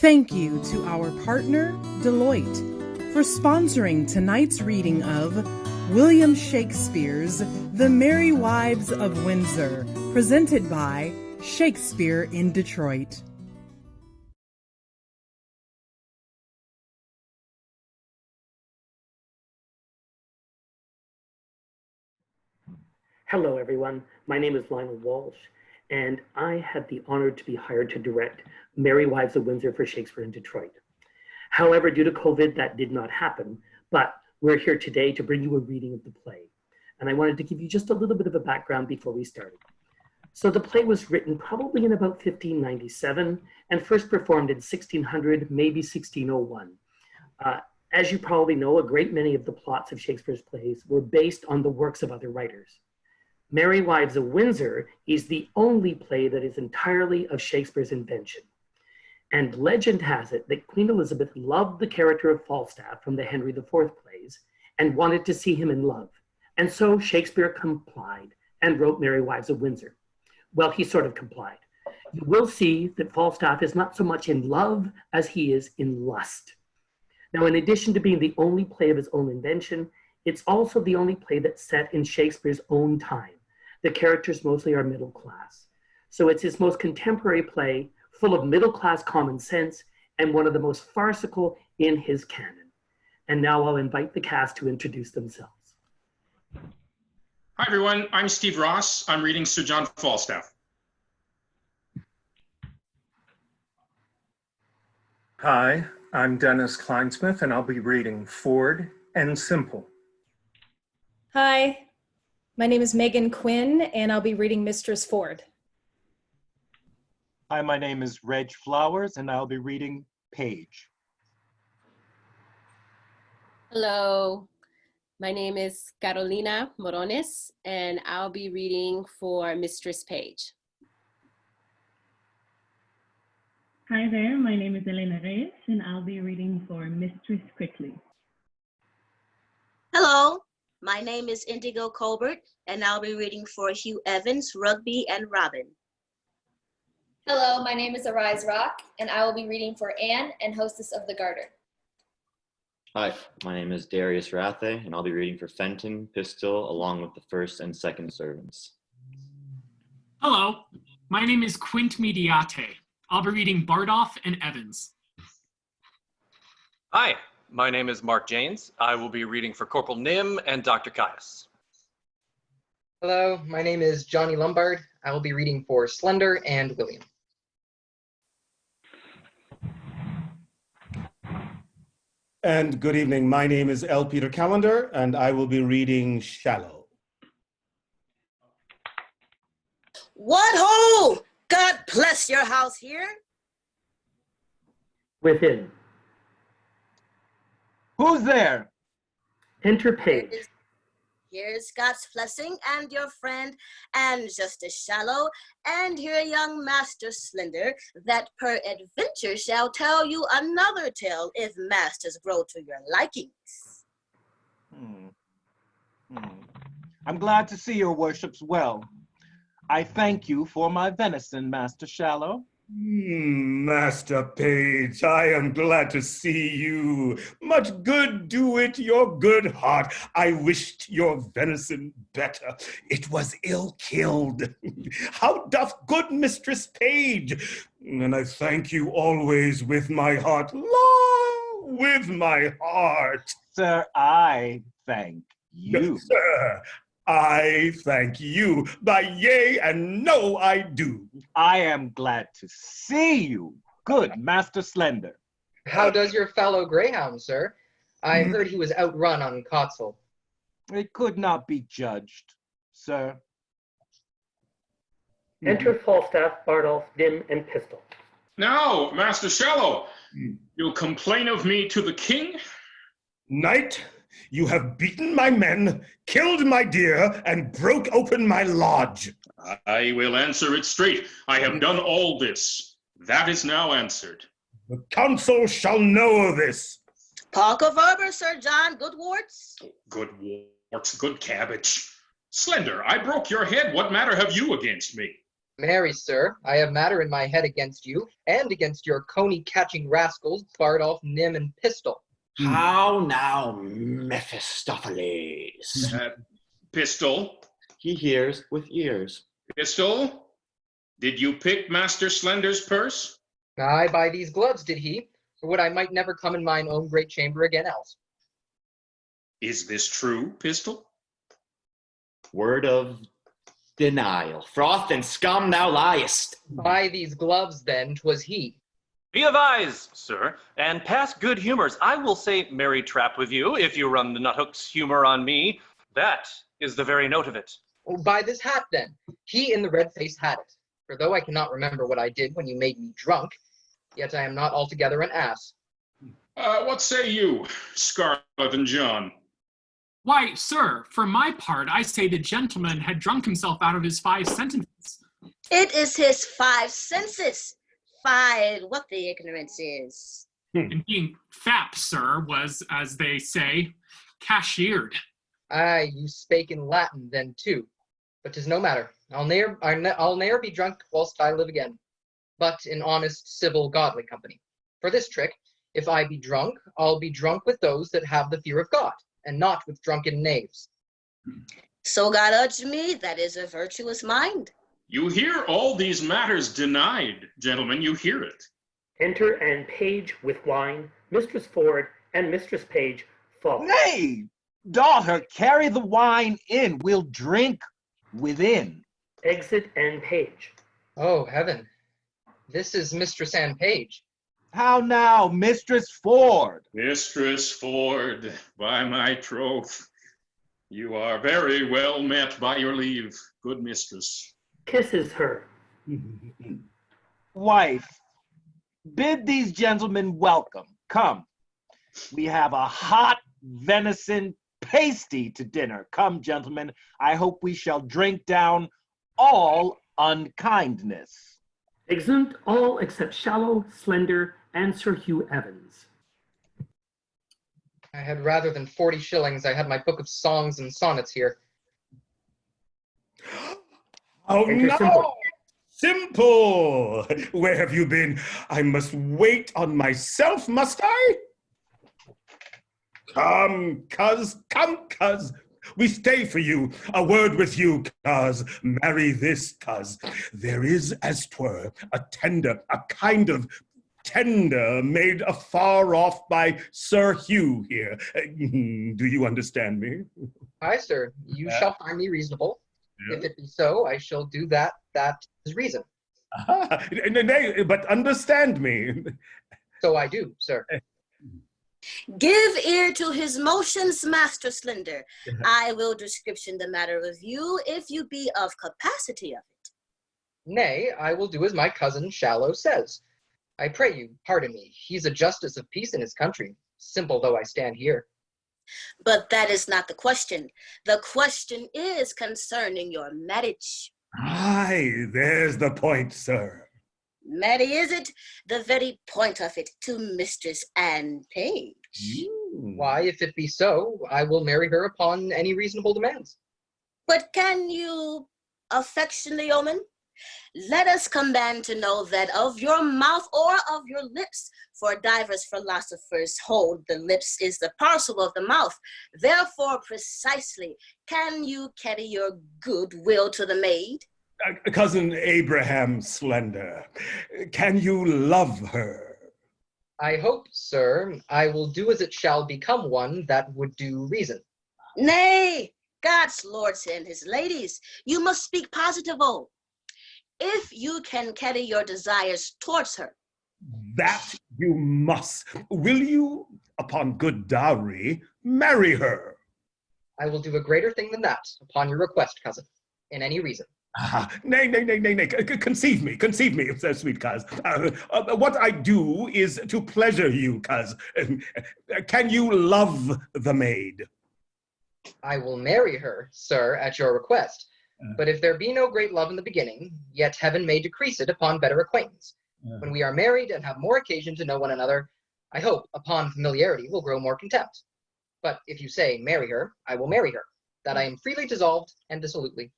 Thank you to our partner, Deloitte, for sponsoring tonight's reading of William Shakespeare's The Merry Wives of Windsor, presented by Shakespeare in Detroit. Hello, everyone. My name is Lionel Walsh, and I had the honor to be hired to direct Merry Wives of Windsor for Shakespeare in Detroit. However, due to COVID, that did not happen, but we're here today to bring you a reading of the play. And I wanted to give you just a little bit of a background before we started. So the play was written probably in about 1597 and first performed in 1600, maybe 1601. As you probably know, a great many of the plots of Shakespeare's plays were based on the works of other writers. Merry Wives of Windsor is the only play that is entirely of Shakespeare's invention. And legend has it that Queen Elizabeth loved the character of Falstaff from the Henry IV plays and wanted to see him in love. And so Shakespeare complied and wrote Merry Wives of Windsor. Well, he sort of complied. You will see that Falstaff is not so much in love as he is in lust. Now, in addition to being the only play of his own invention, it's also the only play that's set in Shakespeare's own time. The characters mostly are middle class. So it's his most contemporary play, full of middle class common sense, and one of the most farcical in his canon. And now I'll invite the cast to introduce themselves. Hi, everyone. I'm Steve Ross. I'm reading Sir John Falstaff. Hi, I'm Dennis Kleinsmith, and I'll be reading Ford and Simple. Hi, my name is Meaghen Quinn, and I'll be reading Mistress Ford. Hi, my name is Reg Flowers, and I'll be reading Page. Hello, my name is Carolina Morones, and I'll be reading for Mistress Page. Hi there, my name is Elena Reyes, and I'll be reading for Mistress quickly. Hello, my name is Indigo Colbert, and I'll be reading for Hugh Evans, Rugby, and Robin. Hello, my name is Reyes, and I will be reading for Anne and Hostess of the Garter. Hi, my name is Darius Rathe, and I'll be reading for Fenton, Pistol, along with the first and second servants. Hello, my name is Quint Mediate. I'll be reading Bardolph and Evans. Hi, my name is Mark Janes. I will be reading for Corporal Nim and Dr. Caius. Hello, my name is Johnny Lombard. I will be reading for Slender and William. And good evening. My name is L. Peter Callender, and I will be reading Shallow. What ho! God bless your house here. Within. Who's there? Enter Page. Here's God's blessing and your friend, and Justice Shallow, and here young Master Slender, that peradventure shall tell you another tale if masters grow to your likings. I'm glad to see your worships well. I thank you for my venison, Master Shallow. Master Page, I am glad to see you. Much good do it your good heart. I wished your venison better. It was ill killed. How doth good Mistress Page? And I thank you always with my heart. La, with my heart. Sir, I thank you. Sir, I thank you. By yea and no I do. I am glad to see you, good Master Slender. How does your fellow greyhound, sir? I heard he was outrun on Cotswold. It could not be judged, sir. Enter Falstaff, Bardolph, Dim, and Pistol. Now, Master Shallow, you'll complain of me to the king? Knight, you have beaten my men, killed my deer, and broke open my lodge. I will answer it straight. I have done all this. That is now answered. The council shall know of this. Talk of arbor, Sir John, good words. Good warts, good cabbage. Slender, I broke your head. What matter have you against me? Marry, sir, I have matter in my head against you, and against your coney-catching rascals, Bardolph, Nym, and Pistol. How now, Mephistopheles? Pistol? He hears with ears. Pistol? Did you pick Master Slender's purse? Aye, by these gloves did he, for would I might never come in mine own great chamber again else. Is this true, Pistol? Word of denial. Froth and scum, thou liest. By these gloves, then, 'twas he. Be of eyes, sir, and past good humors. I will say merry trap with you if you run the nuthook's humor on me. That is the very note of it. Oh, by this hat, then. He in the red face had it. For though I cannot remember what I did when you made me drunk, yet I am not altogether an ass. What say you, Scarlet and John? Why, sir, for my part, I say the gentleman had drunk himself out of his 5 sentences. It is his 5 senses. 5, what the ignorance is. And being fat, sir, was, as they say, cashiered. Aye, you spake in Latin then too. But 'tis no matter. I'll ne'er be drunk whilst I live again, but in honest, civil, godly company. For this trick, if I be drunk, I'll be drunk with those that have the fear of God, and not with drunken knaves. So God urged me, that is a virtuous mind. You hear all these matters denied, gentlemen, you hear it. Enter and Page with wine, Mistress Ford and Mistress Page follow. Nay, daughter, carry the wine in. We'll drink within. Exit and Page. Oh, heaven. This is Mistress Anne Page. How now, Mistress Ford? Mistress Ford, by my troth, you are very well met by your leave, good mistress. Kisses her. Wife, bid these gentlemen welcome. Come, we have a hot venison pasty to dinner. Come, gentlemen, I hope we shall drink down all unkindness. Exeunt all except Shallow, Slender, and Sir Hugh Evans. I had rather than 40 shillings, I had my book of songs and sonnets here. Oh, Enter no! Simple. Simple! Where have you been? I must wait on myself, must I? Come, cuz. We stay for you. A word with you, cuz. Marry this, cuz. There is, as 'twere, a kind of tender made afar off by Sir Hugh here. Do you understand me? Aye, sir, you shall find me reasonable. Yeah. If it be so, I shall do that is reason. Nay, but understand me. So I do, sir. Give ear to his motions, Master Slender. I will description the matter of you, if you be of capacity of it. Nay, I will do as my cousin Shallow says. I pray you, pardon me. He's a justice of peace in his country, simple though I stand here. But that is not the question. The question is concerning your marriage. Aye, there's the point, sir. Marry is it, the very point of it, to Mistress Anne Page. Why, if it be so, I will marry her upon any reasonable demands. But can you, affectionate yeoman, let us command to know that of your mouth or of your lips, for divers philosophers hold the lips is the parcel of the mouth. Therefore, precisely, can you carry your good will to the maid? Cousin Abraham Slender, can you love her? I hope, sir, I will do as it shall become one that would do reason. Nay, God's lords and his ladies, you must speak positivo. If you can carry your desires towards her. That you must. Will you, upon good dowry, marry her? I will do a greater thing than that, upon your request, cousin, in any reason. Nay. Conceive me, sweet cuz. What I do is to pleasure you, cuz. Can you love the maid? I will marry her, sir, at your request. But if there be no great love in the beginning, yet heaven may decrease it upon better acquaintance. When we are married and have more occasion to know one another, I hope upon familiarity will grow more contempt. But if you say marry her, I will marry her, that I am freely dissolved and dissolutely.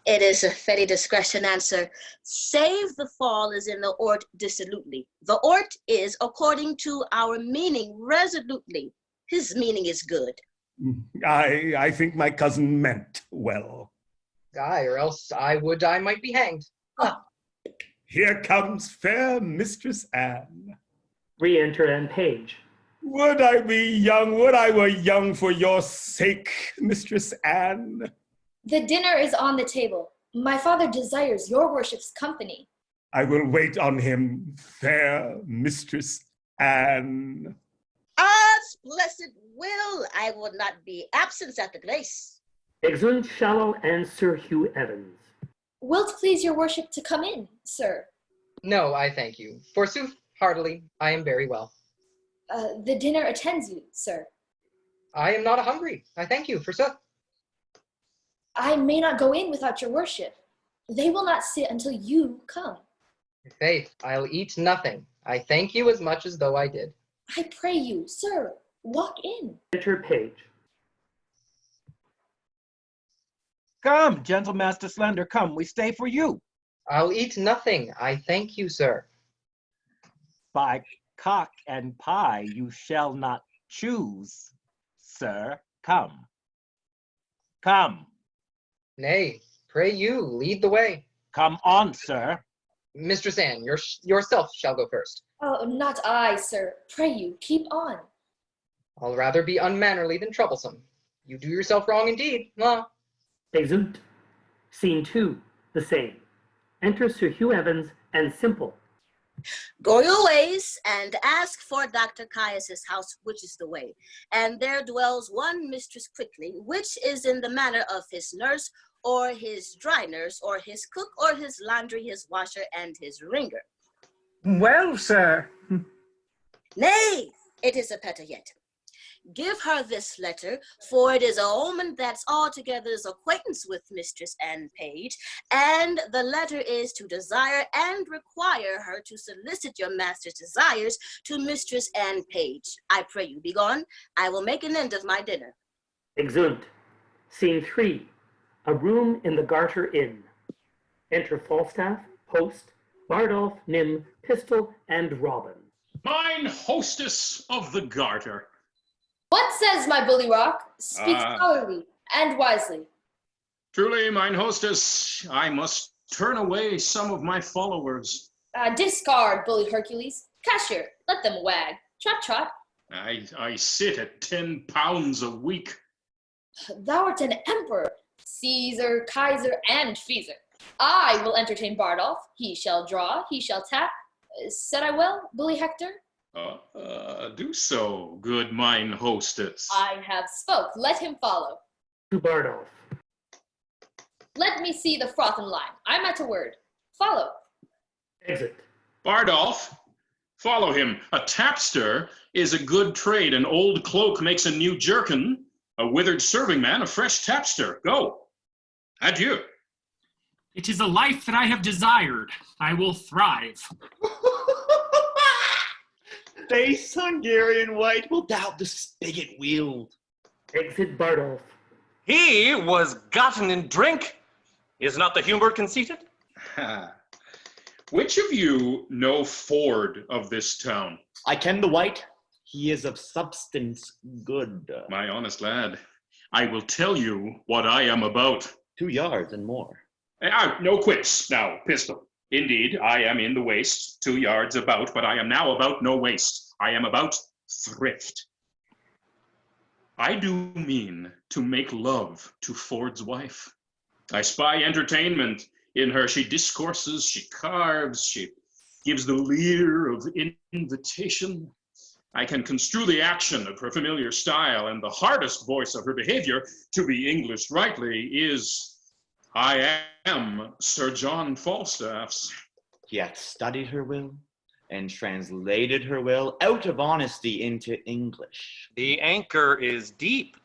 It is a very discretion answer. Save the fall is in the ort dissolutely. The ort is according to our meaning resolutely. His meaning is good. I think my cousin meant well. Aye, or else I might be hanged. Here comes fair Mistress Anne. Re-enter and page. Would I were young for your sake, Mistress Anne. The dinner is on the table. My father desires your worship's company. I will wait on him, fair Mistress Anne. Odds blessed will, I will not be absent at the grace. Exeunt Shallow and Sir Hugh Evans. Will't please your worship to come in, sir? No, I thank you. Forsooth, heartily, I am very well. The dinner attends you, sir. I am not hungry. I thank you, forsooth. I may not go in without your worship. They will not sit until you come. Faith, I'll eat nothing. I thank you as much as though I did. I pray you, sir, walk in. Enter page. Come, gentle Master Slender, come, we stay for you. I'll eat nothing. I thank you, sir. By cock and pie you shall not choose, sir. Come. Come. Nay, pray you, lead the way. Come on, sir. Mistress Anne, yourself shall go first. Oh, not I, sir. Pray you, keep on. I'll rather be unmannerly than troublesome. You do yourself wrong indeed. Ah. Exeunt. Scene 2, the same. Enter Sir Hugh Evans and Simple. Go your ways and ask for Dr. Caius's house, which is the way. And there dwells one mistress quickly, which is in the manner of his nurse, or his dry nurse, or his cook, or his laundry, his washer, and his ringer. Well, sir. Nay, it is a better yet. Give her this letter, for it is a omen that's altogether his acquaintance with mistress and page, and the letter is to desire and require her to solicit your master's desires to mistress and page. I pray you, be gone. I will make an end of my dinner. Exeunt. Scene 3, a room in the Garter Inn. Enter Falstaff, Post, Bardolph, Nym, Pistol, and Robin. Mine hostess of the Garter. What says my bully rock? Speak scholarly and wisely. Truly, mine hostess, I must turn away some of my followers. Discard, bully Hercules. Cashier, let them wag. Trot, trot. I sit at 10 pounds a week. Thou art an emperor, Caesar, Kaiser, and Feezer. I will entertain Bardolph. He shall draw, he shall tap. Said I well, bully Hector? Do so, good mine hostess. I have spoke. Let him follow. To Bardolph. Let me see the froth and lime. I'm at a word. Follow. Exit. Bardolph, follow him. A tapster is a good trade. An old cloak makes a new jerkin. A withered serving man, a fresh tapster. Go. Adieu. It is a life that I have desired. I will thrive. Base Hungarian wight will doubt the spigot wield. Exit Bardolph. He was gotten in drink. Is not the humor conceited? Which of you know Ford of this town? I ken the wight. He is of substance good. My honest lad, I will tell you what I am about. 2 yards and more. No quips now, Pistol. Indeed, I am in the waist, 2 yards about, but I am now about no waste. I am about thrift. I do mean to make love to Ford's wife. I spy entertainment in her. She discourses, she carves, she gives the leer of invitation. I can construe the action of her familiar style, and the hardest voice of her behavior, to be English rightly, is, I am Sir John Falstaff's. He hath studied her will, and translated her will out of honesty into English. The anchor is deep.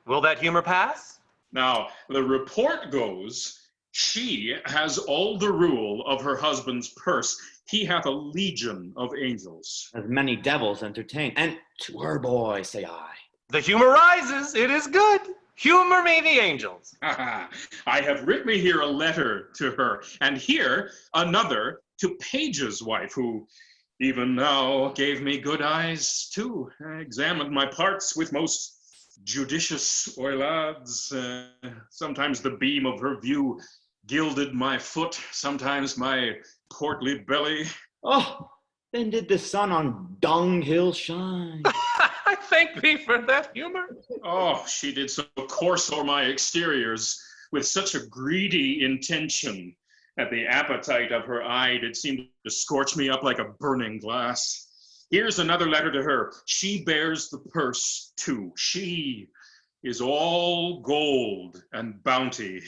Will that humor pass? Now, the report goes, she has all the rule of her husband's purse. He hath a legion of angels. As many devils entertain, and to her boy say I. The humor rises, it is good. Humor me the angels. I have written me here a letter to her, and here another to Page's wife, who even now gave me good eyes too. I examined my parts with most judicious oilades. Sometimes the beam of her view gilded my foot, sometimes my portly belly. Oh, then did the sun on Dunghill shine? I thank thee for that humor. Oh, she did so course o'er my exteriors with such a greedy intention. At the appetite of her eye did seem to scorch me up like a burning glass. Here's another letter to her. She bears the purse too. She is all gold and bounty.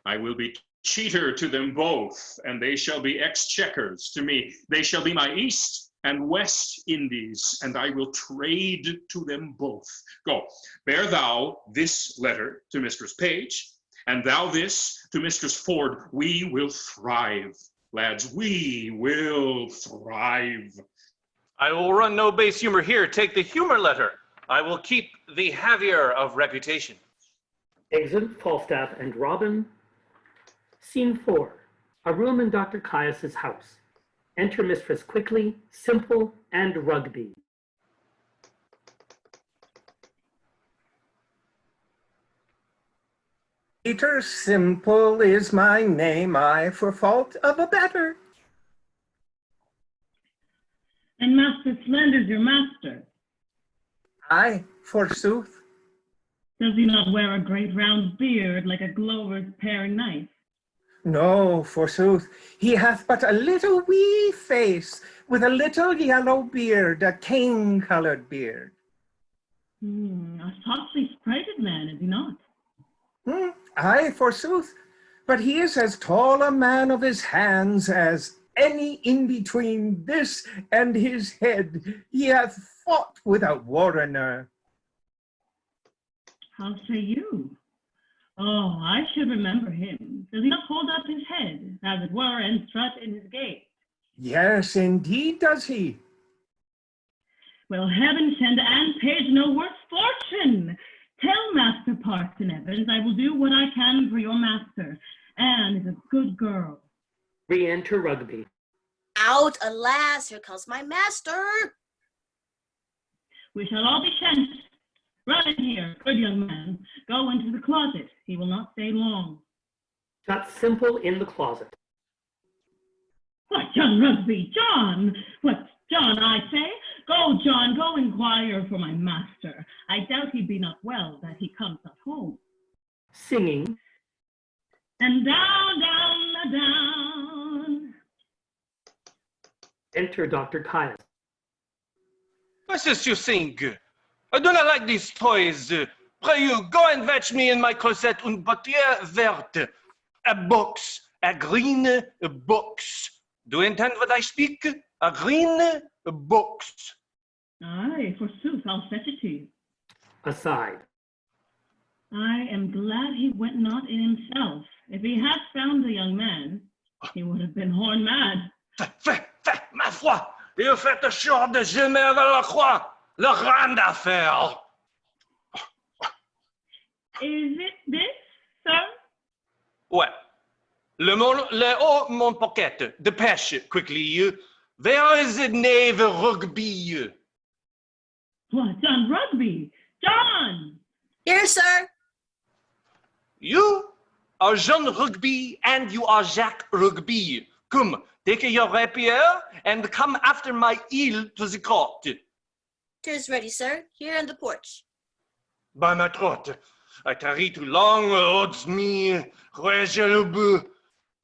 I will be cheater to them both, and they shall be exchequers to me. They shall be my East and West Indies, and I will trade to them both. Go, bear thou this letter to Mistress Page, and thou this to Mistress Ford. We will thrive, lads, we will thrive. I will run no base humor here. Take the humor letter. I will keep the Javier of reputation. Exit Falstaff and Robin. Scene 4. A room in Dr. Caius's house. Enter Mistress quickly, Simple, and Rugby. Peter Simple is my name, I for fault of a better. And Master Slender's your master. Aye, forsooth. Does he not wear a great round beard like a glover's paring knife? No, forsooth, he hath but a little wee face, with a little yellow beard, a cane-coloured beard. A softly sprited man, is he not? Aye, forsooth, but he is as tall a man of his hands as any in between this and his head. He hath fought with a warrener. How say you? Oh, I should remember him. Does he not hold up his head, as it were, and strut in his gait? Yes, indeed does he. Well, heaven send Anne Page no worse fortune. Tell Master Parson Evans I will do what I can for your master. Anne is a good girl. Re-enter Rugby. Out, alas, here comes my master. We shall all be sent. Run in here, good young man. Go into the closet. He will not stay long. Shut Simple in the closet. What, John Rugby? John! What, John, I say? Go, John, go inquire for my master. I doubt he be not well, that he comes not home. Singing. And down, down, down. Enter Dr. Caius. What's this you sing? I do not like these toys. Pray you, go and fetch me in my closet une bouteille verte. A box, a green box. Do you intend what I speak? A green box. Aye, forsooth, I'll fetch it to you. Aside. I am glad he went not in himself. If he had found the young man, he would have been horn mad. Fait, ma foi, il fait sure de jamais avec la croix, la grande affaire. Is it this, sir? Ouais. Le haut mon pocket, dépêche quickly. Where is the knave Rugby? What, John Rugby? John! Here, sir. You are Jean Rugby and you are Jacques Rugby. Come, take your rapier and come after my heel to the court. 'Tis ready, sir. Here in the porch. By my throat, I tarry too long, odds me,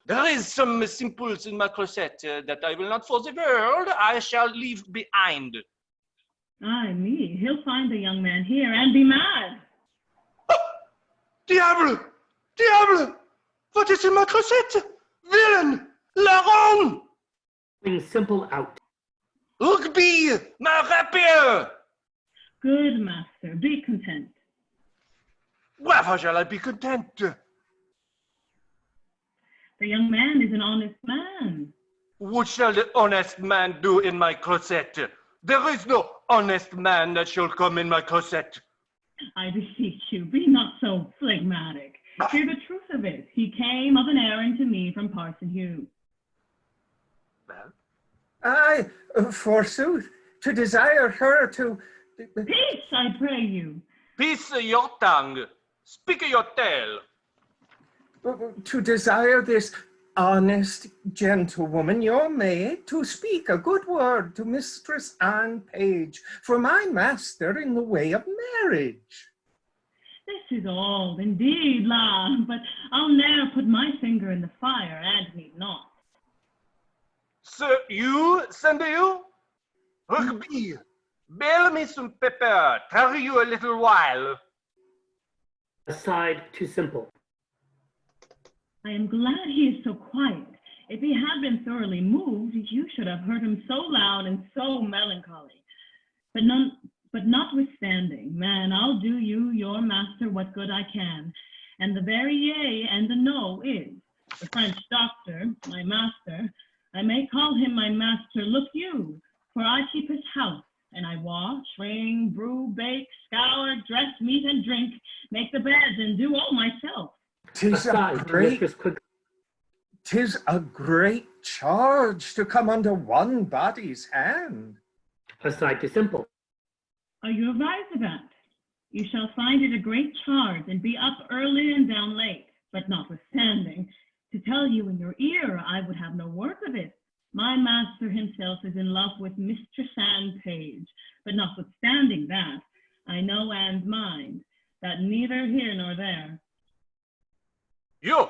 there is some simples in my closet that I will not for the world, I shall leave behind. Aye, me, he'll find the young man here and be mad. Diable! Diable! What is in my closet? Villain! Larron! Bring Simple out. Rugby! My rapier! Good master, be content. Wherefore shall I be content? The young man is an honest man. What shall the honest man do in my closet? There is no honest man that shall come in my closet. I beseech you, be not so phlegmatic. Hear the truth of it. He came of an errand to me from Parson Hugh. Well? Aye, forsooth, to desire her to... Peace, I pray you. Peace your tongue. Speak your tale. To desire this honest gentlewoman, your maid, to speak a good word to Mistress Anne Page for my master in the way of marriage. This is all, indeed, la, but I'll ne'er put my finger in the fire, and need not. Sir, you, send you? Rugby, bail me some pepper, tarry you a little while. Aside to simple. I am glad he is so quiet. If he had been thoroughly moved, you should have heard him so loud and so melancholy. But notwithstanding, man, I'll do you, your master, what good I can. And the very yea and the no is. The French doctor, my master, I may call him my master, look you, for I keep his house, and I wash, wring, brew, bake, scour, dress, meat, and drink, make the beds, and do all myself. 'Tis a great charge to come under one body's hand. Aside to simple. Are you advised of that? You shall find it a great charge, and be up early and down late. But notwithstanding, to tell you in your ear, I would have no work of it. My master himself is in love with Mistress Anne Page. But notwithstanding that, I know Anne's mind, that neither here nor there. You,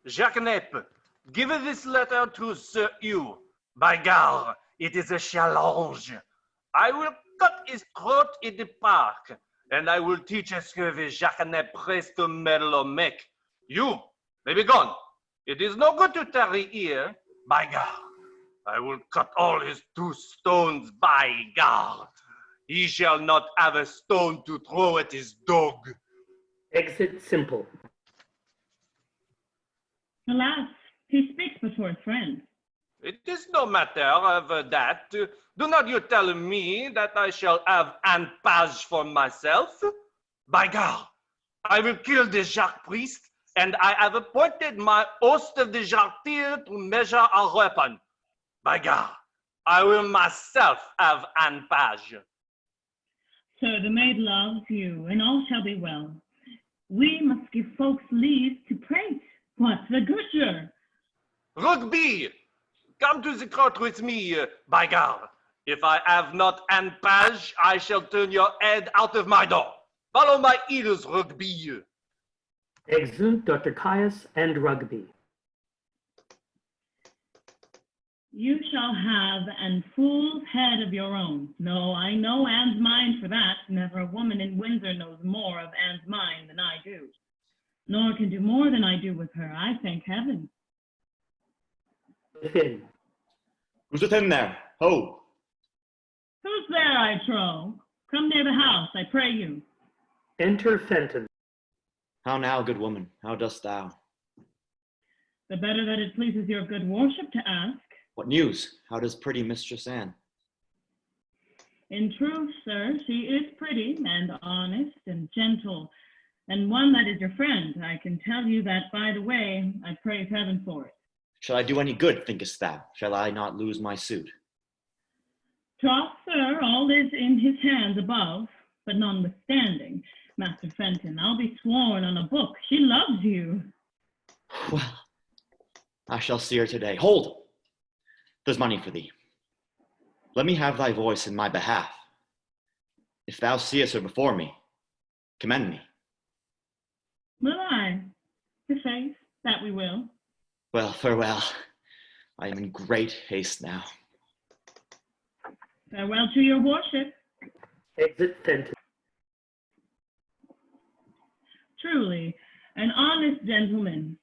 Jacques-Neppe, give this letter to Sir Hugh. By Garter, it is a challenge. I will cut his throat in the park, and I will teach Escurve Jacques-Neppe prays to meddle or make. You may be gone. It is no good to tarry here. By Garter, I will cut all his 2 stones. By Garter, he shall not have a stone to throw at his dog. Exit simple. Alas, he speaks but for his friend. It is no matter of that. Do not you tell me that I shall have Anne Page for myself. By God, I will kill the Jacques priest, and I have appointed my host of the Jartir to measure our weapon. By God, I will myself have Anne Page. So the maid loves you, and all shall be well. We must give folks leave to prate. What's the good? Rugby, come to the court with me, by God. If I have not Anne Page, I shall turn your head out of my door. Follow my heels, Rugby. Exeunt Dr. Caius and Rugby. You shall have an fool's head of your own. No, I know Anne's mind for that. Never a woman in Windsor knows more of Anne's mind than I do. Nor can do more than I do with her, I thank heaven. Within. Who's within there? Ho! Who's there, I trow? Come near the house, I pray you. Enter Fenton. How now, good woman? How dost thou? The better that it pleases your good worship to ask. What news? How does pretty Mistress Anne? In truth, sir, she is pretty and honest and gentle, and one that is your friend. I can tell you that, by the way, I praise heaven for it. Shall I do any good, thinkest thou? Shall I not lose my suit? Troth, sir, all is in his hands above, but notwithstanding, Master Fenton, I'll be sworn on a book. She loves you. Well, I shall see her today. Hold! There's money for thee. Let me have thy voice in my behalf. If thou seest her before me, commend me. Will I? To face, that we will. Well, farewell. I am in great haste now. Farewell to your worship. Exit Fenton. Truly, an honest gentleman.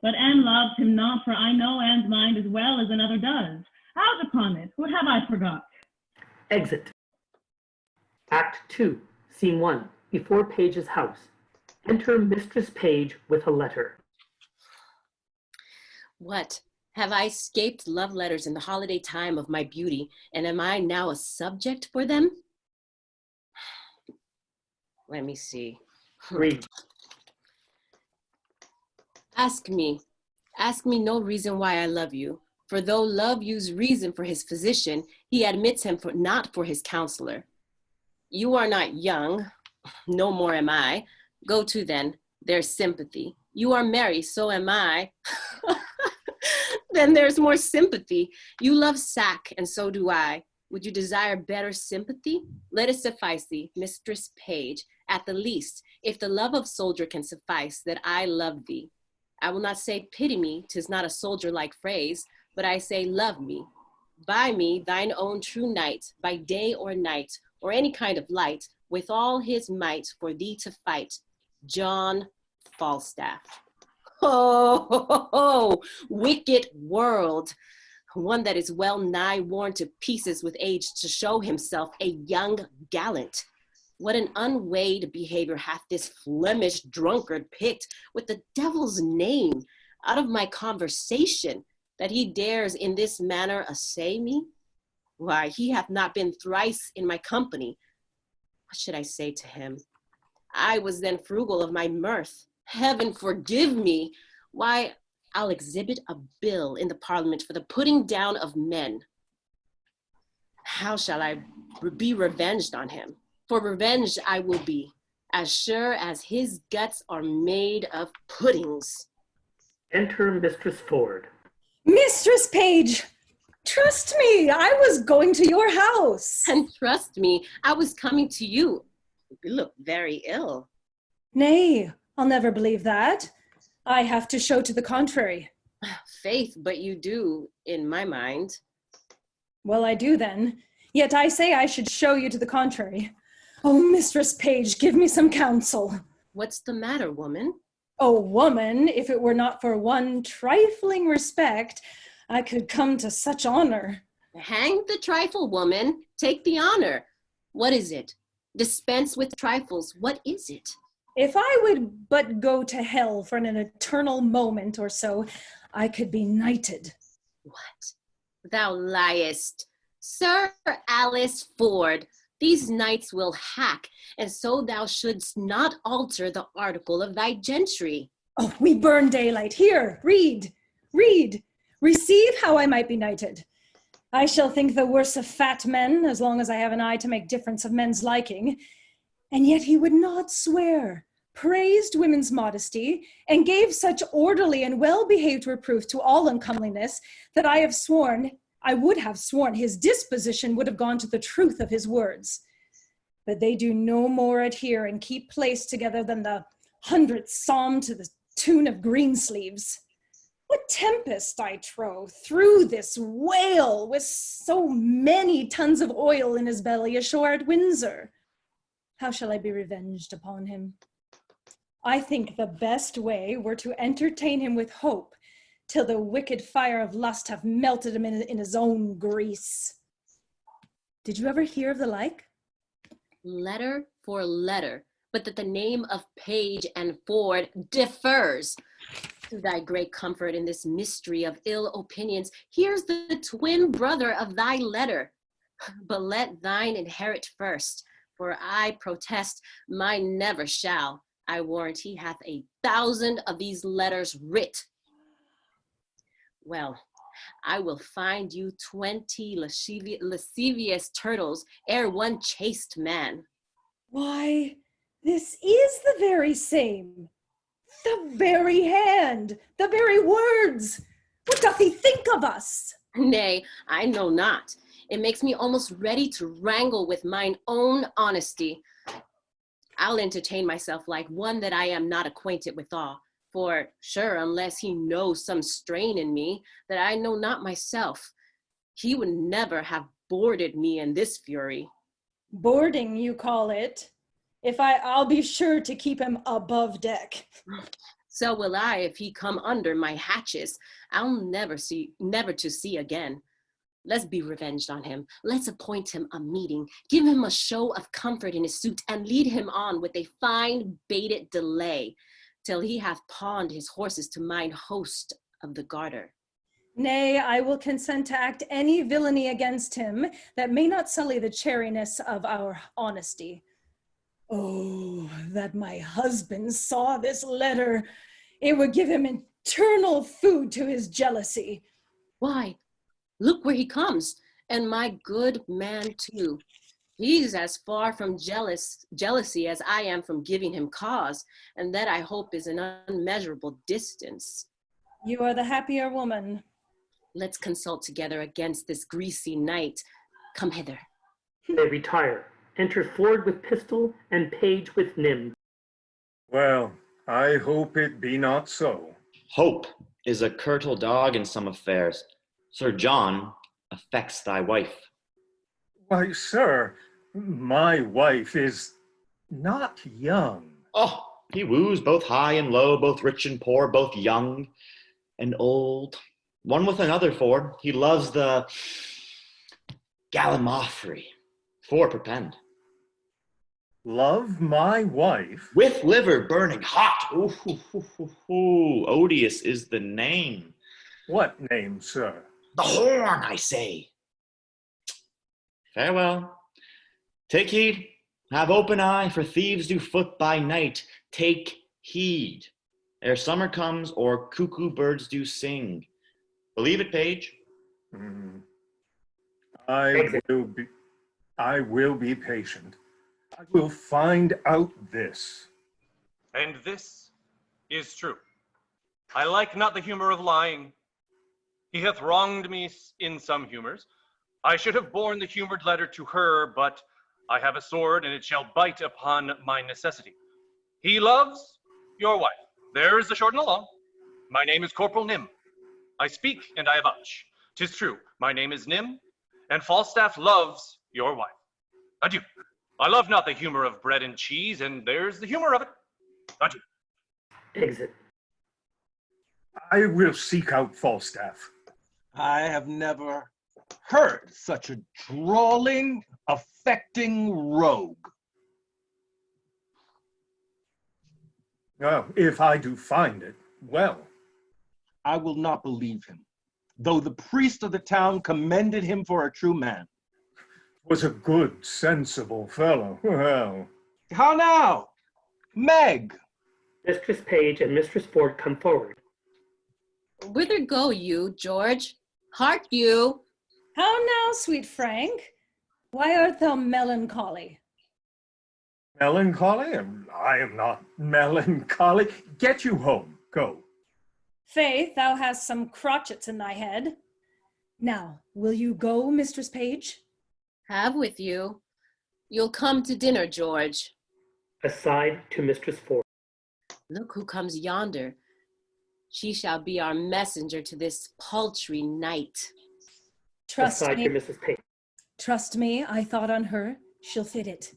But Anne loves him not, for I know Anne's mind as well as another does. Out upon it, what have I forgot? Exit. Act 2, Scene 1, before Page's house. Enter Mistress Page with a letter. What? Have I escaped love letters in the holiday time of my beauty, and am I now a subject for them? Let me see. Read. Ask me no reason why I love you. For though love use reason for his physician, he admits him not for his counselor. You are not young, no more am I. Go to then, there's sympathy. You are merry, so am I. Then there's more sympathy. You love sack, and so do I. Would you desire better sympathy? Let it suffice thee, Mistress Page, at the least, if the love of soldier can suffice, that I love thee. I will not say pity me, 'tis not a soldier-like phrase, but I say love me. Buy me thine own true knight, by day or night, or any kind of light, with all his might for thee to fight. John Falstaff. Ho, ho, ho, ho, wicked world. One that is well nigh worn to pieces with age to show himself a young gallant. What an unweighed behavior hath this Flemish drunkard picked with the devil's name out of my conversation, that he dares in this manner assay me? Why, he hath not been thrice in my company. What should I say to him? I was then frugal of my mirth. Heaven forgive me. Why, I'll exhibit a bill in the Parliament for the putting down of men. How shall I be revenged on him? For revenge I will be, as sure as his guts are made of puddings. Enter Mistress Ford. Mistress Page, trust me, I was going to your house. And trust me, I was coming to you. You look very ill. Nay, I'll never believe that. I have to show to the contrary. Faith, but you do, in my mind. Well, I do then. Yet I say I should show you to the contrary. Oh, Mistress Page, give me some counsel. What's the matter, woman? Oh, woman, if it were not for one trifling respect, I could come to such honor. Hang the trifle, woman. Take the honor. What is it? Dispense with trifles. What is it? If I would but go to hell for an eternal moment or so, I could be knighted. What? Thou liest. Sir Alice Ford, these knights will hack, and so thou shouldst not alter the article of thy gentry. Oh, we burn daylight. Here, read, read. Receive how I might be knighted. I shall think the worse of fat men, as long as I have an eye to make difference of men's liking. And yet he would not swear, praised women's modesty, and gave such orderly and well-behaved reproof to all uncomeliness that I would have sworn his disposition would have gone to the truth of his words. But they do no more adhere and keep place together than the 100th psalm to the tune of Greensleeves. What tempest, I trow, threw this whale with so many tons of oil in his belly ashore at Windsor? How shall I be revenged upon him? I think the best way were to entertain him with hope till the wicked fire of lust have melted him in his own grease. Did you ever hear of the like? Letter for letter, but that the name of Page and Ford differs. To thy great comfort in this mystery of ill opinions, here's the twin brother of thy letter. But let thine inherit first, for I protest mine never shall. I warrant he hath 1,000 of these letters writ. Well, I will find you 20 lascivious turtles ere one chaste man. Why, this is the very same. The very hand, the very words. What doth he think of us? Nay, I know not. It makes me almost ready to wrangle with mine own honesty. I'll entertain myself like one that I am not acquainted withal. For sure, unless he knows some strain in me that I know not myself, he would never have boarded me in this fury. Boarding, you call it? I'll be sure to keep him above deck. So will I if he come under my hatches. I'll never to see again. Let's be revenged on him. Let's appoint him a meeting, give him a show of comfort in his suit, and lead him on with a fine baited delay, till he hath pawned his horses to mine host of the Garter. Nay, I will consent to act any villainy against him that may not sully the chariness of our honesty. Oh, that my husband saw this letter. It would give him eternal food to his jealousy. Why, look where he comes, and my good man too. He's as far from jealousy as I am from giving him cause, and that I hope is an unmeasurable distance. You are the happier woman. Let's consult together against this greasy night. Come hither. They retire. Enter Ford with pistol and Page with Nym. Well, I hope it be not so. Hope is a curtal dog in some affairs. Sir John affects thy wife. Why, sir, my wife is not young. Oh, he woos both high and low, both rich and poor, both young and old. One with another, Ford. He loves the gallimaufry. For perpend. Love my wife? With liver burning hot. Ooh, odious is the name. What name, sir? The horn, I say. Farewell. Take heed. Have open eye, for thieves do foot by night. Take heed. Ere summer comes, or cuckoo birds do sing. Believe it, Page. I will be patient. I will find out this. And this is true. I like not the humor of lying. He hath wronged me in some humors. I should have borne the humored letter to her, but I have a sword, and it shall bite upon my necessity. He loves your wife. There is the short and the long. My name is Corporal Nym. I speak, and I avouch. 'Tis true, my name is Nym, and Falstaff loves your wife. Adieu. I love not the humor of bread and cheese, and there's the humor of it. Adieu. Exit. I will seek out Falstaff. I have never heard such a drawling, affecting rogue. Well, if I do find it, well. I will not believe him, though the priest of the town commended him for a true man. Was a good, sensible fellow. Well. How now? Meg! Mistress Page and Mistress Ford come forward. Whither go you, George? Hark you. How now, sweet Frank? Why art thou melancholy? Melancholy? I am not melancholy. Get you home. Go. Faith, thou hast some crotchets in thy head. Now, will you go, Mistress Page? Have with you. You'll come to dinner, George. Aside to Mistress Ford. Look who comes yonder. She shall be our messenger to this paltry night. Trust Aside me. to Mrs. Page. Trust me, I thought on her. She'll fit it.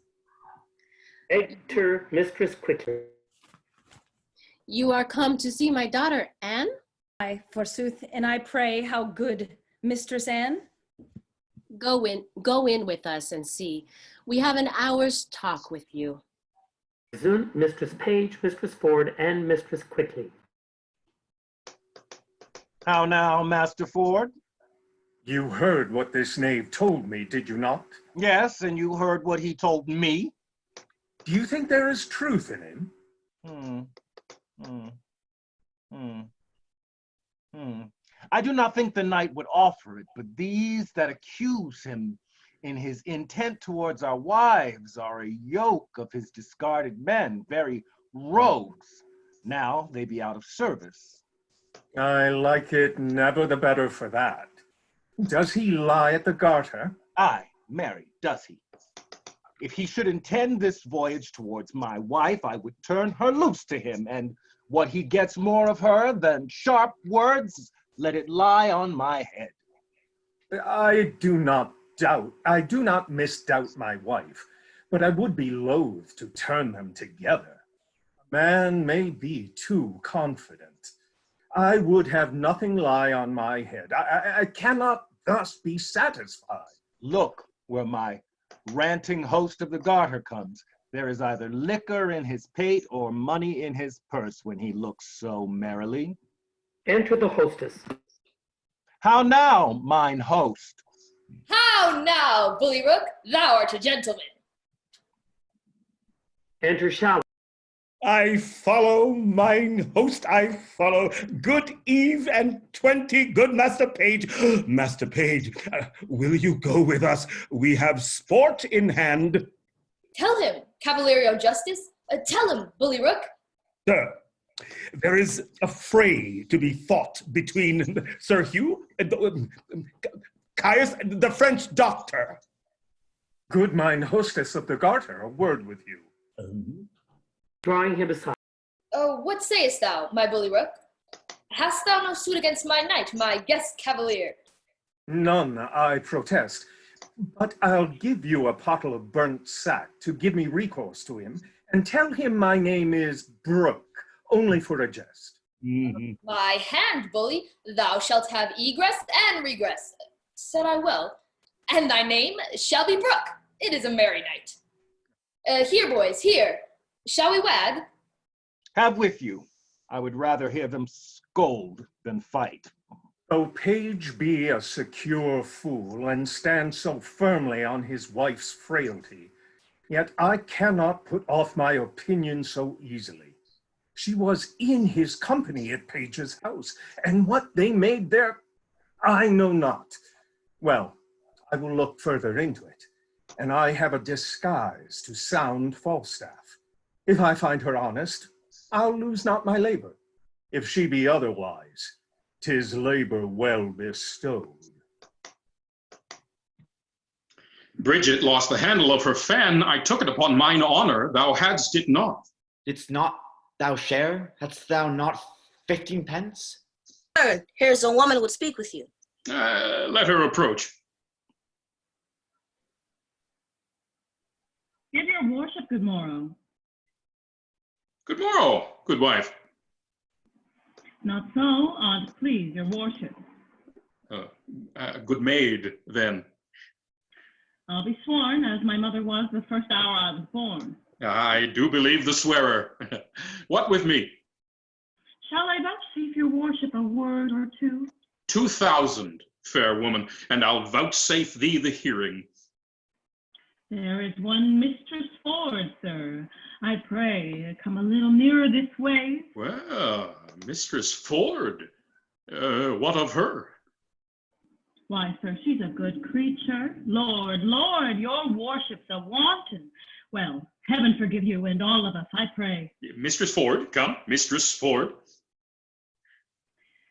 Enter Mistress quickly. You are come to see my daughter, Anne? Aye, forsooth, and I pray how good, Mistress Anne? Go in with us and see. We have an hour's talk with you. Soon, Mistress Page, Mistress Ford, and Mistress Quickly. How now, Master Ford? You heard what this knave told me, did you not? Yes, and you heard what he told me. Do you think there is truth in him? I do not think the knight would offer it, but these that accuse him in his intent towards our wives are a yoke of his discarded men, very rogues. Now they be out of service. I like it never the better for that. Does he lie at the Garter? Aye, marry, does he? If he should intend this voyage towards my wife, I would turn her loose to him, and what he gets more of her than sharp words, let it lie on my head. I do not misdoubt my wife, but I would be loath to turn them together. A man may be too confident. I would have nothing lie on my head. I cannot thus be satisfied. Look where my ranting host of the Garter comes. There is either liquor in his pate or money in his purse when he looks so merrily. Enter the hostess. How now, mine host? How now, Bullyrook? Thou art a gentleman. Enter Shallow. I follow, mine host, I follow. Good eve and 20, good Master Page. Master Page, will you go with us? We have sport in hand. Tell him, Cavaliero Justice. Tell him, Bully Rook. Sir, there is a fray to be fought between Sir Hugh and Caius, the French doctor. Good mine hostess of the Garter, a word with you. Drawing him aside. Oh, what sayest thou, my Bully Rook? Hast thou no suit against my knight, my guest cavalier? None, I protest. But I'll give you a pottle of burnt sack to give me recourse to him, and tell him my name is Brooke, only for a jest. My hand, bully, thou shalt have egress and regress. Said I well? And thy name shall be Brooke. It is a merry night. Here, boys, here. Shall we wag? Have with you. I would rather hear them scold than fight. Though Page be a secure fool and stand so firmly on his wife's frailty, yet I cannot put off my opinion so easily. She was in his company at Page's house, and what they made there, I know not. Well, I will look further into it, and I have a disguise to sound Falstaff. If I find her honest, I'll lose not my labor. If she be otherwise, 'tis labor well bestowed. Bridget lost the handle of her fan. I took it upon mine honor. Thou hadst it not. Didst not thou share? Hadst thou not 15 pence? Sir, here's a woman would speak with you. Let her approach. Give your worship good morrow. Good morrow, good wife. Not so, aunt, please, your worship. Good maid, then. I'll be sworn, as my mother was the first hour I was born. I do believe the swearer. What with me? Shall I vouchsafe your worship a word or two? 2,000, fair woman, and I'll vouchsafe thee the hearing. There is one Mistress Ford, sir. I pray, come a little nearer this way. Well, Mistress Ford, what of her? Why, sir, she's a good creature. Lord, Lord, your worship's a wanton. Well, heaven forgive you and all of us, I pray. Mistress Ford, come, Mistress Ford.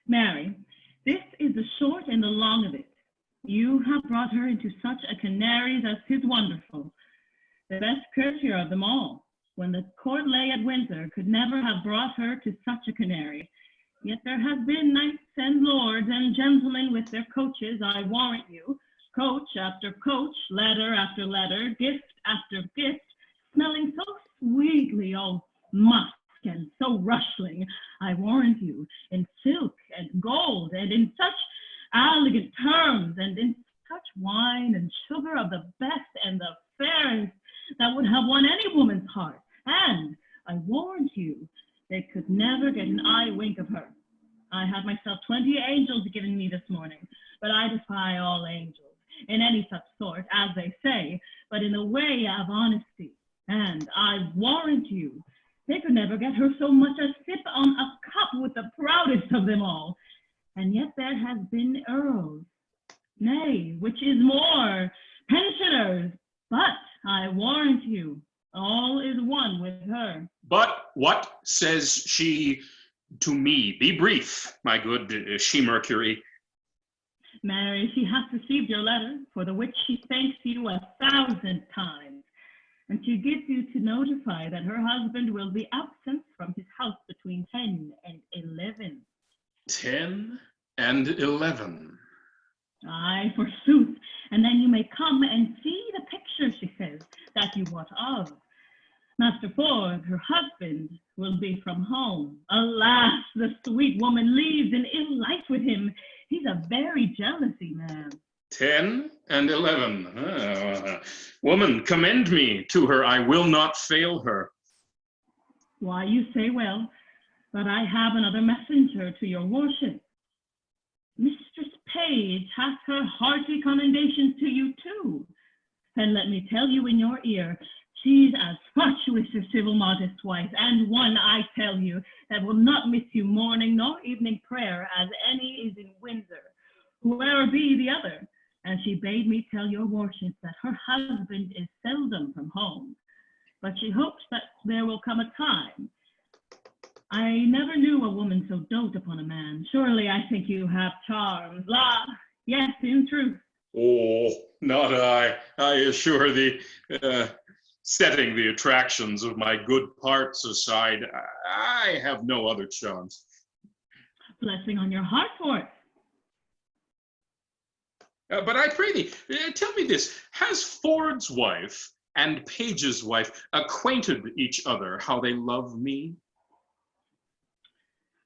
Mary, this is the short and the long of it. You have brought her into such a canary's as 'tis wonderful. The best courtier of them all, when the court lay at Windsor, could never have brought her to such a canary. Yet there have been knights and lords and gentlemen with their coaches, I warrant you, coach after coach, letter after letter, gift after gift, smelling so sweetly, oh, musk and so rustling, I warrant you, in silk and gold, and in such elegant terms, and in such wine and sugar of the best and the fairest that would have won any woman's heart. And I warrant you, they could never get an eye wink of her. I have myself 20 angels given me this morning, but I defy all angels, in any such sort, as they say, but in the way of honesty. And I warrant you, they could never get her so much as sip on a cup with the proudest of them all. And yet there has been earls, nay, which is more, pensioners, but I warrant you, all is one with her. But what says she to me? Be brief, my good she-Mercury. Mary, she hath received your letter, for the which she thanks you 1,000 times. And she gives you to notify that her husband will be absent from his house between 10 and 11. 10 and 11. Aye, forsooth. And then you may come and see the picture, she says, that you wot of. Master Ford, her husband, will be from home. Alas, the sweet woman leaves in ill light with him. He's a very jealousy man. 10 and 11. Woman, commend me to her. I will not fail her. Why, you say well, but I have another messenger to your worship. Mistress Page hath her hearty commendations to you too. And let me tell you in your ear, She's as much with her civil modest wife, and one, I tell you, that will not miss you morning nor evening prayer, as any is in Windsor, whoe'er be the other. And she bade me tell your worship that her husband is seldom from home, but she hopes that there will come a time. I never knew a woman so dote upon a man. Surely I think you have charms. La, yes, in truth. Oh, not I. I assure thee. Setting the attractions of my good parts aside, I have no other charms. Blessing on your heart for it. But I pray thee, tell me this, has Ford's wife and Page's wife acquainted each other how they love me?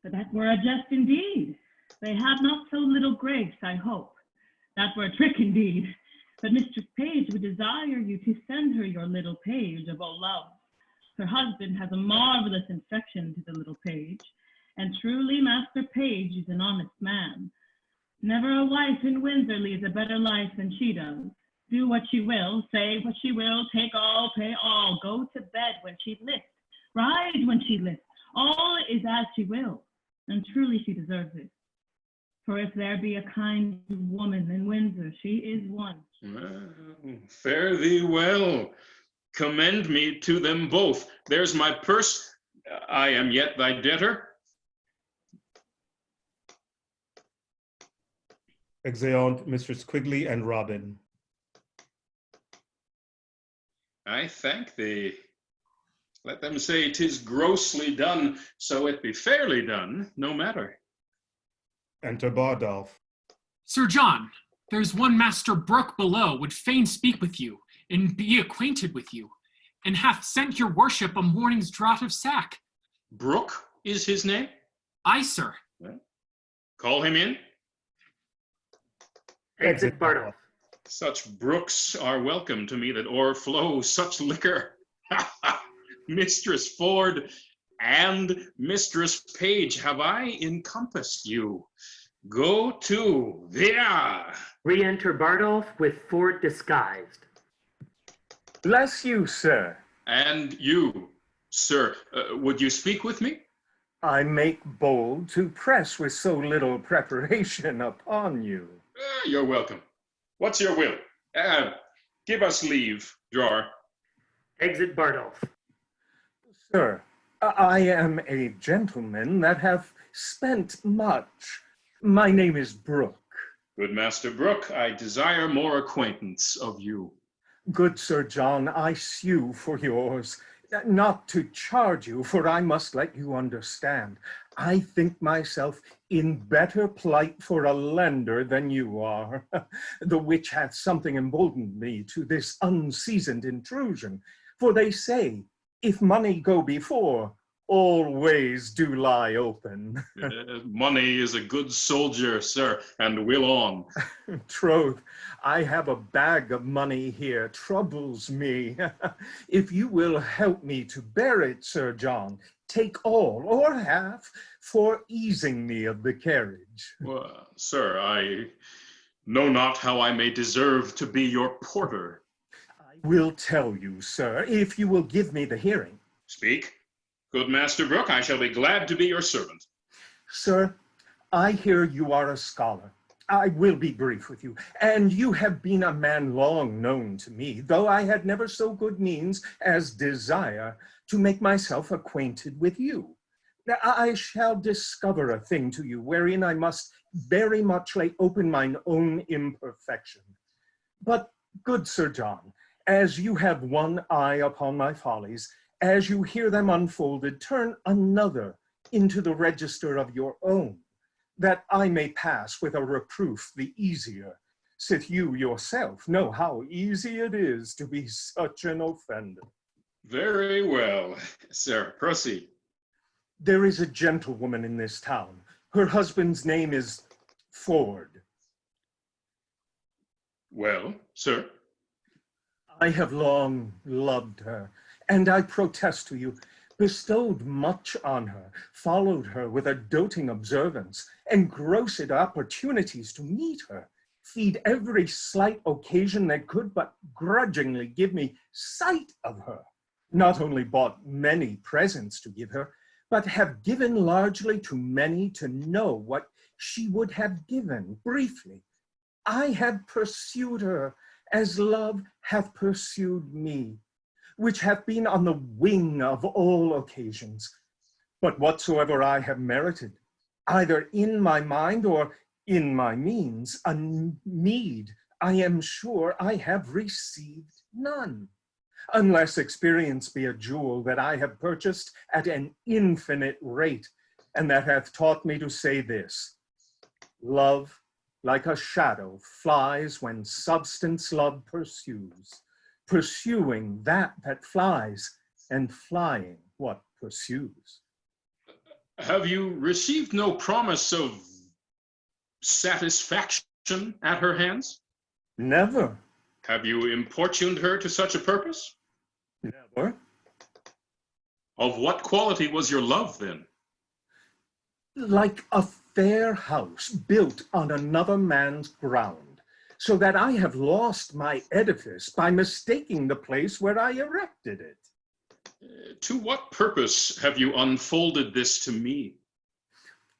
But that were a jest indeed. They have not so little grace, I hope. That were a trick indeed. But Mistress Page would desire you to send her your little page of all love. Her husband has a marvelous affection to the little page, and truly Master Page is an honest man. Never a wife in Windsor leads a better life than she does. Do what she will, say what she will, take all, pay all, go to bed when she lists, ride when she lists. All is as she will, and truly she deserves it. For if there be a kind woman in Windsor, she is one. Well, fare thee well. Commend me to them both. There's my purse. I am yet thy debtor. Exeunt Mistress Quigley and Robin. I thank thee. Let them say 'tis grossly done, so it be fairly done, no matter. Enter Bardolph. Sir John, there's one Master Brooke below would fain speak with you, and be acquainted with you, and hath sent your worship a morning's draught of sack. Brooke is his name? Aye, sir. Well, call him in. Exit Bardolph. Such brooks are welcome to me that o'erflow such liquor. Mistress Ford and Mistress Page, have I encompassed you? Go to, there. Re-enter Bardolph with Ford disguised. Bless you, sir. And you, sir, would you speak with me? I make bold to press with so little preparation upon you. You're welcome. What's your will? Give us leave, drawer. Exit Bardolph. Sir, I am a gentleman that have spent much. My name is Brooke. Good Master Brooke, I desire more acquaintance of you. Good Sir John, I sue for yours. Not to charge you, for I must let you understand. I think myself in better plight for a lender than you are, the which hath something emboldened me to this unseasoned intrusion. For they say, if money go before, all ways do lie open. Money is a good soldier, sir, and will on. Troth, I have a bag of money here, troubles me. If you will help me to bear it, Sir John, take all or half for easing me of the carriage. Well, sir, I know not how I may deserve to be your porter. I will tell you, sir, if you will give me the hearing. Speak. Good Master Brooke, I shall be glad to be your servant. Sir, I hear you are a scholar. I will be brief with you, and you have been a man long known to me, though I had never so good means as desire to make myself acquainted with you. I shall discover a thing to you wherein I must very much lay open mine own imperfection. But, good Sir John, as you have one eye upon my follies, as you hear them unfolded, turn another into the register of your own, that I may pass with a reproof the easier, sith you yourself know how easy it is to be such an offender. Very well. Sir, proceed. There is a gentlewoman in this town. Her husband's name is Ford. Well, sir? I have long loved her, and I protest to you, bestowed much on her, followed her with a doting observance, engrossed opportunities to meet her, feed every slight occasion that could but grudgingly give me sight of her, not only bought many presents to give her, but have given largely to many to know what she would have given. Briefly, I have pursued her as love hath pursued me, which hath been on the wing of all occasions. But whatsoever I have merited, either in my mind or in my means, a meed, I am sure I have received none, unless experience be a jewel that I have purchased at an infinite rate, and that hath taught me to say this: love, like a shadow, flies when substance love pursues, pursuing that flies, and flying what pursues. Have you received no promise of satisfaction at her hands? Never. Have you importuned her to such a purpose? Never. Of what quality was your love then? Like a fair house built on another man's ground, so that I have lost my edifice by mistaking the place where I erected it. To what purpose have you unfolded this to me?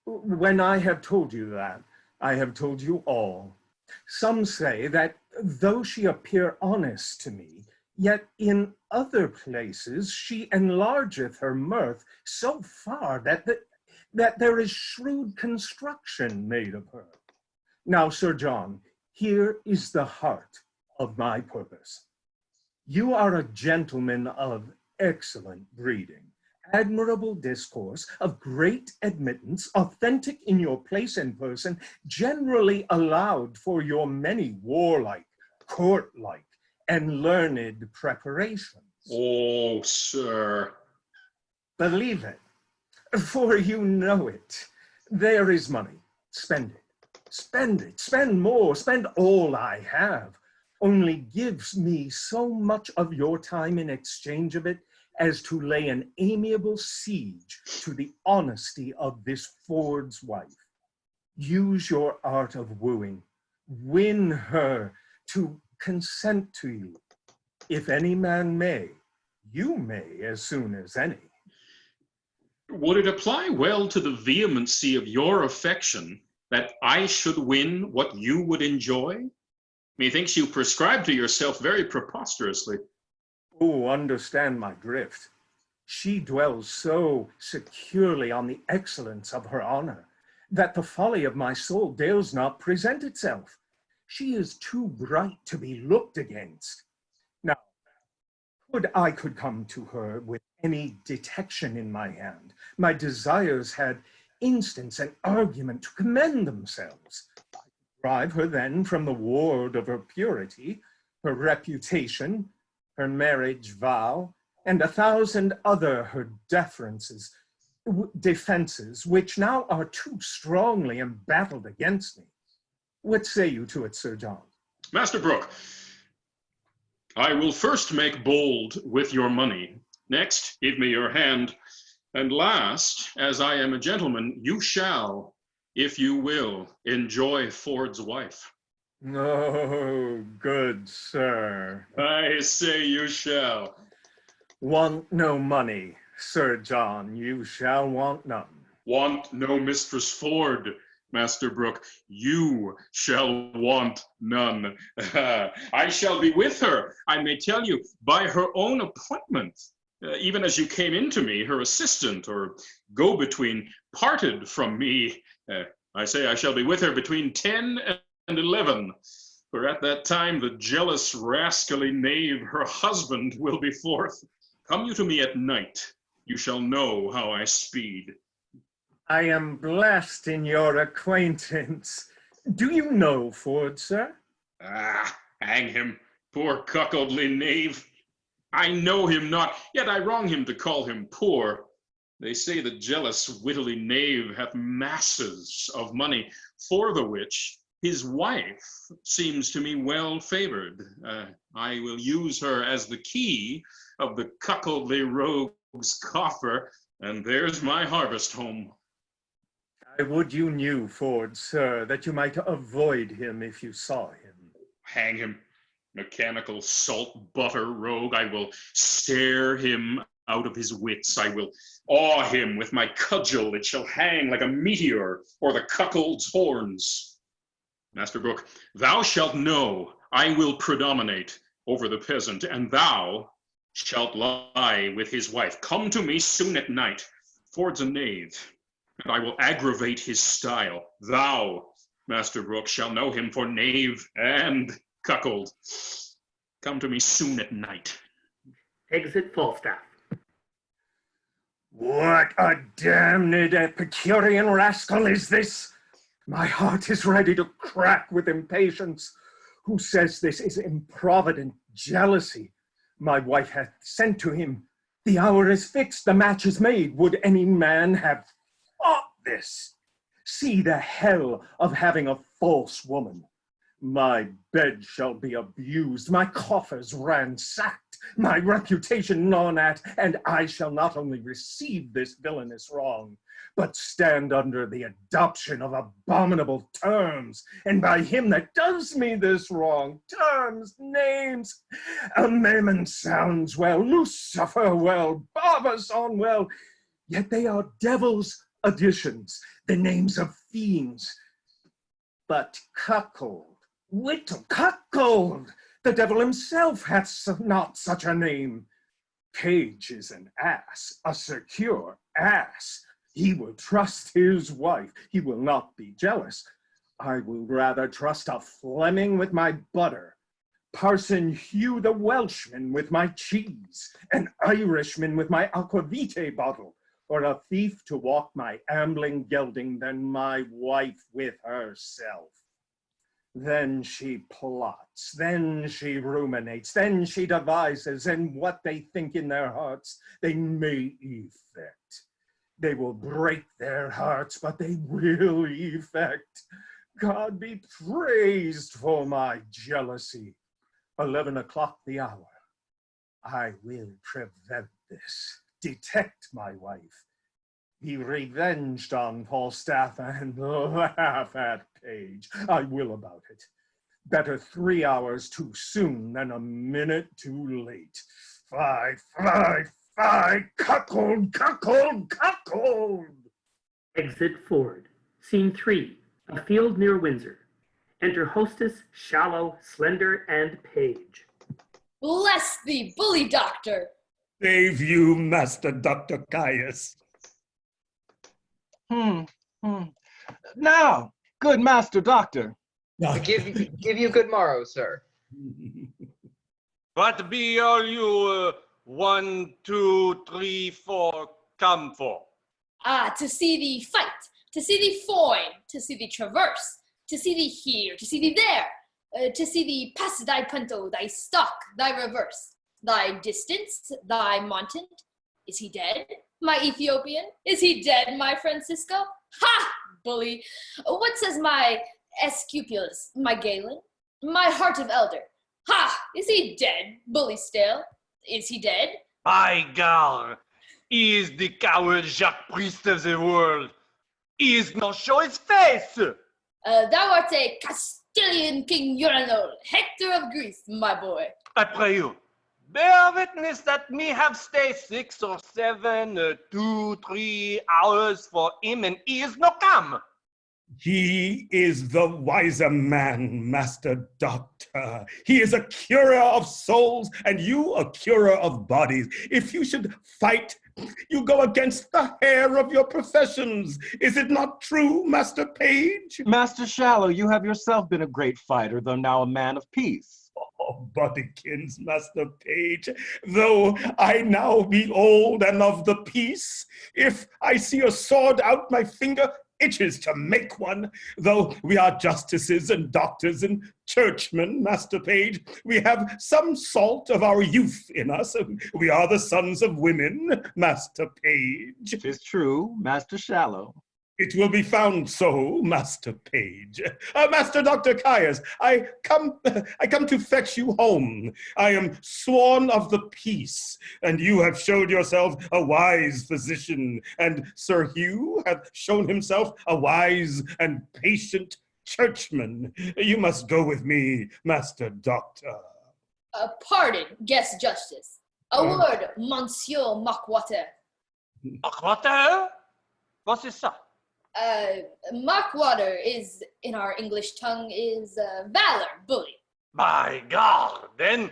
When I have told you that, I have told you all. Some say that though she appear honest to me, yet in other places she enlargeth her mirth so far that there is shrewd construction made of her. Now, Sir John, here is the heart of my purpose. You are a gentleman of excellent breeding, admirable discourse, of great admittance, authentic in your place and person, generally allowed for your many warlike, court-like, and learned preparations. Oh, sir. Believe it, for you know it. There is money. Spend it. Spend it. Spend more. Spend all I have. Only gives me so much of your time in exchange of it as to lay an amiable siege to the honesty of this Ford's wife. Use your art of wooing. Win her to consent to you. If any man may, you may as soon as any. Would it apply well to the vehemency of your affection that I should win what you would enjoy? Methinks you prescribe to yourself very preposterously. Oh, understand my drift. She dwells so securely on the excellence of her honor that the folly of my soul dares not present itself. She is too bright to be looked against. Now, I could come to her with any detection in my hand, my desires had instance and argument to commend themselves. I could drive her then from the ward of her purity, her reputation, her marriage vow, and 1,000 other her defenses, which now are too strongly embattled against me. What say you to it, Sir John? Master Brooke, I will first make bold with your money. Next, give me your hand. And last, as I am a gentleman, you shall, if you will, enjoy Ford's wife. Oh, good sir. I say you shall. Want no money, Sir John, you shall want none. Want no Mistress Ford, Master Brooke, you shall want none. I shall be with her, I may tell you, by her own appointment. Even as you came into me, her assistant or go-between parted from me. I say I shall be with her between 10 and 11, for at that time the jealous rascally knave, her husband, will be forth. Come you to me at night, you shall know how I speed. I am blessed in your acquaintance. Do you know Ford, sir? Ah, hang him, poor cuckoldly knave. I know him not, yet I wrong him to call him poor. They say the jealous wittly knave hath masses of money, for the which his wife seems to me well favored. I will use her as the key of the cuckoldly rogue's coffer, and there's my harvest home. I would you knew, Ford, sir, that you might avoid him if you saw him. Hang him, mechanical salt butter rogue. I will stare him out of his wits. I will awe him with my cudgel. It shall hang like a meteor or the cuckold's horns. Master Brooke, thou shalt know I will predominate over the peasant, and thou shalt lie with his wife. Come to me soon at night. Ford's a knave, and I will aggravate his style. Thou, Master Brooke, shall know him for knave and cuckold. Come to me soon at night. Exit Falstaff. What a damned Epicurean rascal is this? My heart is ready to crack with impatience. Who says this is improvident jealousy? My wife hath sent to him. The hour is fixed, the match is made. Would any man have thought this? See the hell of having a false woman. My bed shall be abused, my coffers ransacked, my reputation gnawn at, and I shall not only receive this villainous wrong, but stand under the adoption of abominable terms, and by him that does me this wrong, terms, names, Mammon sounds well, Lucifer well, Barbason well, yet they are devil's additions, the names of fiends. But cuckold, Whittle, cuckold, the devil himself hath not such a name. Page is an ass, a secure ass. He will trust his wife. He will not be jealous. I will rather trust a Fleming with my butter, Parson Hugh the Welshman with my cheese, an Irishman with my aquavitae bottle, or a thief to walk my ambling gelding than my wife with herself. Then she plots, then she ruminates, then she devises, and what they think in their hearts they may effect. They will break their hearts, but they will effect. God be praised for my jealousy. 11 o'clock the hour. I will prevent this, detect my wife, be revenged on Falstaff, and laugh at Page. I will about it. Better 3 hours too soon than a minute too late. Fie, cuckold, cuckold, cuckold! Exit Ford. Scene 3. A field near Windsor. Enter Hostess, Shallow, Slender, and Page. Bless thee, bully doctor! Save you, Master Dr. Caius. Now, good Master Doctor. Give you good morrow, sir. What be all you 1, 2, 3, 4 come for? To see thee fight, to see thee foin, to see thee traverse, to see thee here, to see thee there, to see thee pass thy punto, thy stock, thy reverse, thy distance, thy montant. Is he dead, my Ethiopian? Is he dead, my Francisco? Ha, bully! What says my Escupulus, my Galen, my heart of elder? Ha! Is he dead, bully stale? Is he dead? By gar, he is the coward Jacques Priest of the world. He is not show his face. Thou art a Castilian King Urinal, Hector of Greece, my boy. I pray you, bear witness that me have stay 6 or 7, 2, 3 hours for him, and he is no come. He is the wiser man, Master Doctor. He is a curer of souls, and you a curer of bodies. If you should fight, you go against the hair of your professions. Is it not true, Master Page? Master Shallow, you have yourself been a great fighter, though now a man of peace. Oh, Bodykins, Master Page, though I now be old and of the peace, if I see a sword out my finger, itches to make one. Though we are justices and doctors and churchmen, Master Page, we have some salt of our youth in us. We are the sons of women, Master Page. 'Tis true, Master Shallow. It will be found so, Master Page. Master Dr. Caius, I come to fetch you home. I am sworn of the peace, and you have showed yourself a wise physician, and Sir Hugh hath shown himself a wise and patient churchman. You must go with me, Master Doctor. Pardon, guest justice. A word, Monsieur Mockwater. Mockwater? What is that? Mockwater is, in our English tongue, is valor, bully. By God, then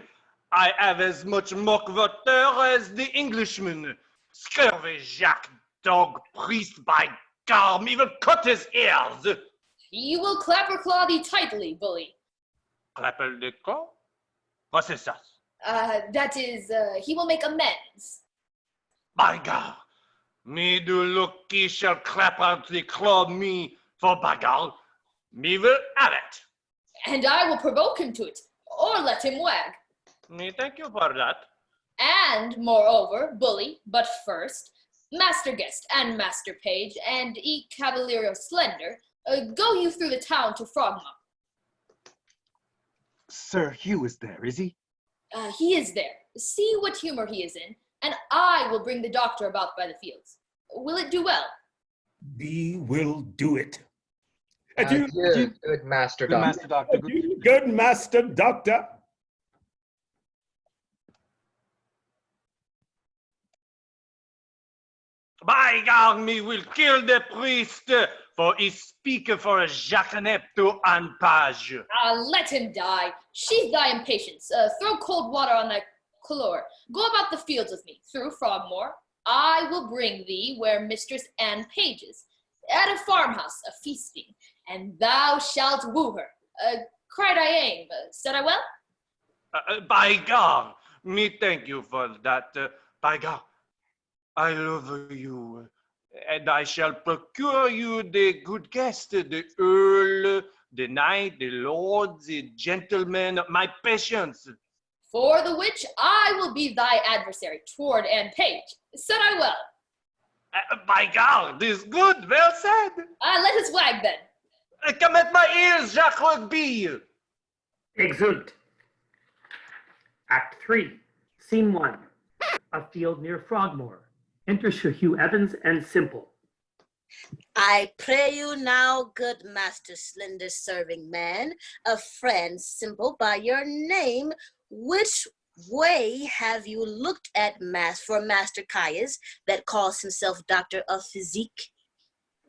I have as much mockwater as the Englishman. Scurvy Jacques, dog, priest, by God, he will cut his ears. He will clapper claw thee tightly, bully. Clapper the claw? What is that? That is, he will make amends. By God, me do look he shall clap out the claw me, for by God, me will have it. And I will provoke him to it, or let him wag. Me thank you for that. And, moreover, bully, but first, Master Guest and Master Page and E Cavaliero Slender, go you through the town to Frogmore. Sir Hugh is there, is he? He is there. See what humor he is in, and I will bring the doctor about by the fields. Will it do well? We will do it. Good Master Good Doctor. Master Doctor. Good Master Doctor. By God, me will kill the priest, for he speaketh for a jacanep to Anpage. Let him die. Sheathe thy impatience. Throw cold water on thy color. Go about the fields with me, through Frogmore. I will bring thee where Mistress and Pages, at a farmhouse, a feasting, and thou shalt woo her. Cried I aim. Said I well? By God, me thank you for that. By God, I love you, and I shall procure you the good guest, the earl, the knight, the lord, the gentleman, my patience. For the which I will be thy adversary toward Anne Page. Said I well? By God, this good, well said. Let us wag then. Come at my ears, Jacques Rugby. Exeunt. Act 3, Scene 1. A field near Frogmore. Enter Sir Hugh Evans and Simple. I pray you now, good Master Slender serving man, a friend Simple by your name, which way have you looked at for Master Caius that calls himself Doctor of Physique?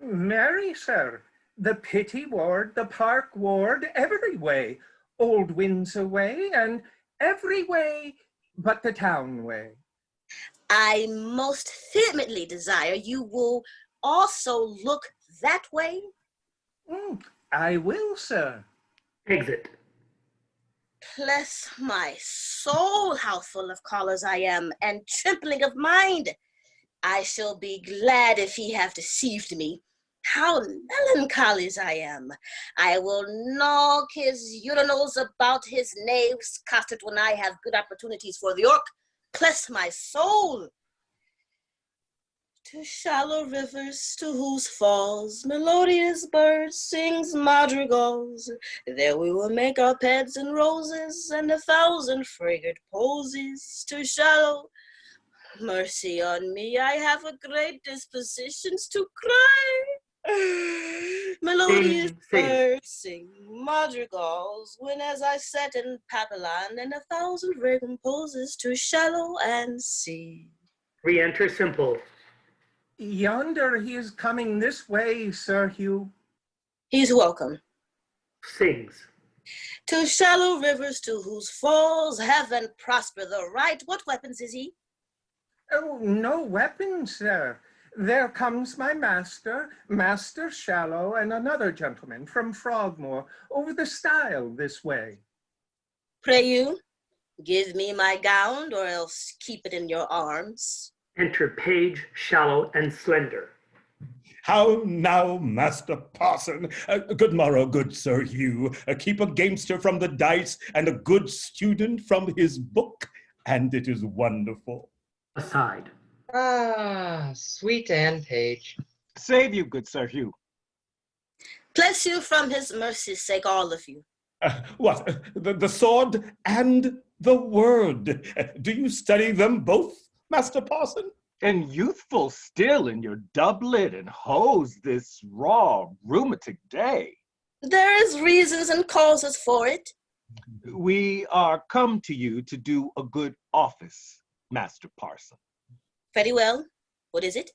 Marry, sir, the Pity Ward, the Park Ward, every way, Old Windsor way, and every way but the town way. I most vehemently desire you will also look that way. I will, sir. Exit. Bless my soul, how full of callers I am, and trembling of mind. I shall be glad if he have deceived me. How melancholy I am. I will knock his urinals about his knaves casted when I have good opportunities for the orc. Bless my soul. To shallow rivers, to whose falls melodious birds sings madrigals. There we will make our beds and roses and 1,000 fragrant posies. To shallow, mercy on me, I have a great dispositions to cry. Melodious birds sing madrigals when as I sat in Papillon and 1,000 fragrant posies to shallow and sea. Re-enter Simple. Yonder he is coming this way, Sir Hugh. He's welcome. Sings. To shallow rivers to whose falls heaven prosper the right. What weapons is he? Oh, no weapons, sir. There comes my master, Master Shallow, and another gentleman from Frogmore, over the stile this way. Pray you, give me my gown, or else keep it in your arms. Enter Page, Shallow, and Slender. How now, Master Parson? Good morrow, good Sir Hugh. Keep a gamester from the dice and a good student from his book, and it is wonderful. Aside. Ah, sweet Anne Page. Save you, good Sir Hugh. Bless you from his mercy's sake, all of you. What? The sword and the word. Do you study them both, Master Parson? And youthful still in your doublet and hose this raw, rheumatic day. There is reasons and causes for it. We are come to you to do a good office, Master Parson. Very well. What is it?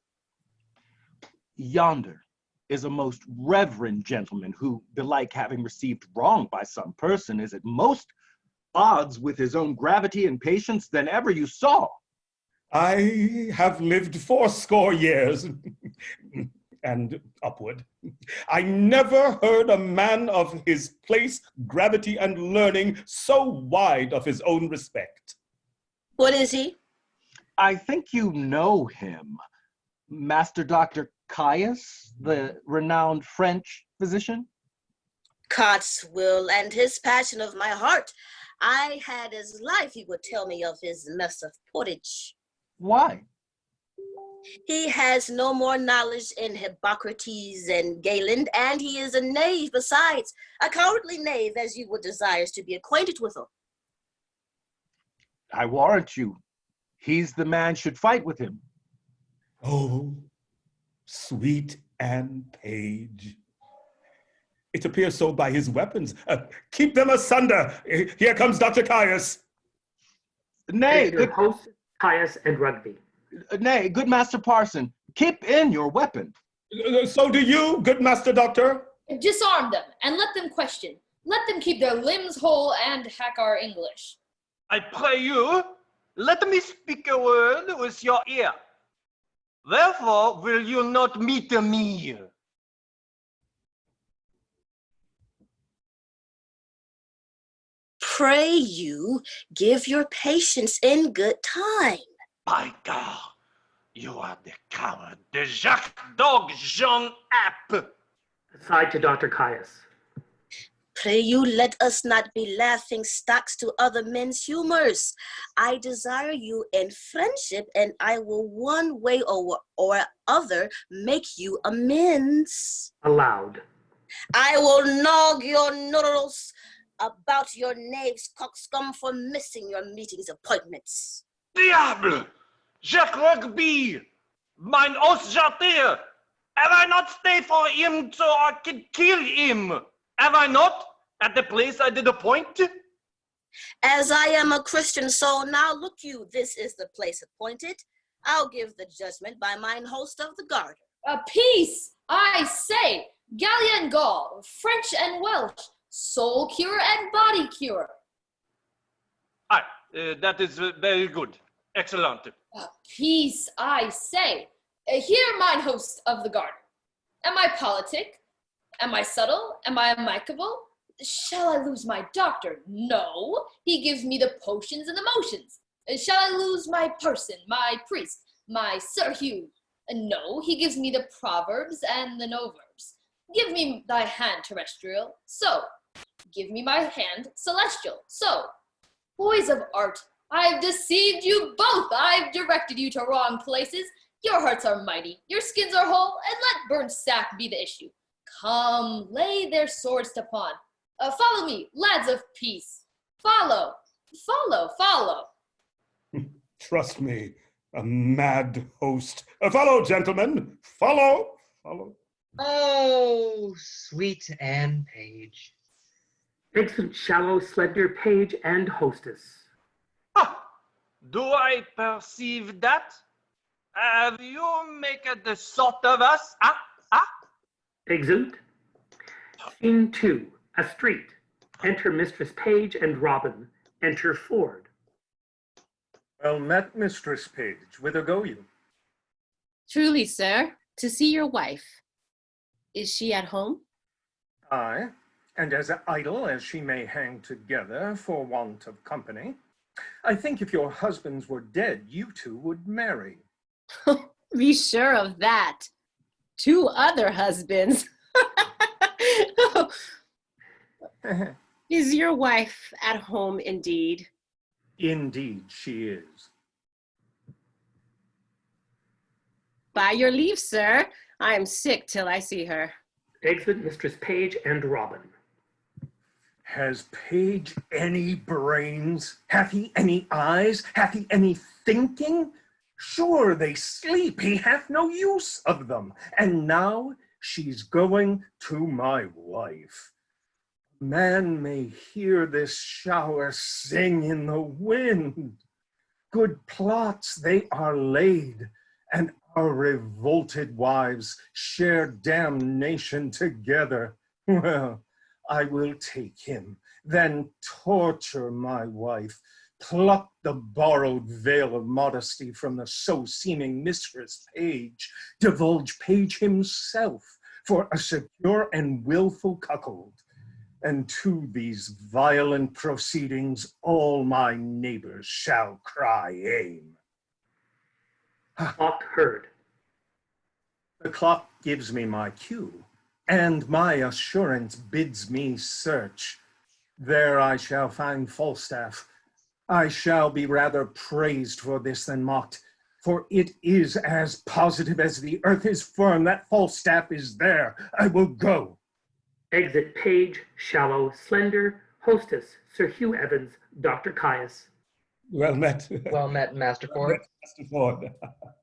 Yonder is a most reverend gentleman who, belike having received wrong by some person, is at most odds with his own gravity and patience than ever you saw. I have lived 80 years and upward. I never heard a man of his place, gravity, and learning so wide of his own respect. What is he? I think you know him. Master Dr. Caius, the renowned French physician? God's will and his passion of my heart. I had his life, he would tell me of his mess of pottage. Why? He has no more knowledge in Hippocrates and Galen, and he is a knave besides, a cowardly knave, as you would desire to be acquainted with him. I warrant you, he's the man should fight with him. Oh, sweet Anne Page. It appears so by his weapons. Keep them asunder. Here comes Dr. Caius. Nay, good host, Caius and Rugby. Nay, good Master Parson, keep in your weapon. So do you, good Master Doctor. Disarm them and let them question. Let them keep their limbs whole and hack our English. I pray you, let me speak a word with your ear. Therefore will you not meet me. Pray you, give your patience in good time. By God, you are the coward, the Jacques Dog Jean App. Aside to Dr. Caius. Pray you, let us not be laughing stocks to other men's humors. I desire you in friendship, and I will one way or other make you amends. Aloud. I will gnaw your noodles about your knave's coxcomb for missing your meetings appointments. Diable! Jacques Rugby! Mine os jarter! Have I not stayed for him so I could kill him? Have I not? At the place I did appoint? As I am a Christian soul, now look you, this is the place appointed. I'll give the judgment by mine host of the Garter. Peace, I say, Gallia and Gaul, French and Welsh, soul cure and body cure. Aye, that is very good. Excellent. Peace, I say. Hear mine host of the Garter. Am I politic? Am I subtle? Am I amicable? Shall I lose my doctor? No, he gives me the potions and the motions. Shall I lose my parson, my priest, my Sir Hugh? No, he gives me the proverbs and the no-verbs. Give me thy hand, terrestrial. So, give me my hand, celestial. So, boys of art, I've deceived you both. I've directed you to wrong places. Your hearts are mighty, your skins are whole, and let burnt sack be the issue. Come, lay their swords to pawn. Follow me, lads of peace. Follow, follow, follow. Trust me, a mad host. Follow, gentlemen. Follow, follow. Oh, sweet Anne Page. Excellent, shallow, slender Page and Hostess. Do I perceive that? Have you make the sort of us? Exeunt. Scene 2, a street. Enter Mistress Page and Robin. Enter Ford. Well met, Mistress Page. Whither go you? Truly, sir, to see your wife. Is she at home? Aye, and as idle as she may hang together for want of company. I think if your husbands were dead, you two would marry. Be sure of that. 2 other husbands. Is your wife at home indeed? Indeed, she is. By your leave, sir, I am sick till I see her. Exit Mistress Page and Robin. Has Page any brains? Hath he any eyes? Hath he any thinking? Sure they sleep, he hath no use of them. And now she's going to my wife. Man may hear this shower sing in the wind. Good plots they are laid, and our revolted wives share damnation together. Well, I will take him, then torture my wife, pluck the borrowed veil of modesty from the so-seeming Mistress Page, divulge Page himself for a secure and willful cuckold. And to these violent proceedings all my neighbors shall cry aim. Clock heard. The clock gives me my cue, and my assurance bids me search. There I shall find Falstaff. I shall be rather praised for this than mocked, for it is as positive as the earth is firm that Falstaff is there. I will go. Exit Page, Shallow, Slender, Hostess, Sir Hugh Evans, Dr. Caius. Well met. Well met, Master Ford. Master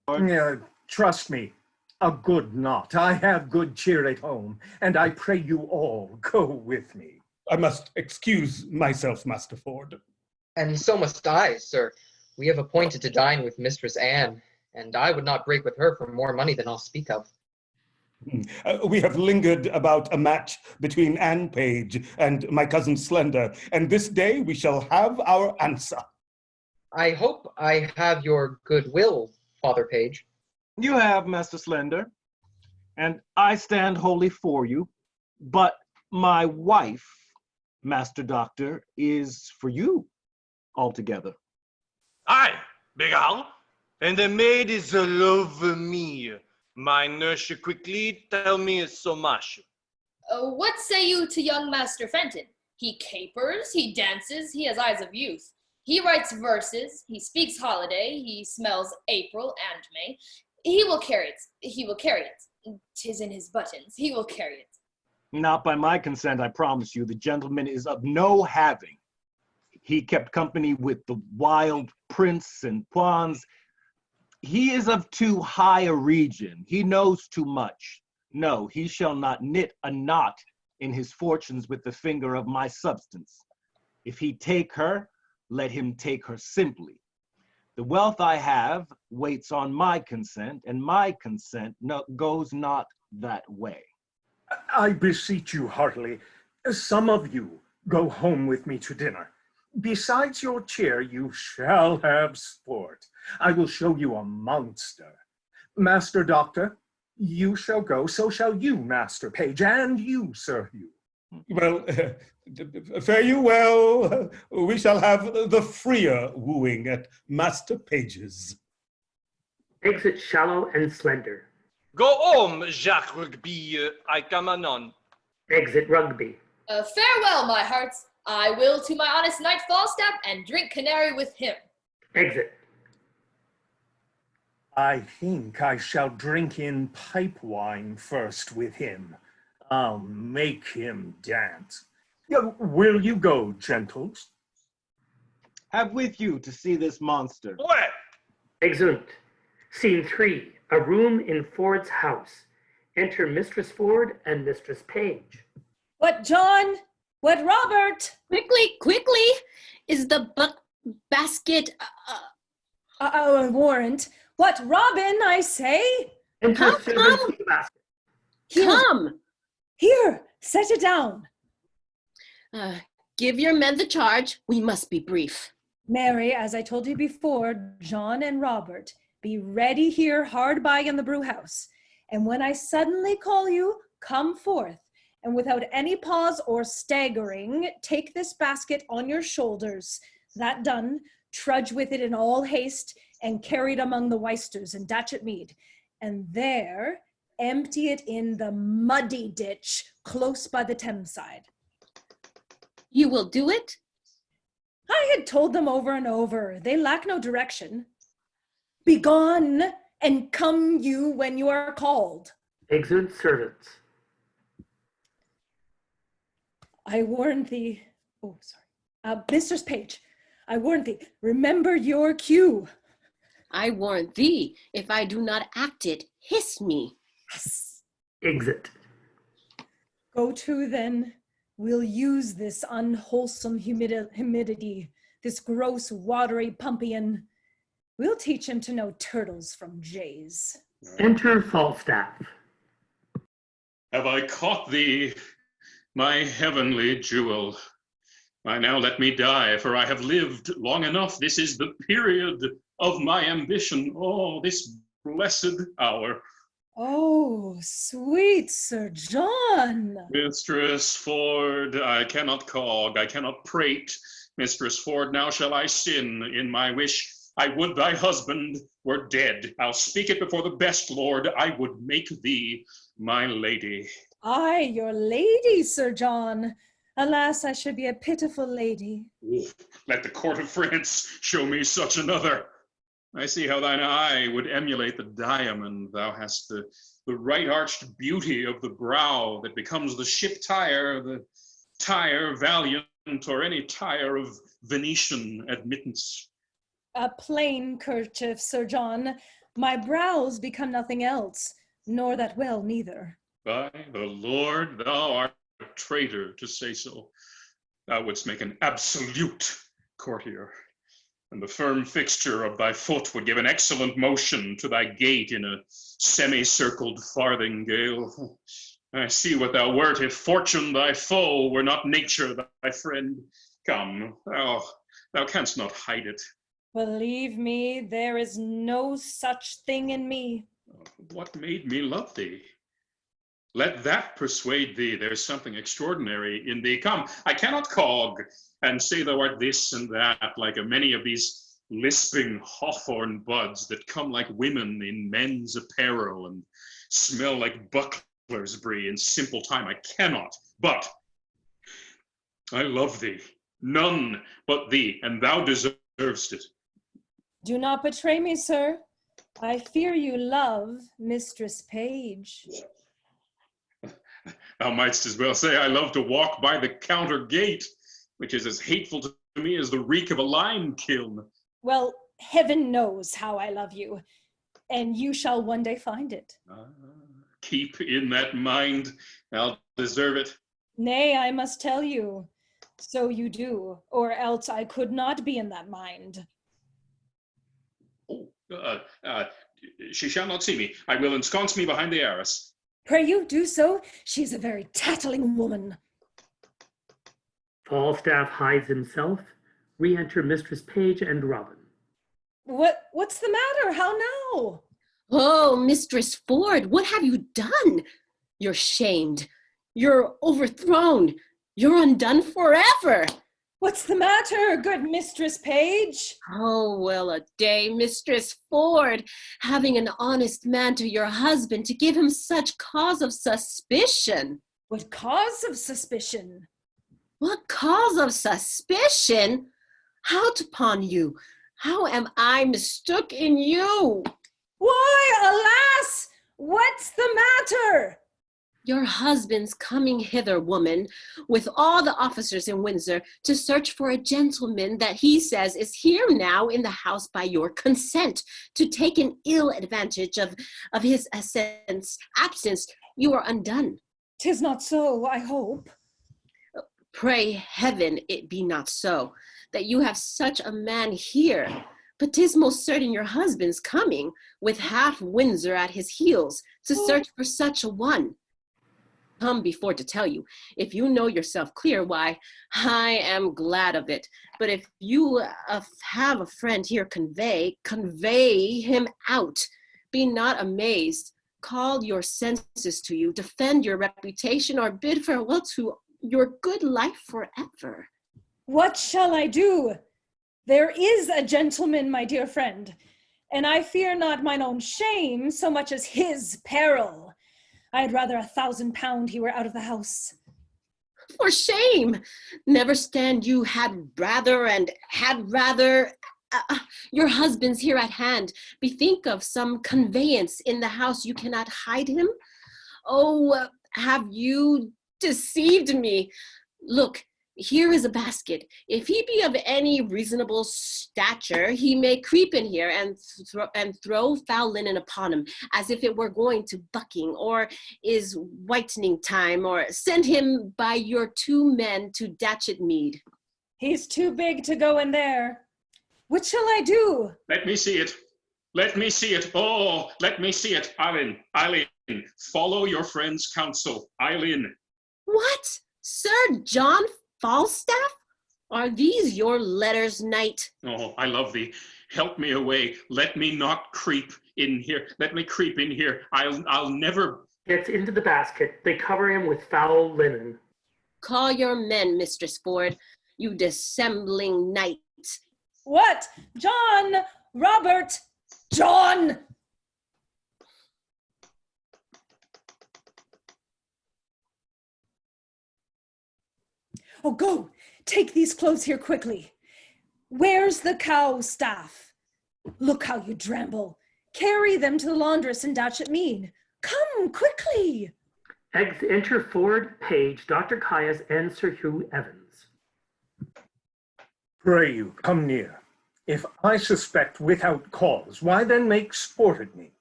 Ford. Trust me, a good knot. I have good cheer at home, and I pray you all go with me. I must excuse myself, Master Ford. And so must I, sir. We have appointed to dine with Mistress Anne, and I would not break with her for more money than I'll speak of. We have lingered about a match between Anne Page and my cousin Slender, and this day we shall have our answer. I hope I have your goodwill, Father Page. You have, Master Slender, and I stand wholly for you, but my wife, Master Doctor, is for you altogether. Aye, Big Al. And the maid is a love of me. My nurse should quickly tell me so much. What say you to young Master Fenton? He capers, he dances, he has eyes of youth. He writes verses, he speaks holiday, he smells April and May. He will carry it. 'Tis in his buttons, he will carry it. Not by my consent, I promise you. The gentleman is of no having. He kept company with the wild prince and pawns. He is of too high a region. He knows too much. No, he shall not knit a knot in his fortunes with the finger of my substance. If he take her, let him take her simply. The wealth I have waits on my consent, and my consent goes not that way. I beseech you heartily, some of you go home with me to dinner. Besides your cheer, you shall have sport. I will show you a monster. Master Doctor, you shall go, so shall you, Master Page, and you, Sir Hugh. Well, fare you well. We shall have the freer wooing at Master Page's. Exit Shallow and Slender. Go home, Jacques Rugby. I come anon. Exit Rugby. Farewell, my hearts. I will to my honest knight Falstaff and drink canary with him. Exit. I think I shall drink in pipe wine first with him. I'll make him dance. Will you go, gentles? Have with you to see this monster. What? Exeunt. Scene 3. A room in Ford's house. Enter Mistress Ford and Mistress Page. What, John? What, Robert? Quickly! Is the basket... Warrant. What, Robin, I say? Enter Come. Here. Come! Here, set it down. Give your men the charge. We must be brief. Mary, as I told you before, John and Robert, be ready here hard by in the brew house. And when I suddenly call you, come forth. And without any pause or staggering, take this basket on your shoulders. That done, trudge with it in all haste and carry it among the Weisters in Datchet Mead. And there, empty it in the muddy ditch close by the Thames side. You will do it? I had told them over and over. They lack no direction. Begone, and come you when you are called. Exeunt servants. I warn thee, oh, sorry, Mistress Page, I warn thee, remember your cue. I warn thee, if I do not act it, hiss me. Yes. Exit. Go to then, we'll use this unwholesome humidity, this gross watery pumpion. We'll teach him to know turtles from jays. Enter Falstaff. Have I caught thee, my heavenly jewel? Why now let me die, for I have lived long enough. This is the period of my ambition. Oh, this blessed hour. Oh, sweet Sir John. Mistress Ford, I cannot cog, I cannot prate. Mistress Ford, now shall I sin in my wish. I would thy husband were dead. I'll speak it before the best Lord. I would make thee my lady. Aye, your lady, Sir John. Alas, I should be a pitiful lady. Let the court of France show me such another. I see how thine eye would emulate the diamond. Thou hast the right arched beauty of the brow that becomes the ship tire, the tire valiant, or any tire of Venetian admittance. A plain kerchief, Sir John. My brows become nothing else, nor that well neither. By the Lord, thou art a traitor to say so. Thou wouldst make an absolute courtier, and the firm fixture of thy foot would give an excellent motion to thy gait in a semicircled farthingale. I see what thou wert if fortune thy foe were not nature thy friend. Come, thou canst not hide it. Believe me, there is no such thing in me. What made me love thee? Let that persuade thee there's something extraordinary in thee. Come, I cannot cog and say thou art this and that, like a many of these lisping hawthorn buds that come like women in men's apparel and smell like buckler's brie in simple time. I cannot, but I love thee, none but thee, and thou deservest it. Do not betray me, sir. I fear you love Mistress Page. Thou mightst as well say I love to walk by the counter gate, which is as hateful to me as the reek of a lime kiln. Well, heaven knows how I love you, and you shall one day find it. Keep in that mind, I'll deserve it. Nay, I must tell you, so you do, or else I could not be in that mind. She shall not see me. I will ensconce me behind the arras. Pray you do so. She's a very tattling woman. Falstaff hides himself. Re-enter Mistress Page and Robin. What's the matter? How now? Oh, Mistress Ford, what have you done? You're shamed. You're overthrown. You're undone forever. What's the matter, good Mistress Page? Oh, well a day, Mistress Ford, having an honest man to your husband to give him such cause of suspicion. What cause of suspicion? What cause of suspicion? Out upon you. How am I mistook in you? Why, alas, what's the matter? Your husband's coming hither, woman, with all the officers in Windsor to search for a gentleman that he says is here now in the house by your consent, to take an ill advantage of his absence. You are undone. 'Tis not so, I hope. Pray heaven it be not so, that you have such a man here. But 'tis most certain your husband's coming, with half Windsor at his heels, to search for such a one. Come before to tell you, if you know yourself clear, why, I am glad of it. But if you have a friend here, convey him out. Be not amazed. Call your senses to you, defend your reputation, or bid farewell to your good life forever. What shall I do? There is a gentleman, my dear friend, and I fear not mine own shame so much as his peril. I'd rather £1,000 he were out of the house. For shame! Never stand you had rather. Your husband's here at hand. Bethink of some conveyance in the house. You cannot hide him. Oh, have you deceived me? Look, here is a basket. If he be of any reasonable stature, he may creep in here and throw foul linen upon him, as if it were going to bucking, or is whitening time, or send him by your 2 men to Datchet Mead. He's too big to go in there. What shall I do? Let me see it. Let me see it. Oh, let me see it. Eileen, follow your friend's counsel. Eileen. What? Sir John Falstaff? Are these your letters, knight? Oh, I love thee. Help me away. Let me not creep in here. Let me creep in here. I'll never... Gets into the basket. They cover him with foul linen. Call your men, Mistress Ford, you dissembling knight. What? John! Robert! John! Oh, go! Take these clothes here quickly. Where's the cow staff? Look how you tremble. Carry them to the laundress in Datchet Mead. Come, quickly! Enter Ford, Page, Dr. Caius, and Sir Hugh Evans. Pray you, come near. If I suspect without cause, why then make sport at me?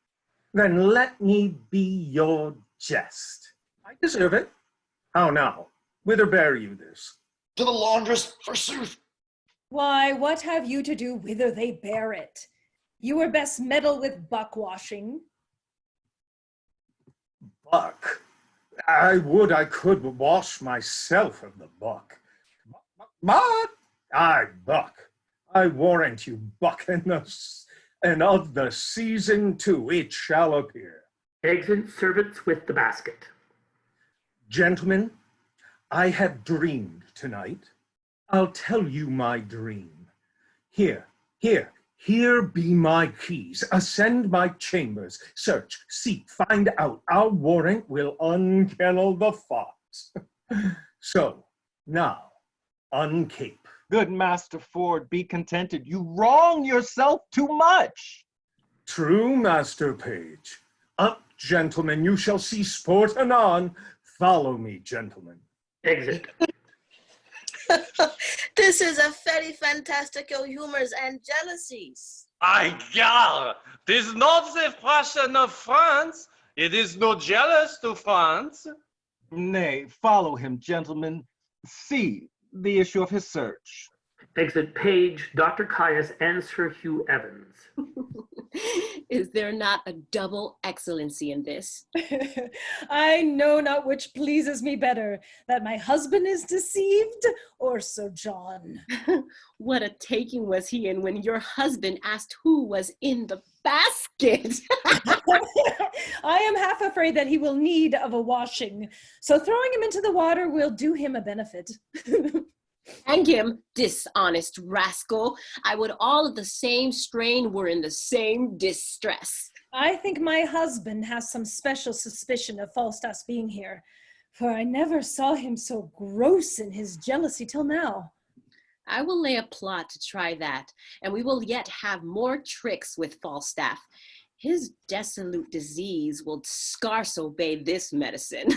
Then let me be your jest. I deserve it. How now? Whither bear you this? To the laundress, forsooth. Why, what have you to do whither they bear it? You were best meddle with buck washing. Buck? I would I could wash myself of the buck. But I buck. I warrant you, buck, and of the season too it shall appear. Exit servants with the basket. Gentlemen, I have dreamed tonight. I'll tell you my dream. Here be my keys. Ascend my chambers. Search, seek, find out. Our warrant will unkennel the fox. So, now, uncape. Good Master Ford, be contented. You wrong yourself too much. True, Master Page. Up, gentlemen, you shall see sport anon. Follow me, gentlemen. Exit. This is a very fantastical humors and jealousies. Ay, gar, 'tis not the fashion of France. It is no jealous to France. Nay, follow him, gentlemen. See the issue of his search. Exit Page, Dr. Caius, and Sir Hugh Evans. Is there not a double excellency in this? I know not which pleases me better, that my husband is deceived or Sir John. What a taking was he in when your husband asked who was in the basket. I am half afraid that he will need of a washing, so throwing him into the water will do him a benefit. Hang him, dishonest rascal. I would all of the same strain were in the same distress. I think my husband has some special suspicion of Falstaff's being here, for I never saw him so gross in his jealousy till now. I will lay a plot to try that, and we will yet have more tricks with Falstaff. His dissolute disease will scarce obey this medicine.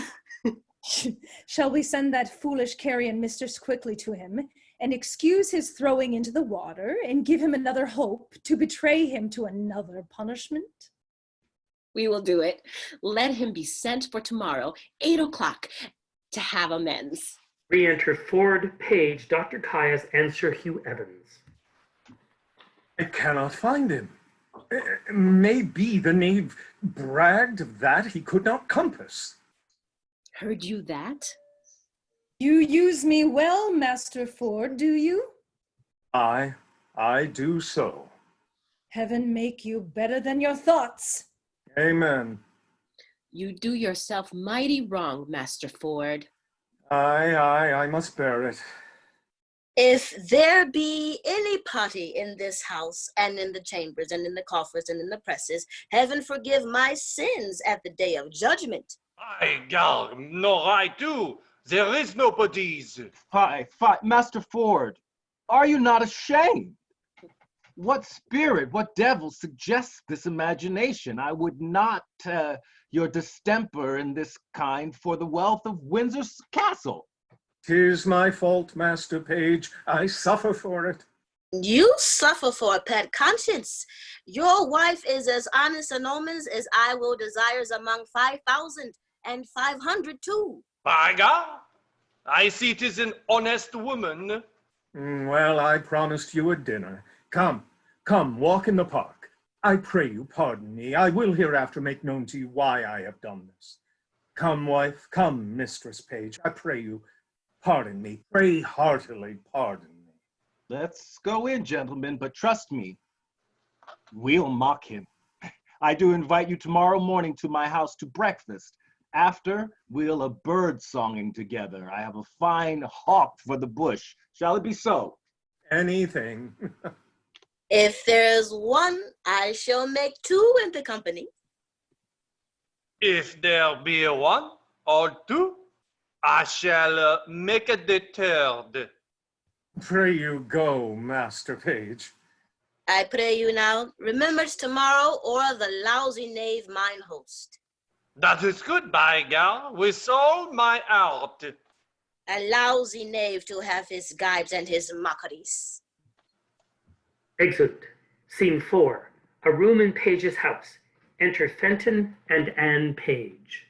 Shall we send that foolish carrion mistress quickly to him, and excuse his throwing into the water, and give him another hope to betray him to another punishment? We will do it. Let him be sent for tomorrow, 8 o'clock, to have amends. Re-enter Ford, Page, Dr. Caius, and Sir Hugh Evans. I cannot find him. Maybe the knave bragged of that he could not compass. Heard you that? You use me well, Master Ford, do you? I do so. Heaven make you better than your thoughts. Amen. You do yourself mighty wrong, Master Ford. I must bear it. If there be any party in this house, and in the chambers, and in the coffers, and in the presses, heaven forgive my sins at the day of judgment. Ay, gar, no, I do. There is nobody's. Master Ford, are you not ashamed? What spirit, what devil suggests this imagination? I would not your distemper in this kind for the wealth of Windsor's castle. 'Tis my fault, Master Page. I suffer for it. You suffer for a pet conscience. Your wife is as honest an omens as I will desires among 5,500 too. By God, I see it is an honest woman. Well, I promised you a dinner. Come, walk in the park. I pray you, pardon me. I will hereafter make known to you why I have done this. Come, wife, come, Mistress Page. I pray you, pardon me. Pray heartily pardon me. Let's go in, gentlemen, but trust me, we'll mock him. I do invite you tomorrow morning to my house to breakfast. After, we'll a bird songing together. I have a fine hawk for the bush. Shall it be so? Anything. If there's one, I shall make two in the company. If there be a one or two, I shall make it the third. Pray you go, Master Page. I pray you now, remember tomorrow or the lousy knave mine host. That is good, by God, with all my heart. A lousy knave to have his gibes and his mockeries. Exit. Scene 4. A room in Page's house. Enter Fenton and Anne Page.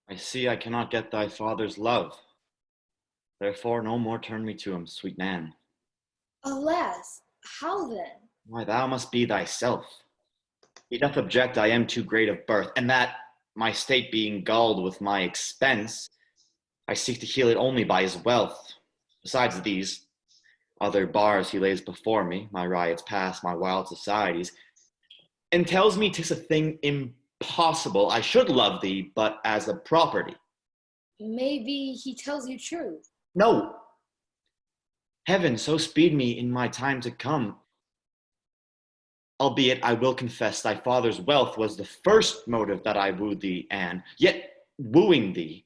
I see I cannot get thy father's love. Therefore no more turn me to him, sweet Nan. Alas, how then? Why, thou must be thyself. He doth object I am too great of birth, and that, my state being gulled with my expense, I seek to heal it only by his wealth. Besides these, other bars he lays before me, my riots past, my wild societies, and tells me 'tis a thing impossible I should love thee but as a property. Maybe he tells you true. No. Heaven so speed me in my time to come. Albeit I will confess thy father's wealth was the first motive that I wooed thee, Anne. Yet wooing thee,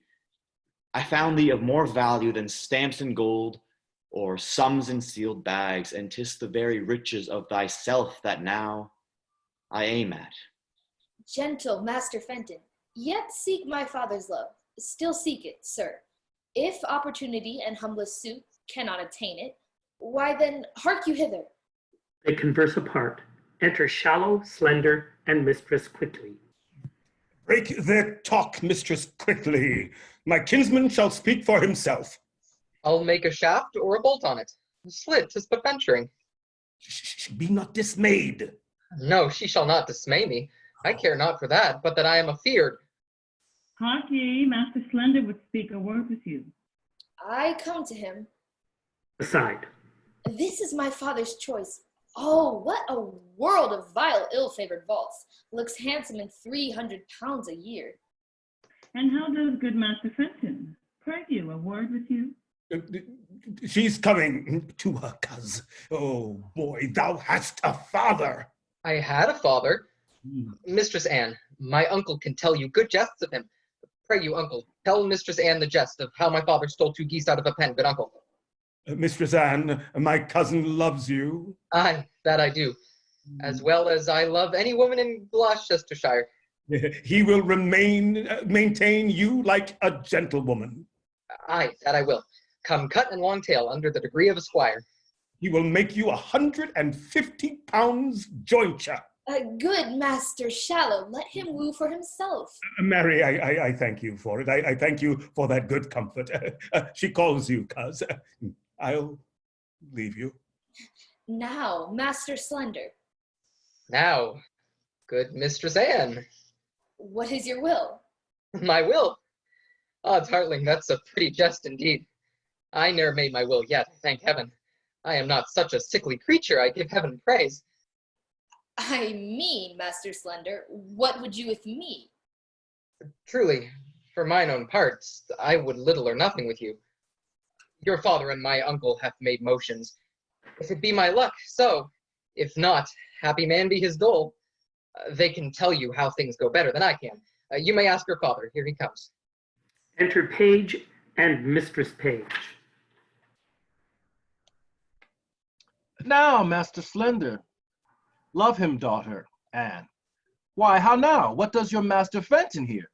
I found thee of more value than stamps in gold or sums in sealed bags, and 'tis the very riches of thyself that now I aim at. Gentle Master Fenton, yet seek my father's love. Still seek it, sir. If opportunity and humblest suit cannot attain it, why then hark you hither. They converse apart. Enter Shallow, Slender, and Mistress quickly. Break their talk, Mistress, quickly. My kinsman shall speak for himself. I'll make a shaft or a bolt on it. A slit is but venturing. Be not dismayed. No, she shall not dismay me. I care not for that, but that I am afeard. Hark ye, Master Slender would speak a word with you. I come to him. Aside. This is my father's choice. Oh, what a world of vile, ill-favored vaults. Looks handsome in 300 pounds a year. And how does good Master Fenton? Pray you, a word with you? She's coming to her, cuz. Oh, boy, thou hast a father. I had a father. Mistress Anne, my uncle can tell you good jests of him. Pray you, uncle, tell Mistress Anne the jest of how my father stole 2 geese out of a pen, good uncle. Mistress Anne, my cousin loves you. Aye, that I do. As well as I love any woman in Gloucestershire. He will maintain you like a gentlewoman. Aye, that I will. Come cut and long tail under the degree of a squire. He will make you 150 pounds jointure. Good Master Shallow, let him woo for himself. Mary, I thank you for it. I thank you for that good comfort. She calls you, cuz. I'll leave you. Now, Master Slender. Now, good Mistress Anne. What is your will? My will? Odds heartling, that's a pretty jest indeed. I ne'er made my will yet, thank heaven. I am not such a sickly creature, I give heaven praise. I mean, Master Slender, what would you with me? Truly, for mine own parts, I would little or nothing with you. Your father and my uncle hath made motions. If it be my luck, so. If not, happy man be his dole. They can tell you how things go better than I can. You may ask your father. Here he comes. Enter Page and Mistress Page. Now, Master Slender, Love him, daughter, Anne. Why, how now? What does your master Fenton here?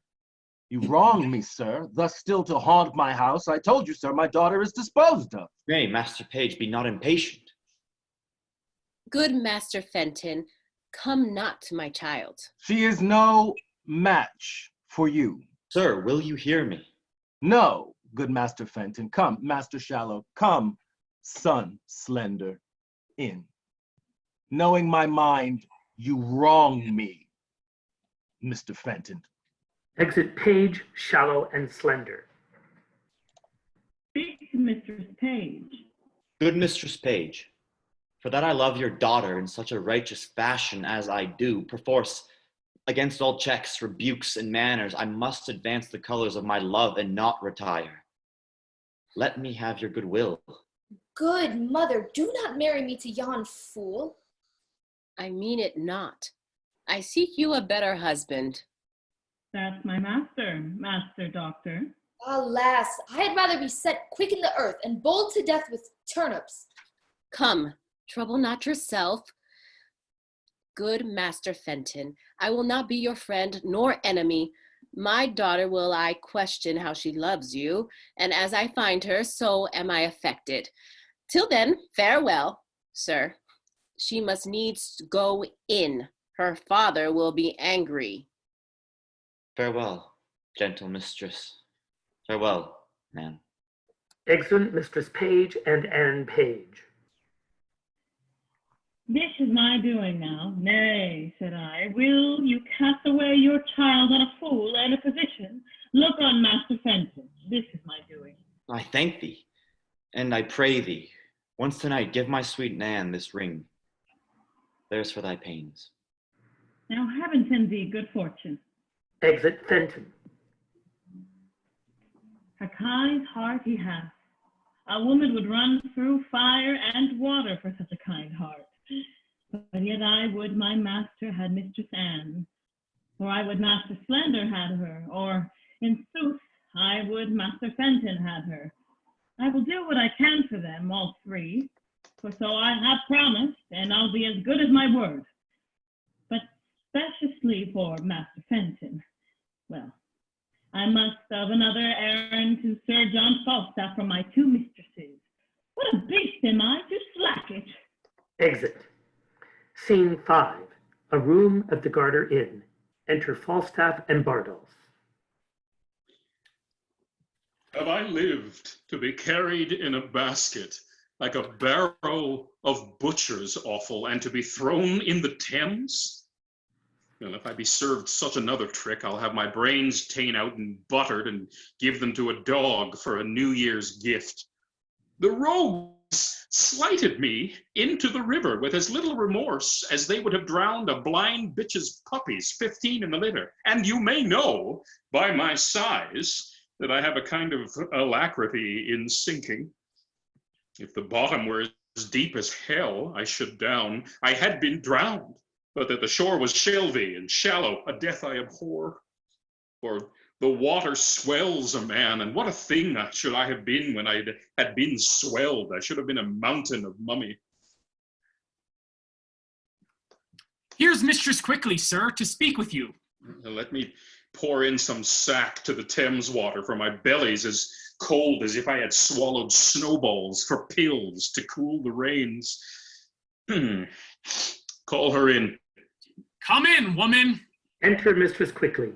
You wrong me, sir, thus still to haunt my house. I told you, sir, my daughter is disposed of. Nay, Master Page, be not impatient. Good Master Fenton, come not to my child. She is no match for you. Sir, will you hear me? No, good Master Fenton. Come, Master Shallow. Come, son Slender, in. Knowing my mind, you wrong me, Mr. Fenton. Exit Page, Shallow, and Slender. Speak to Mistress Page. Good Mistress Page, for that I love your daughter in such a righteous fashion as I do, perforce, against all checks, rebukes, and manners, I must advance the colors of my love and not retire. Let me have your goodwill. Good mother, do not marry me to yon fool. I mean it not. I seek you a better husband. That's my master, Master Doctor. Alas, I had rather be set quick in the earth and boiled to death with turnips. Come, trouble not yourself. Good Master Fenton, I will not be your friend nor enemy. My daughter will I question how she loves you, and as I find her, so am I affected. Till then, farewell, sir. She must needs go in. Her father will be angry. Farewell, gentle mistress. Farewell, man. Exit Mistress Page and Anne Page. This is my doing now. Nay, said I, will you cast away your child on a fool and a physician? Look on Master Fenton. This is my doing. I thank thee, and I pray thee, once tonight give my sweet Nan this ring. There's for thy pains. Now heaven send thee good fortune. Exit Fenton. A kind heart he hath. A woman would run through fire and water for such a kind heart. But yet I would my master had Mistress Anne, or I would Master Slender had her, or in sooth I would Master Fenton had her. I will do what I can for them, all three, for so I have promised, and I'll be as good as my word. But speciously for Master Fenton, well, I must of another errand to Sir John Falstaff from my two mistresses. What a beast am I to slack it! Exit. Scene 5. A room at the Garter Inn. Enter Falstaff and Bardolph. Have I lived to be carried in a basket like a barrow of butcher's offal and to be thrown in the Thames? Well, if I be served such another trick, I'll have my brains ta'en out and buttered and give them to a dog for a New Year's gift. The rogues slighted me into the river with as little remorse as they would have drowned a blind bitch's puppies, 15 in the litter. And you may know by my size that I have a kind of alacrity in sinking. If the bottom were as deep as hell, I should down. I had been drowned, but that the shore was shelvy and shallow, a death I abhor. For the water swells a man, and what a thing should I have been when I had been swelled. I should have been a mountain of mummy. Here's Mistress quickly, sir, to speak with you. Let me pour in some sack to the Thames water, for my belly's as cold as if I had swallowed snowballs for pills to cool the rains. Call her in. Come in, woman. Enter Mistress quickly.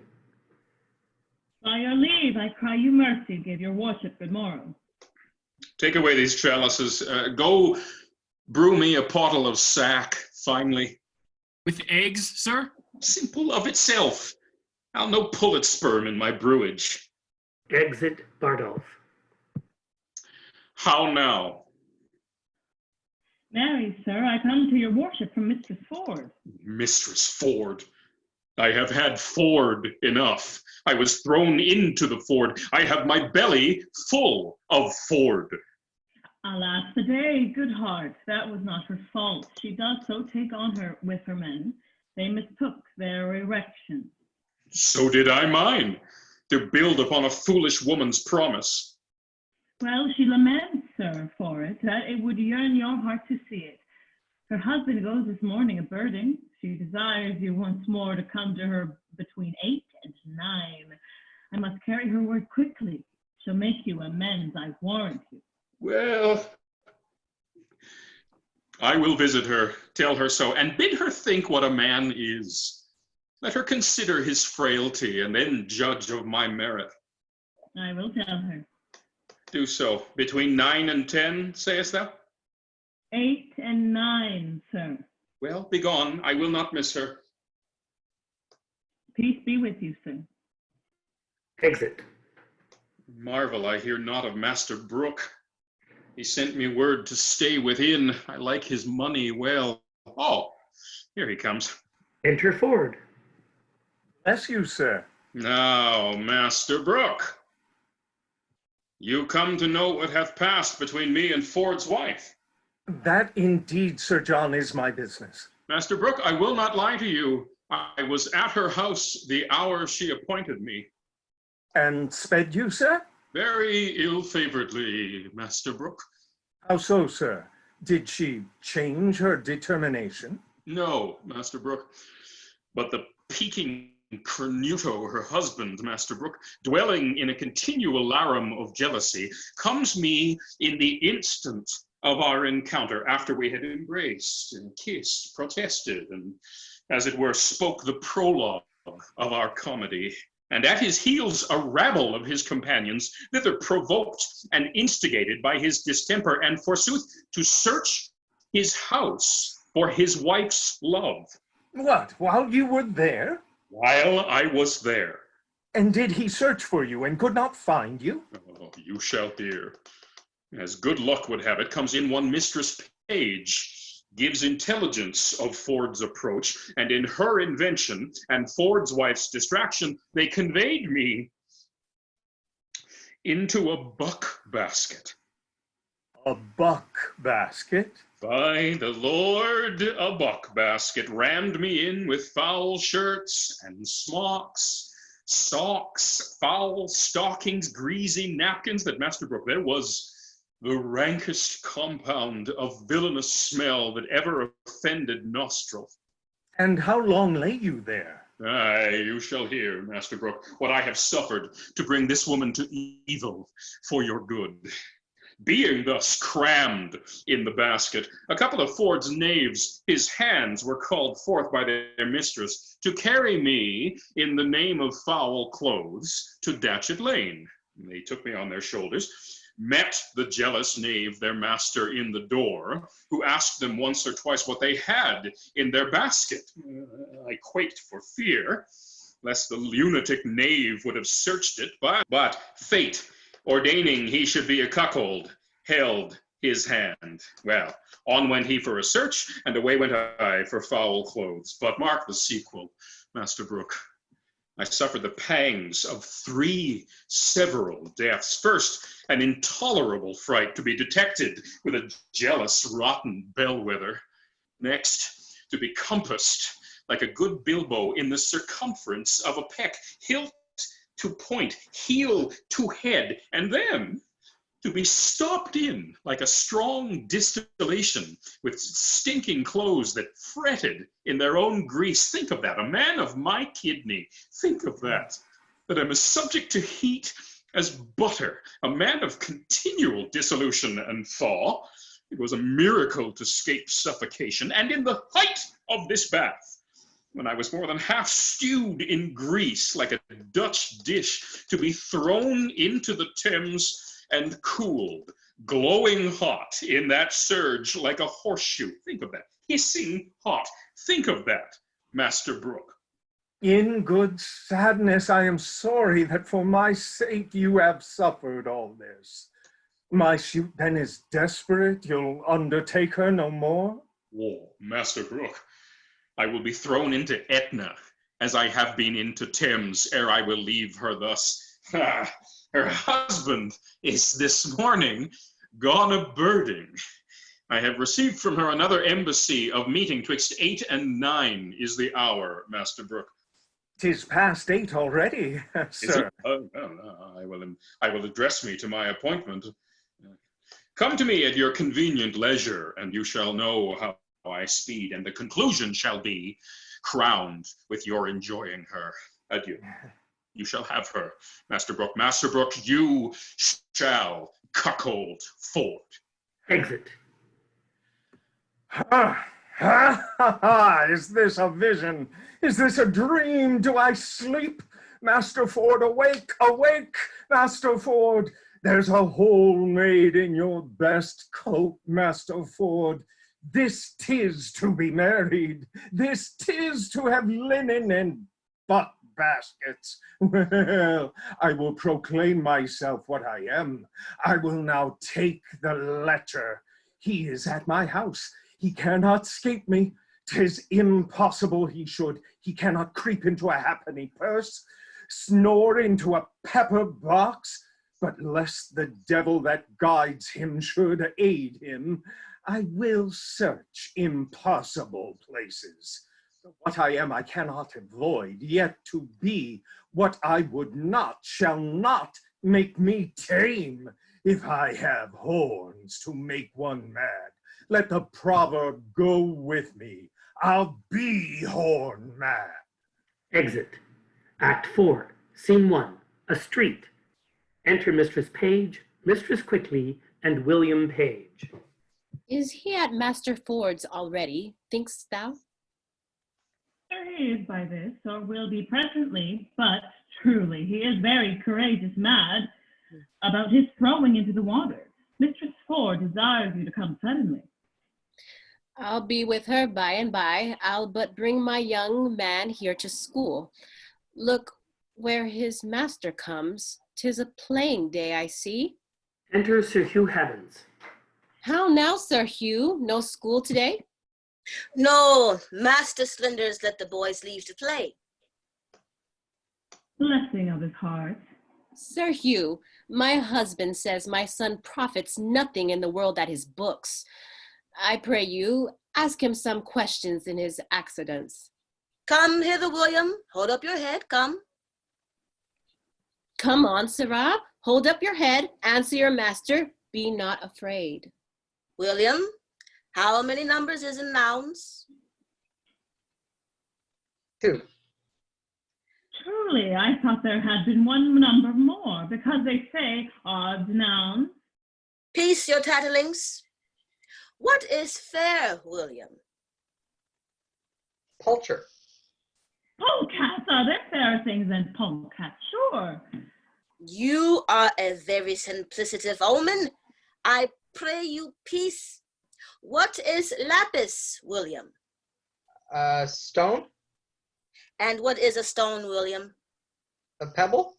By your leave, I cry you mercy, give your worship good morrow. Take away these chalices. Go brew me a pottle of sack, finely. With eggs, sir? Simple of itself. I'll no pullet sperm in my brewage. Exit Bardolph. How now? Marry, sir, I come to your worship from Mistress Ford. Mistress Ford. I have had Ford enough. I was thrown into the Ford. I have my belly full of Ford. Alas the day, good heart, that was not her fault. She does so take on her with her men. They mistook their erection. So did I mine, to build upon a foolish woman's promise. Well, she laments, sir, for it, that it would yearn your heart to see it. Her husband goes this morning a birding. She desires you once more to come to her between 8 and 9. I must carry her word quickly. She'll make you amends, I warrant you. Well, I will visit her, tell her so, and bid her think what a man is. Let her consider his frailty, and then judge of my merit. I will tell her. Do so. Between 9 and 10, sayest thou? 8 and 9, sir. Well, begone. I will not miss her. Peace be with you, sir. Exit. Marvel, I hear not of Master Brooke. He sent me word to stay within. I like his money well. Oh, here he comes. Enter Ford. Bless you, sir. Now, Master Brooke, you come to know what hath passed between me and Ford's wife. That indeed, Sir John, is my business. Master Brooke, I will not lie to you. I was at her house the hour she appointed me. And sped you, sir? Very ill-favoredly, Master Brooke. How so, sir? Did she change her determination? No, Master Brooke, but the peaking Cornuto, her husband, Master Brooke, dwelling in a continual larum of jealousy, comes me in the instant of our encounter, after we had embraced and kissed, protested, and, as it were, spoke the prologue of our comedy. And at his heels a rabble of his companions, thither provoked and instigated by his distemper, and forsooth to search his house for his wife's love. What, while you were there? While I was there. And did he search for you and could not find you? Oh, you shall hear. As good luck would have it, comes in one Mistress Page, gives intelligence of Ford's approach, and in her invention and Ford's wife's distraction, they conveyed me into a buck basket. A buck basket? By the Lord, a buck basket rammed me in with foul shirts and smocks, socks, foul stockings, greasy napkins, that Master Brooke, there was the rankest compound of villainous smell that ever offended nostril. And how long lay you there? Aye, you shall hear, Master Brooke, what I have suffered to bring this woman to evil for your good. Being thus crammed in the basket, a couple of Ford's knaves, his hands were called forth by their mistress to carry me in the name of foul clothes to Datchet Lane. They took me on their shoulders, met the jealous knave, their master, in the door, who asked them once or twice what they had in their basket. I quaked for fear, lest the lunatic knave would have searched it, but fate, ordaining he should be a cuckold, held his hand. Well, on went he for a search, and away went I for foul clothes. But mark the sequel, Master Brooke. I suffered the pangs of 3 several deaths. First, an intolerable fright to be detected with a jealous, rotten bellwether. Next, to be compassed like a good bilbo in the circumference of a peck, hilt to point, heel to head, and then to be stopped in like a strong distillation with stinking clothes that fretted in their own grease. Think of that, a man of my kidney. Think of that I'm as subject to heat as butter, a man of continual dissolution and thaw. It was a miracle to escape suffocation, and in the height of this bath, when I was more than half stewed in grease like a Dutch dish, to be thrown into the Thames and cooled, glowing hot in that surge like a horseshoe. Think of that, hissing hot. Think of that, Master Brooke. In good sadness, I am sorry that for my sake you have suffered all this. My suit then is desperate, you'll undertake her no more? Oh, Master Brooke, I will be thrown into Etna, as I have been into Thames, ere I will leave her thus. Her husband is this morning gone a-birding. I have received from her another embassy of meeting twixt 8 and 9 is the hour, Master Brooke. 'Tis past 8 already, sir. Oh, no, I will address me to my appointment. Come to me at your convenient leisure, and you shall know how I speed, and the conclusion shall be crowned with your enjoying her. Adieu. You shall have her, Master Brooke. Master Brooke, you shall cuckold Ford. Exit. Is this a vision? Is this a dream? Do I sleep? Master Ford, awake, awake, Master Ford. There's a hole made in your best coat, Master Ford. This 'tis to be married. This 'tis to have linen and butt baskets. Well, I will proclaim myself what I am. I will now take the letter. He is at my house. He cannot escape me. 'Tis impossible he should. He cannot creep into a halfpenny purse, snore into a pepper box, but lest the devil that guides him should aid him, I will search impossible places. What I am I cannot avoid, yet to be what I would not shall not make me tame. If I have horns to make one mad, let the proverb go with me. I'll be horn mad. Exit. Act 4, Scene 1, a street. Enter Mistress Page, Mistress Quickly, and William Page. Is he at Master Ford's already, thinkst thou? Sure he is by this, or will be presently, but truly he is very courageous mad about his throwing into the water. Mistress Ford desires you to come suddenly. I'll be with her by and by. I'll but bring my young man here to school. Look where his master comes. 'Tis a playing day, I see. Enter Sir Hugh Heavens. How now, Sir Hugh? No school today? No, Master Slender's let the boys leave to play. Blessing of his heart. Sir Hugh, my husband says my son profits nothing in the world at his books. I pray you, ask him some questions in his accidents. Come hither, William. Hold up your head, come. Come on, sirrah. Hold up your head. Answer your master. Be not afraid. William, how many numbers is in nouns? 2. Truly, I thought there had been one number more, because they say odds nouns. Peace your tattlings. What is fair, William? Poultry. Polecats are there fairer things than polecats, sure. You are a very simplicitive omen. I pray you peace. What is lapis, William? Stone. And what is a stone, William? A pebble.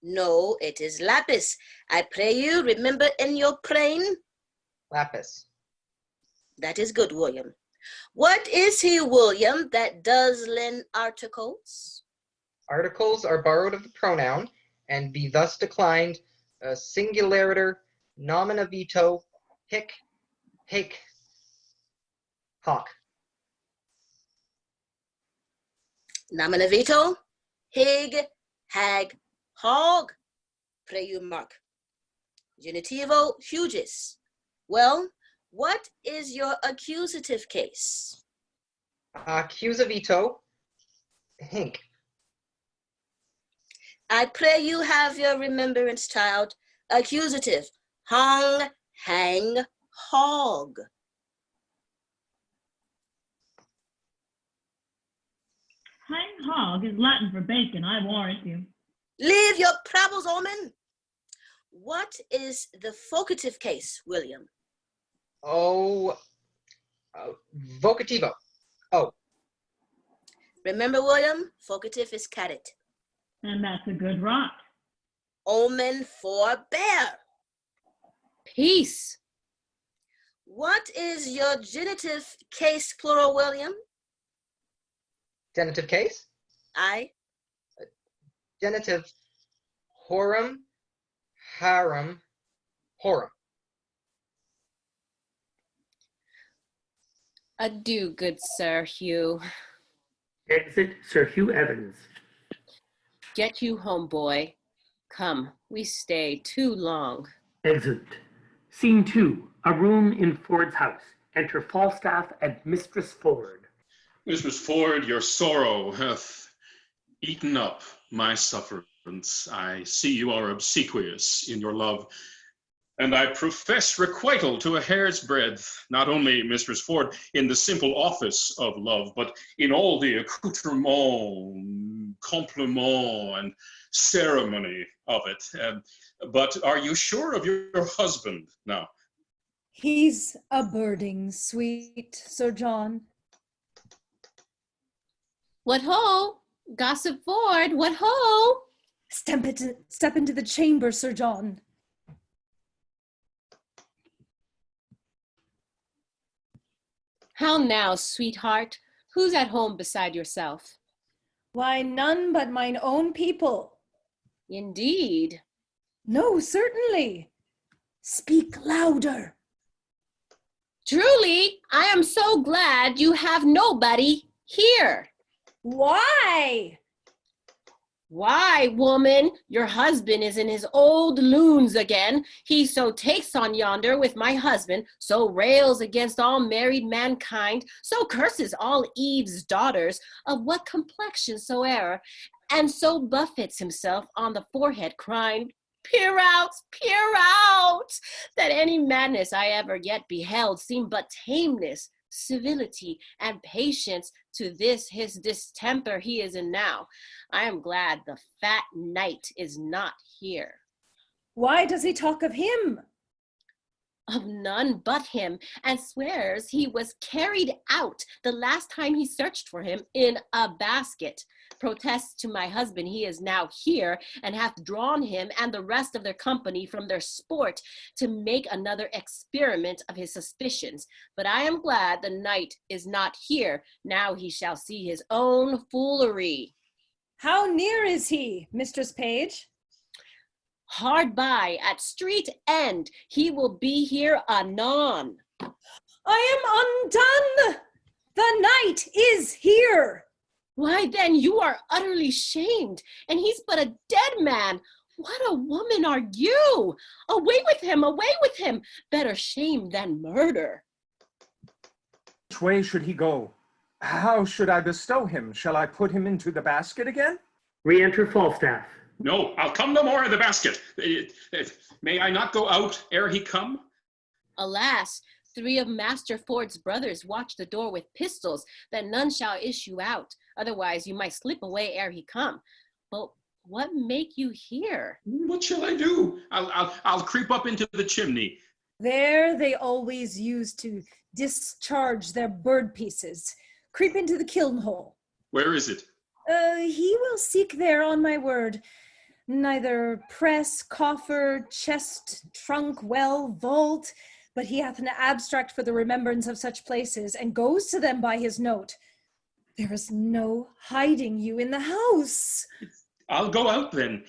No, it is lapis. I pray you remember in your praying. Lapis. That is good, William. What is he, William, that does lend articles? Articles are borrowed of the pronoun and be thus declined singularator, nomina vito, hic, hic, hoc. Nomina vito, hig, hag, hog. Pray you mark. Genitivo hugis. Well, what is your accusative case? Accusavito, hink. I pray you have your remembrance, child. Accusative, hung, hang, hog. Hang hog is Latin for bacon, I warrant you. Leave your parables, omen. What is the vocative case, William? Oh, vocativo. Oh. Remember, William, vocative is cadet. And that's a good rot. Omen for bear. Peace. What is your genitive case, plural, William? Genitive case? Aye. Genitive, horum, harum, horum. Adieu, good Sir Hugh. Exit Sir Hugh Evans. Get you home, boy. Come, we stay too long. Exit. Scene 2, a room in Ford's house. Enter Falstaff and Mistress Ford. Mistress Ford, your sorrow hath eaten up my sufferance. I see you are obsequious in your love, and I profess requital to a hair's breadth, not only, Mistress Ford, in the simple office of love, but in all the accoutrement, compliment, and ceremony of it. But are you sure of your husband now? He's a birding, sweet Sir John. What ho? Gossip Ford, what ho? Step into the chamber, Sir John. How now, sweetheart? Who's at home beside yourself? Why, none but mine own people. Indeed. No, certainly. Speak louder. Truly, I am so glad you have nobody here. Why? Why, woman? Your husband is in his old loons again. He so takes on yonder with my husband, so rails against all married mankind, so curses all Eve's daughters, of what complexion soe'er, and so buffets himself on the forehead, crying, peer out, that any madness I ever yet beheld seemed but tameness, civility, and patience to this his distemper he is in now. I am glad the fat knight is not here. Why does he talk of him? Of none but him, and swears he was carried out the last time he searched for him in a basket. Protests to my husband he is now here, and hath drawn him and the rest of their company from their sport to make another experiment of his suspicions. But I am glad the knight is not here. Now he shall see his own foolery. How near is he, Mistress Page? Hard by, at street end. He will be here anon. I am undone! The knight is here! Why then you are utterly shamed, and he's but a dead man. What a woman are you! Away with him, away with him! Better shame than murder. Which way should he go? How should I bestow him? Shall I put him into the basket again? Re-enter Falstaff. No, I'll come no more in the basket. May I not go out ere he come? Alas, 3 of Master Ford's brothers watch the door with pistols, that none shall issue out. Otherwise you might slip away ere he come. But what make you here? What shall I do? I'll creep up into the chimney. There they always use to discharge their bird pieces. Creep into the kiln hole. Where is it? He will seek there, on my word. Neither press, coffer, chest, trunk, well, vault, but he hath an abstract for the remembrance of such places, and goes to them by his note. There is no hiding you in the house. I'll go out then.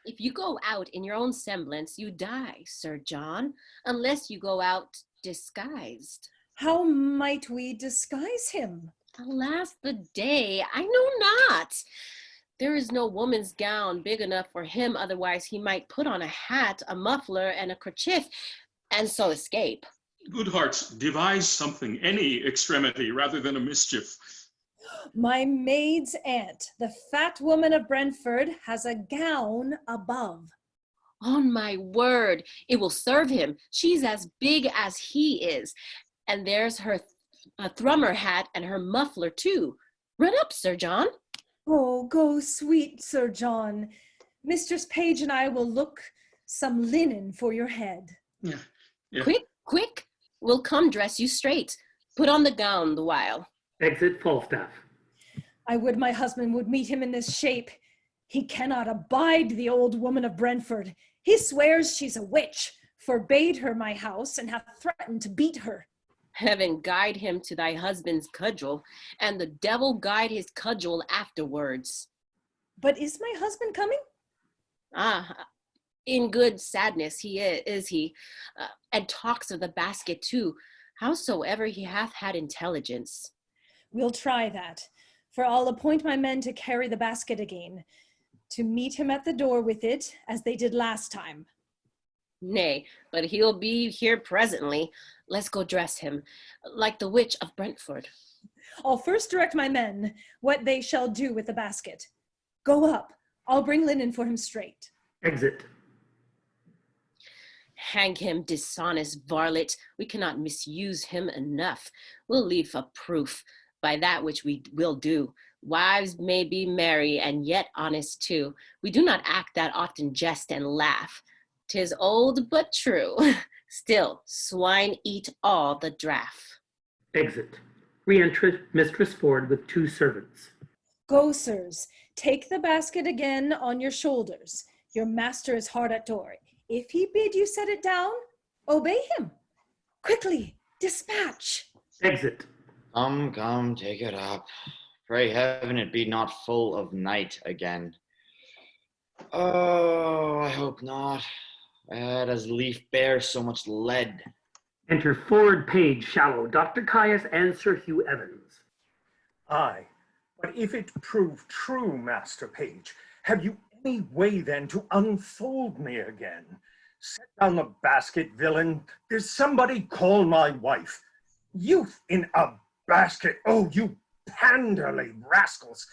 If you go out in your own semblance, you die, Sir John, unless you go out disguised. How might we disguise him? Alas the day, I know not. There is no woman's gown big enough for him, otherwise he might put on a hat, a muffler, and a kerchief, and so escape. Good hearts, devise something, any extremity, rather than a mischief. My maid's aunt, the fat woman of Brentford, has a gown above. On my word, it will serve him. She's as big as he is. And there's her thrummer hat and her muffler too. Run up, Sir John. Oh, go, sweet Sir John. Mistress Page and I will look some linen for your head. Yeah. Quick, quick. We'll come dress you straight. Put on the gown the while. Exit Falstaff. I would my husband would meet him in this shape. He cannot abide the old woman of Brentford. He swears she's a witch, forbade her my house, and hath threatened to beat her. Heaven guide him to thy husband's cudgel, and the devil guide his cudgel afterwards. But is my husband coming? In good sadness he is he, and talks of the basket too, howsoever he hath had intelligence. We'll try that, for I'll appoint my men to carry the basket again, to meet him at the door with it, as they did last time. Nay, but he'll be here presently. Let's go dress him, like the witch of Brentford. I'll first direct my men what they shall do with the basket. Go up. I'll bring linen for him straight. Exit. Hang him, dishonest varlet. We cannot misuse him enough. We'll leave a proof by that which we will do. Wives may be merry and yet honest too. We do not act that often jest and laugh. 'Tis old but true. Still, swine eat all the draught. Exit. Re-enter Mistress Ford with 2 servants. Go, sirs. Take the basket again on your shoulders. Your master is hard at door. If he bid you set it down, obey him. Quickly, dispatch. Exit. Come, take it up. Pray heaven it be not full of night again. Oh, I hope not. I'd as lief bear so much lead. Enter forward page Shallow, Dr. Caius, and Sir Hugh Evans. Aye, but if it prove true, Master Page, have you any way then to unfold me again? Set down the basket, villain. Does somebody call my wife? Youth in a basket. Oh, you panderly rascals.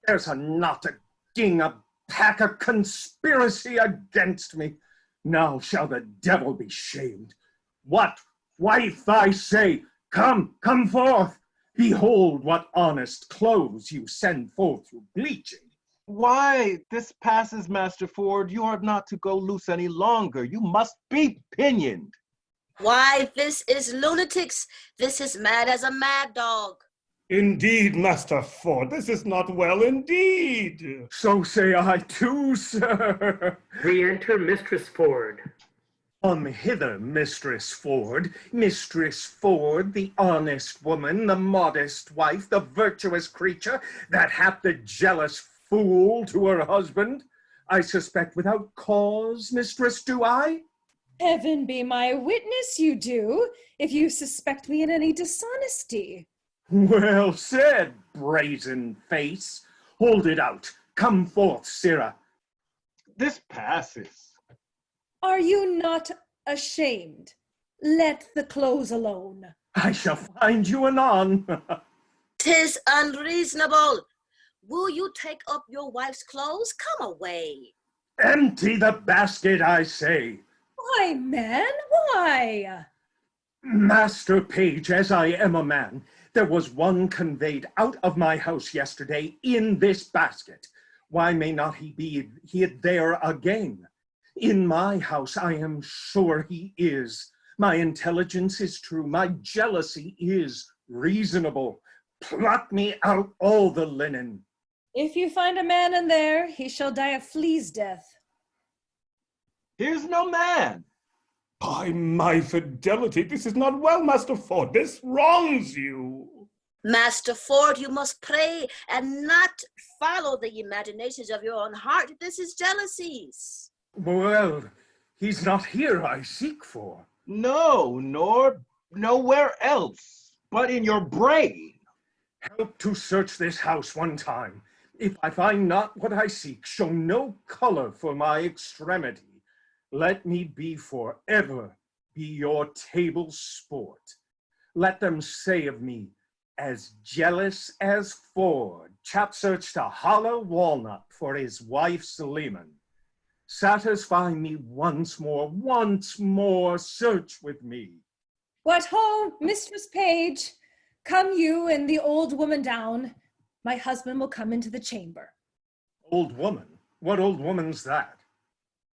There's a knot, a ging, a pack, a conspiracy against me. Now shall the devil be shamed. What, wife, I say, come forth. Behold what honest clothes you send forth to bleaching. Why, this passes, Master Ford. You are not to go loose any longer. You must be pinioned. Why, this is lunatics. This is mad as a mad dog. Indeed, Master Ford, this is not well indeed. So say I too, sir. Re-enter Mistress Ford. Come hither, Mistress Ford. Mistress Ford, the honest woman, the modest wife, the virtuous creature that hath the jealous fool to her husband. I suspect without cause, mistress, do I? Heaven be my witness you do, if you suspect me in any dishonesty. Well said, brazen face. Hold it out. Come forth, sirrah. This passes. Are you not ashamed? Let the clothes alone. I shall find you anon. 'Tis unreasonable. Will you take up your wife's clothes? Come away. Empty the basket, I say. Why, man, why? Master Page, as I am a man, there was one conveyed out of my house yesterday in this basket. Why may not he be hid there again? In my house, I am sure he is. My intelligence is true. My jealousy is reasonable. Pluck me out all the linen. If you find a man in there, he shall die a flea's death. Here's no man. By my fidelity, this is not well, Master Ford. This wrongs you. Master Ford, you must pray and not follow the imaginations of your own heart. This is jealousies. Well, he's not here I seek for. No, nor nowhere else, but in your brain. Help to search this house one time. If I find not what I seek, show no color for my extremity. Let me be forever be your table sport. Let them say of me, as jealous as Ford, chap searched a hollow walnut for his wife's leman. Satisfy me once more, search with me. What ho, Mistress Page, come you and the old woman down. My husband will come into the chamber. Old woman? What old woman's that?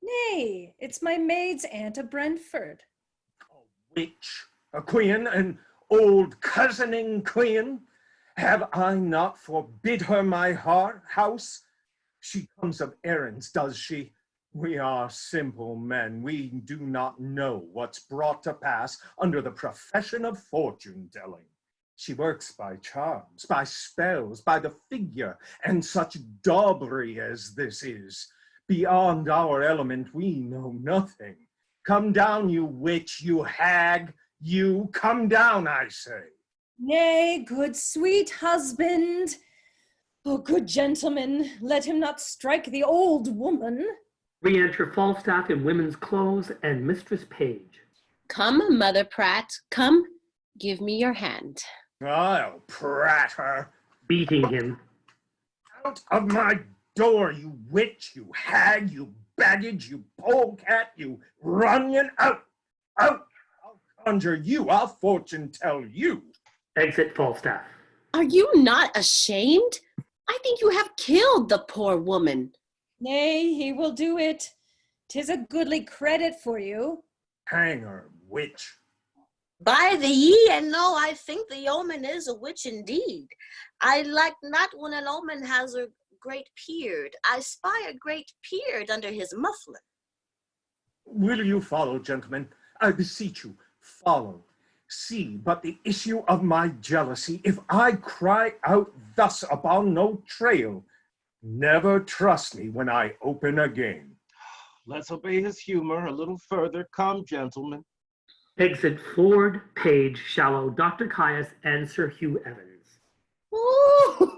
Nay, it's my maid's aunt of Brentford. A witch, a queen, an old cousining queen? Have I not forbid her my house? She comes of errands, does she? We are simple men. We do not know what's brought to pass under the profession of fortune-telling. She works by charms, by spells, by the figure, and such daubbery as this is. Beyond our element, we know nothing. Come down, you witch, you hag, you come down, I say. Nay, good sweet husband. Oh, good gentleman, let him not strike the old woman. Re-enter Falstaff in women's clothes and Mistress Page. Come, Mother Pratt, come, give me your hand. I'll prat her. Beating him. Out of my door, you witch, you hag, you baggage, you polecat, you runion, out, out! I'll conjure you, I'll fortune tell you. Exit Falstaff. Are you not ashamed? I think you have killed the poor woman. Nay, he will do it. 'Tis a goodly credit for you. Hang her, witch. By the ye and no, I think the yeoman is a witch indeed. I like not when an omen has a great beard. I spy a great beard under his muffler. Will you follow, gentlemen? I beseech you, follow. See but the issue of my jealousy, if I cry out thus upon no trail. Never trust me when I open again. Let's obey his humor a little further. Come, gentlemen. Exit Ford, Page, Shallow, Dr. Caius, and Sir Hugh Evans. Ooh,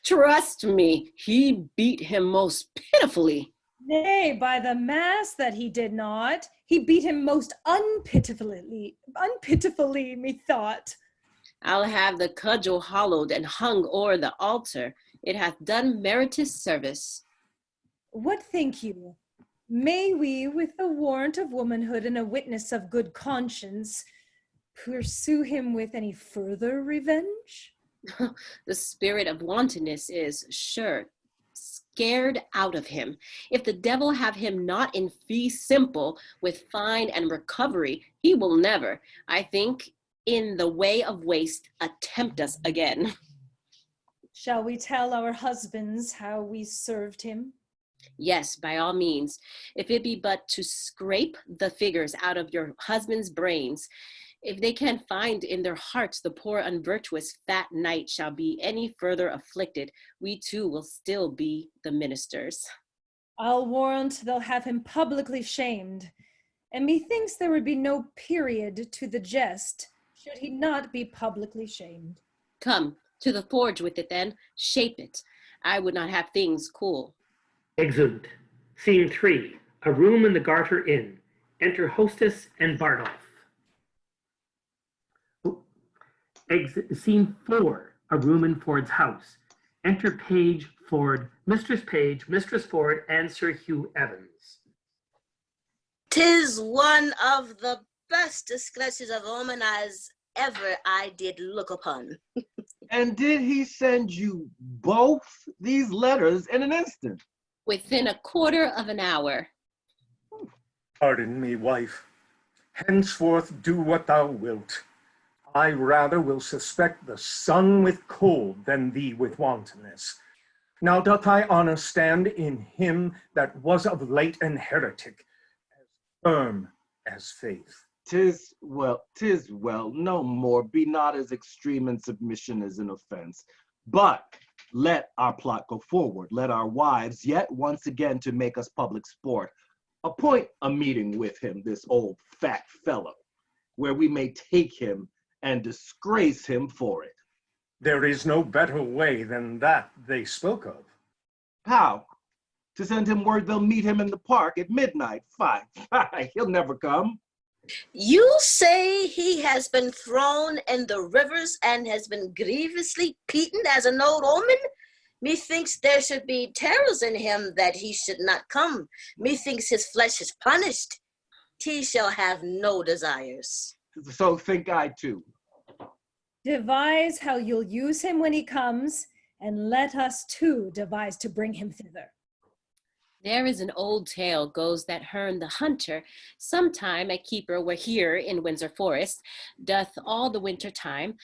trust me, he beat him most pitifully. Nay, by the mass that he did not. He beat him most unpitifully, methought. I'll have the cudgel hollowed and hung o'er the altar. It hath done meritorious service. What think you? May we, with the warrant of womanhood and a witness of good conscience, pursue him with any further revenge? The spirit of wantonness is, sure, scared out of him. If the devil have him not in fee simple with fine and recovery, he will never, I think, in the way of waste, attempt us again. Shall we tell our husbands how we served him? Yes, by all means. If it be but to scrape the figures out of your husband's brains, if they can find in their hearts the poor unvirtuous fat knight shall be any further afflicted, we too will still be the ministers. I'll warrant they'll have him publicly shamed, and methinks there would be no period to the jest should he not be publicly shamed. Come, to the forge with it then, shape it. I would not have things cool. Exeunt. Scene 3. A room in the Garter Inn. Enter Hostess and Bardolph. Scene 4. A room in Ford's house. Enter Page, Ford, Mistress Page, Mistress Ford, and Sir Hugh Evans. 'Tis one of the best discussions of woman as ever I did look upon. And did he send you both these letters in an instant? Within a quarter of an hour. Pardon me, wife. Henceforth do what thou wilt. I rather will suspect the sun with cold than thee with wantonness. Now doth thy honor stand in him that was of late an heretic, as firm as faith. 'Tis well, no more. Be not as extreme in submission as in offense. But let our plot go forward. Let our wives, yet once again to make us public sport, appoint a meeting with him, this old fat fellow, where we may take him and disgrace him for it. There is no better way than that they spoke of. How? To send him word they'll meet him in the park at midnight. Fine, he'll never come. You say he has been thrown in the rivers and has been grievously beaten as an old omen? Methinks there should be terrors in him that he should not come. Methinks his flesh is punished. He shall have no desires. So think I too. Devise how you'll use him when he comes, and let us too devise to bring him thither. There is an old tale goes that Herne the hunter, sometime a keeper were here in Windsor Forest, doth all the winter time,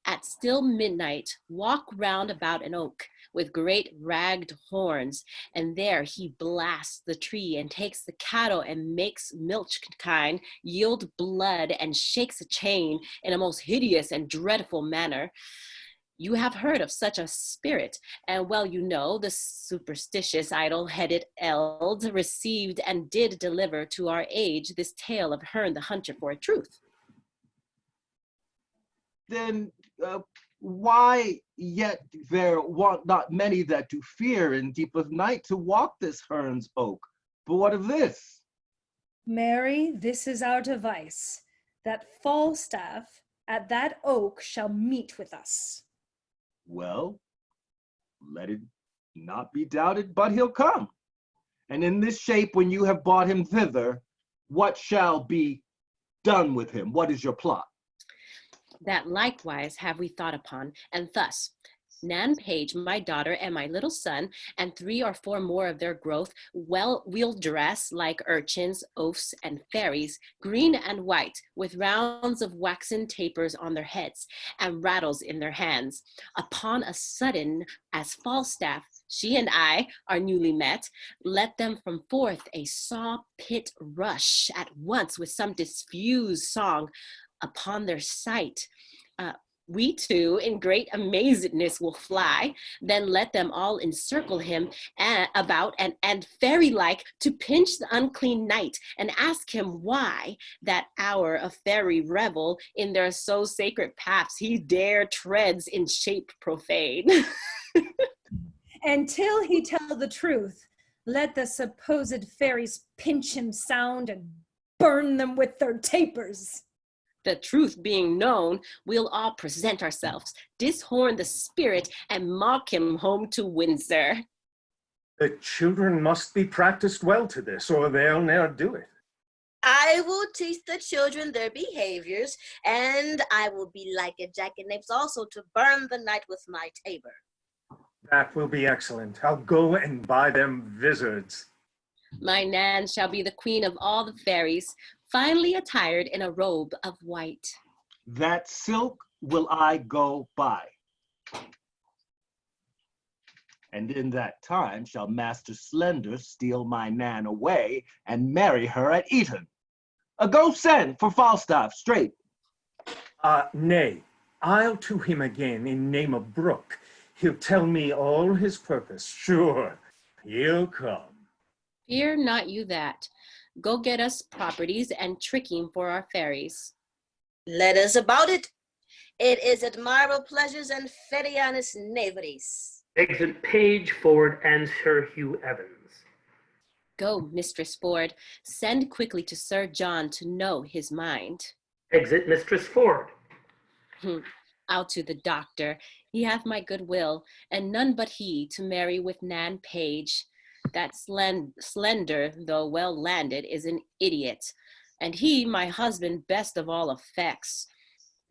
at still midnight, walk round about an oak with great ragged horns, and there he blasts the tree and takes the cattle and makes milch kine yield blood and shakes a chain in a most hideous and dreadful manner. You have heard of such a spirit, and well you know the superstitious idle-headed eld received and did deliver to our age this tale of Herne the hunter for a truth. Then why yet there want not many that do fear in deep of night to walk this Herne's oak? But what of this? Mary, this is our device, that Falstaff at that oak shall meet with us. Well, let it not be doubted, but he'll come. And in this shape, when you have brought him thither, what shall be done with him? What is your plot? That likewise have we thought upon, and thus, Nan Page, my daughter, and my little son, and 3 or 4 more of their growth, we'll dress like urchins, oafs, and fairies, green and white, with rounds of waxen tapers on their heads, and rattles in their hands. Upon a sudden, as Falstaff, she and I are newly met, let them from forth a saw pit rush at once with some diffused song upon their sight. We two in great amazedness will fly, then let them all encircle him about and fairy-like to pinch the unclean knight and ask him why that hour of fairy revel in their so sacred paths he dare treads in shape profane. And till he tell the truth, let the supposed fairies pinch him sound and burn them with their tapers. The truth being known, we'll all present ourselves, dishorn the spirit, and mock him home to Windsor. The children must be practiced well to this, or they'll ne'er do it. I will teach the children their behaviors, and I will be like a jackanapes also to burn the night with my tabor. That will be excellent. I'll go and buy them vizards. My Nan shall be the queen of all the fairies, finely attired in a robe of white. That silk will I go buy. And in that time shall Master Slender steal my Nan away and marry her at Eton. Go send for Falstaff straight. Nay, I'll to him again in name of Brooke. He'll tell me all his purpose, sure. He'll come. Fear not you that. Go get us properties and tricking for our fairies. Let us about it. It is admirable pleasures and ferianus knaveries. Exit Page, Ford, and Sir Hugh Evans. Go, Mistress Ford. Send quickly to Sir John to know his mind. Exit Mistress Ford. Out to the doctor. He hath my good will, and none but he to marry with Nan Page. That slender, though well landed, is an idiot, and he, my husband, best of all effects.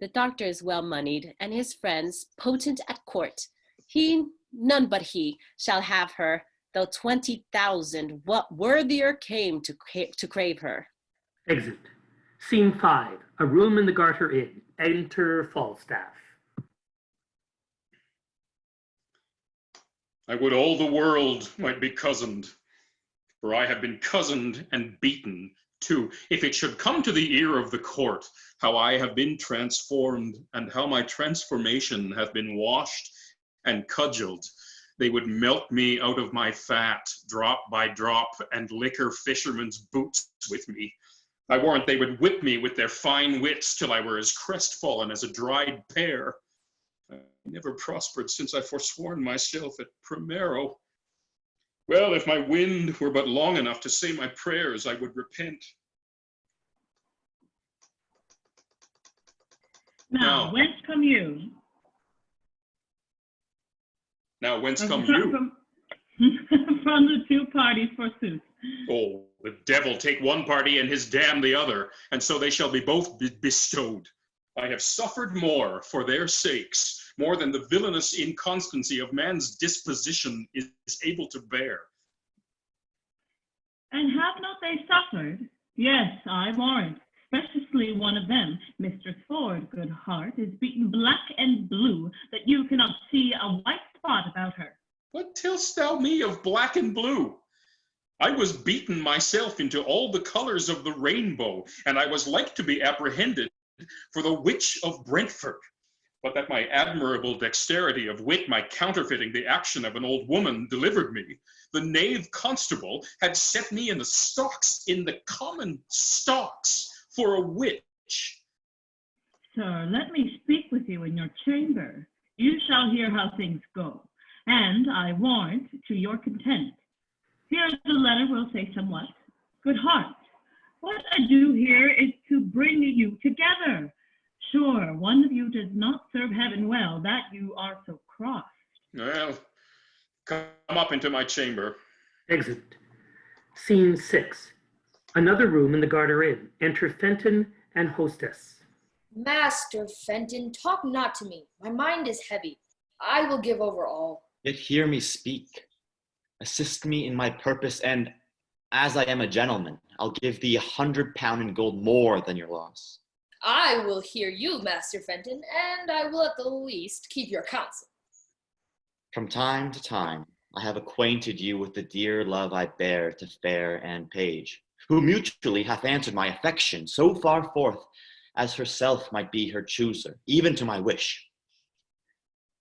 The doctor is well moneyed, and his friends potent at court. He, none but he, shall have her, though 20,000 what worthier came to crave her. Exit. Scene 5. A room in the Garter Inn. Enter Falstaff. I would all the world might be cozened, for I have been cozened and beaten, too. If it should come to the ear of the court, how I have been transformed, and how my transformation hath been washed and cudgeled, they would milk me out of my fat, drop by drop, and liquor fishermen's boots with me. I warrant they would whip me with their fine wits till I were as crestfallen as a dried pear. I never prospered since I forsworn myself at Primero. Well, if my wind were but long enough to say my prayers, I would repent. Now, whence come you? Now, whence come you? From the 2 parties, forsooth. Oh, the devil take one party and his damn the other, and so they shall be both bestowed. I have suffered more for their sakes, more than the villainous inconstancy of man's disposition is able to bear. And have not they suffered? Yes, I warrant. Especially one of them, Mistress Ford, good heart, is beaten black and blue, that you cannot see a white spot about her. What tell'st thou me of black and blue? I was beaten myself into all the colors of the rainbow, and I was like to be apprehended for the witch of Brentford, but that my admirable dexterity of wit, my counterfeiting the action of an old woman, delivered me. The knave constable had set me in the stocks, in the common stocks, for a witch. Sir, let me speak with you in your chamber. You shall hear how things go, and I warrant to your content. Here the letter will say somewhat. Good heart, what I do here is to bring you together. Sure, one of you does not serve heaven well, that you are so cross. Well, come up into my chamber. Exit. Scene 6. Another room in the Garter Inn. Enter Fenton and Hostess. Master Fenton, talk not to me. My mind is heavy. I will give over all. Yet hear me speak. Assist me in my purpose, and as I am a gentleman, I'll give thee £100 in gold more than your loss. I will hear you, Master Fenton, and I will at the least keep your counsel. From time to time, I have acquainted you with the dear love I bear to fair and page, who mutually hath answered my affection so far forth as herself might be her chooser, even to my wish.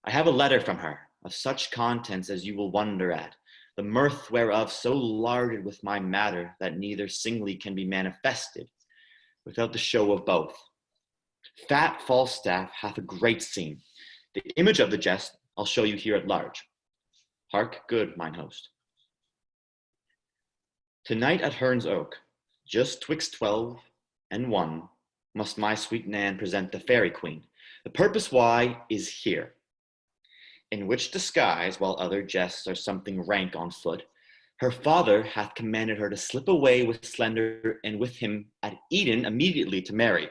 I have a letter from her, of such contents as you will wonder at, the mirth whereof so larded with my matter that neither singly can be manifested without the show of both. Fat Falstaff hath a great scene. The image of the jest I'll show you here at large. Hark good, mine host. Tonight at Herne's Oak, just twixt 12 and 1, must my sweet Nan present the Fairy Queen. The purpose why is here, in which disguise, while other jests are something rank on foot, her father hath commanded her to slip away with Slender and with him at Eden immediately to marry.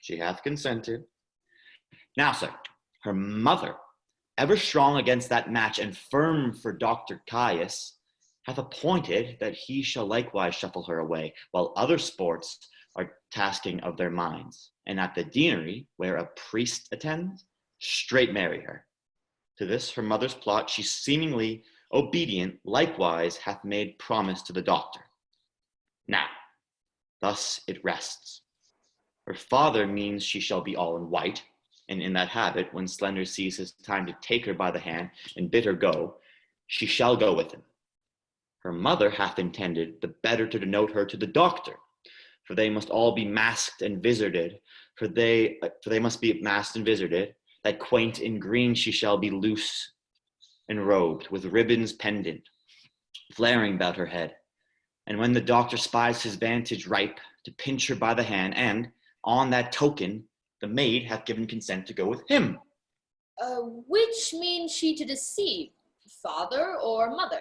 She hath consented. Now, sir, her mother, ever strong against that match and firm for Dr. Caius, hath appointed that he shall likewise shuffle her away, while other sports are tasking of their minds, and at the deanery, where a priest attends, straight marry her. To this her mother's plot she seemingly obedient likewise hath made promise to the doctor. Now, thus it rests. Her father means she shall be all in white, and in that habit, when Slender sees his time to take her by the hand and bid her go, she shall go with him. Her mother hath intended the better to denote her to the doctor, for they must all be masked and vizarded, for they must be masked and vizarded, that quaint in green she shall be loose and robed, with ribbons pendant, flaring about her head. And when the doctor spies his vantage ripe, to pinch her by the hand, and, on that token, the maid hath given consent to go with him. Which means she to deceive, father or mother?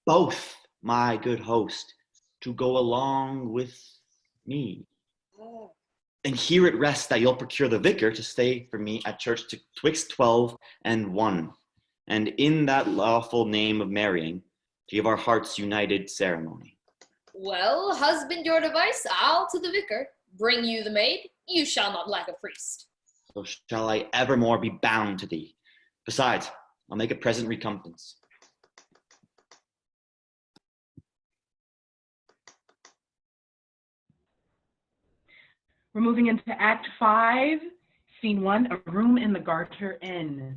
Both, my good host, to go along with me. Oh. And here it rests that you'll procure the vicar to stay for me at church twixt 12 and 1, and in that lawful name of marrying, to give our hearts united ceremony. Well, husband your device, I'll to the vicar. Bring you the maid, you shall not lack a priest. So shall I evermore be bound to thee. Besides, I'll make a present recompense. We're moving into Act 5, Scene 1, a room in the Garter Inn.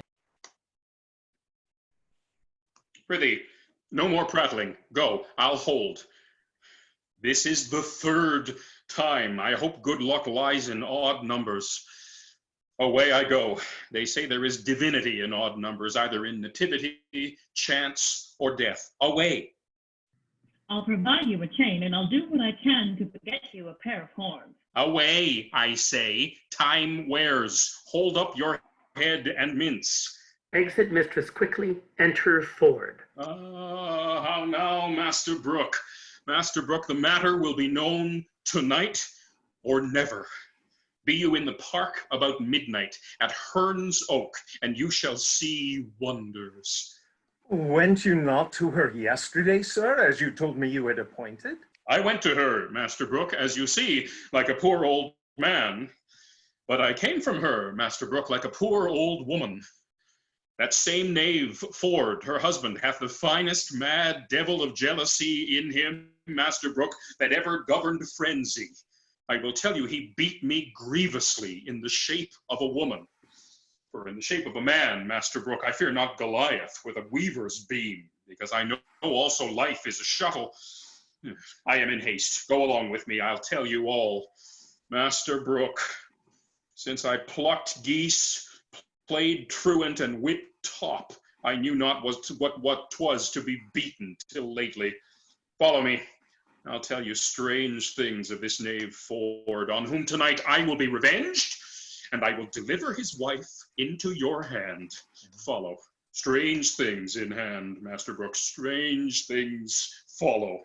Prithee, no more prattling. Go, I'll hold. This is the 3rd time. I hope good luck lies in odd numbers. Away I go. They say there is divinity in odd numbers, either in nativity, chance, or death. Away. I'll provide you a chain, and I'll do what I can to get you a pair of horns. Away, I say. Time wears. Hold up your head and mince. Exit Mistress quickly. Enter Ford. How now, Master Brooke? Master Brooke, the matter will be known tonight or never. Be you in the park about midnight at Herne's Oak, and you shall see wonders. Went you not to her yesterday, sir, as you told me you had appointed? I went to her, Master Brooke, as you see, like a poor old man. But I came from her, Master Brooke, like a poor old woman. That same knave, Ford, her husband, hath the finest mad devil of jealousy in him, Master Brooke, that ever governed frenzy. I will tell you, he beat me grievously in the shape of a woman. For in the shape of a man, Master Brooke, I fear not Goliath with a weaver's beam, because I know also life is a shuttle. I am in haste. Go along with me. I'll tell you all. Master Brooke, since I plucked geese, played truant, and whipped top, I knew not what 'twas to be beaten till lately. Follow me. I'll tell you strange things of this knave Ford, on whom tonight I will be revenged, and I will deliver his wife into your hand. Follow. Strange things in hand, Master Brooks. Strange things follow.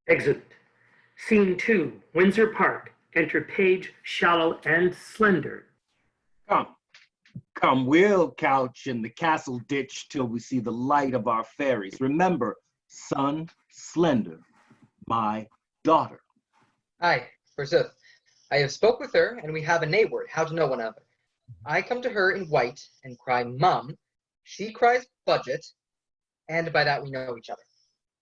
Exit. Scene 2, Windsor Park. Enter Page, shallow and slender. Come, we'll couch in the castle ditch till we see the light of our fairies. Remember, son, slender, my daughter. Aye, forsooth. I have spoke with her, and we have a nay word, how to know one other. I come to her in white, and cry mum. She cries budget, and by that we know each other.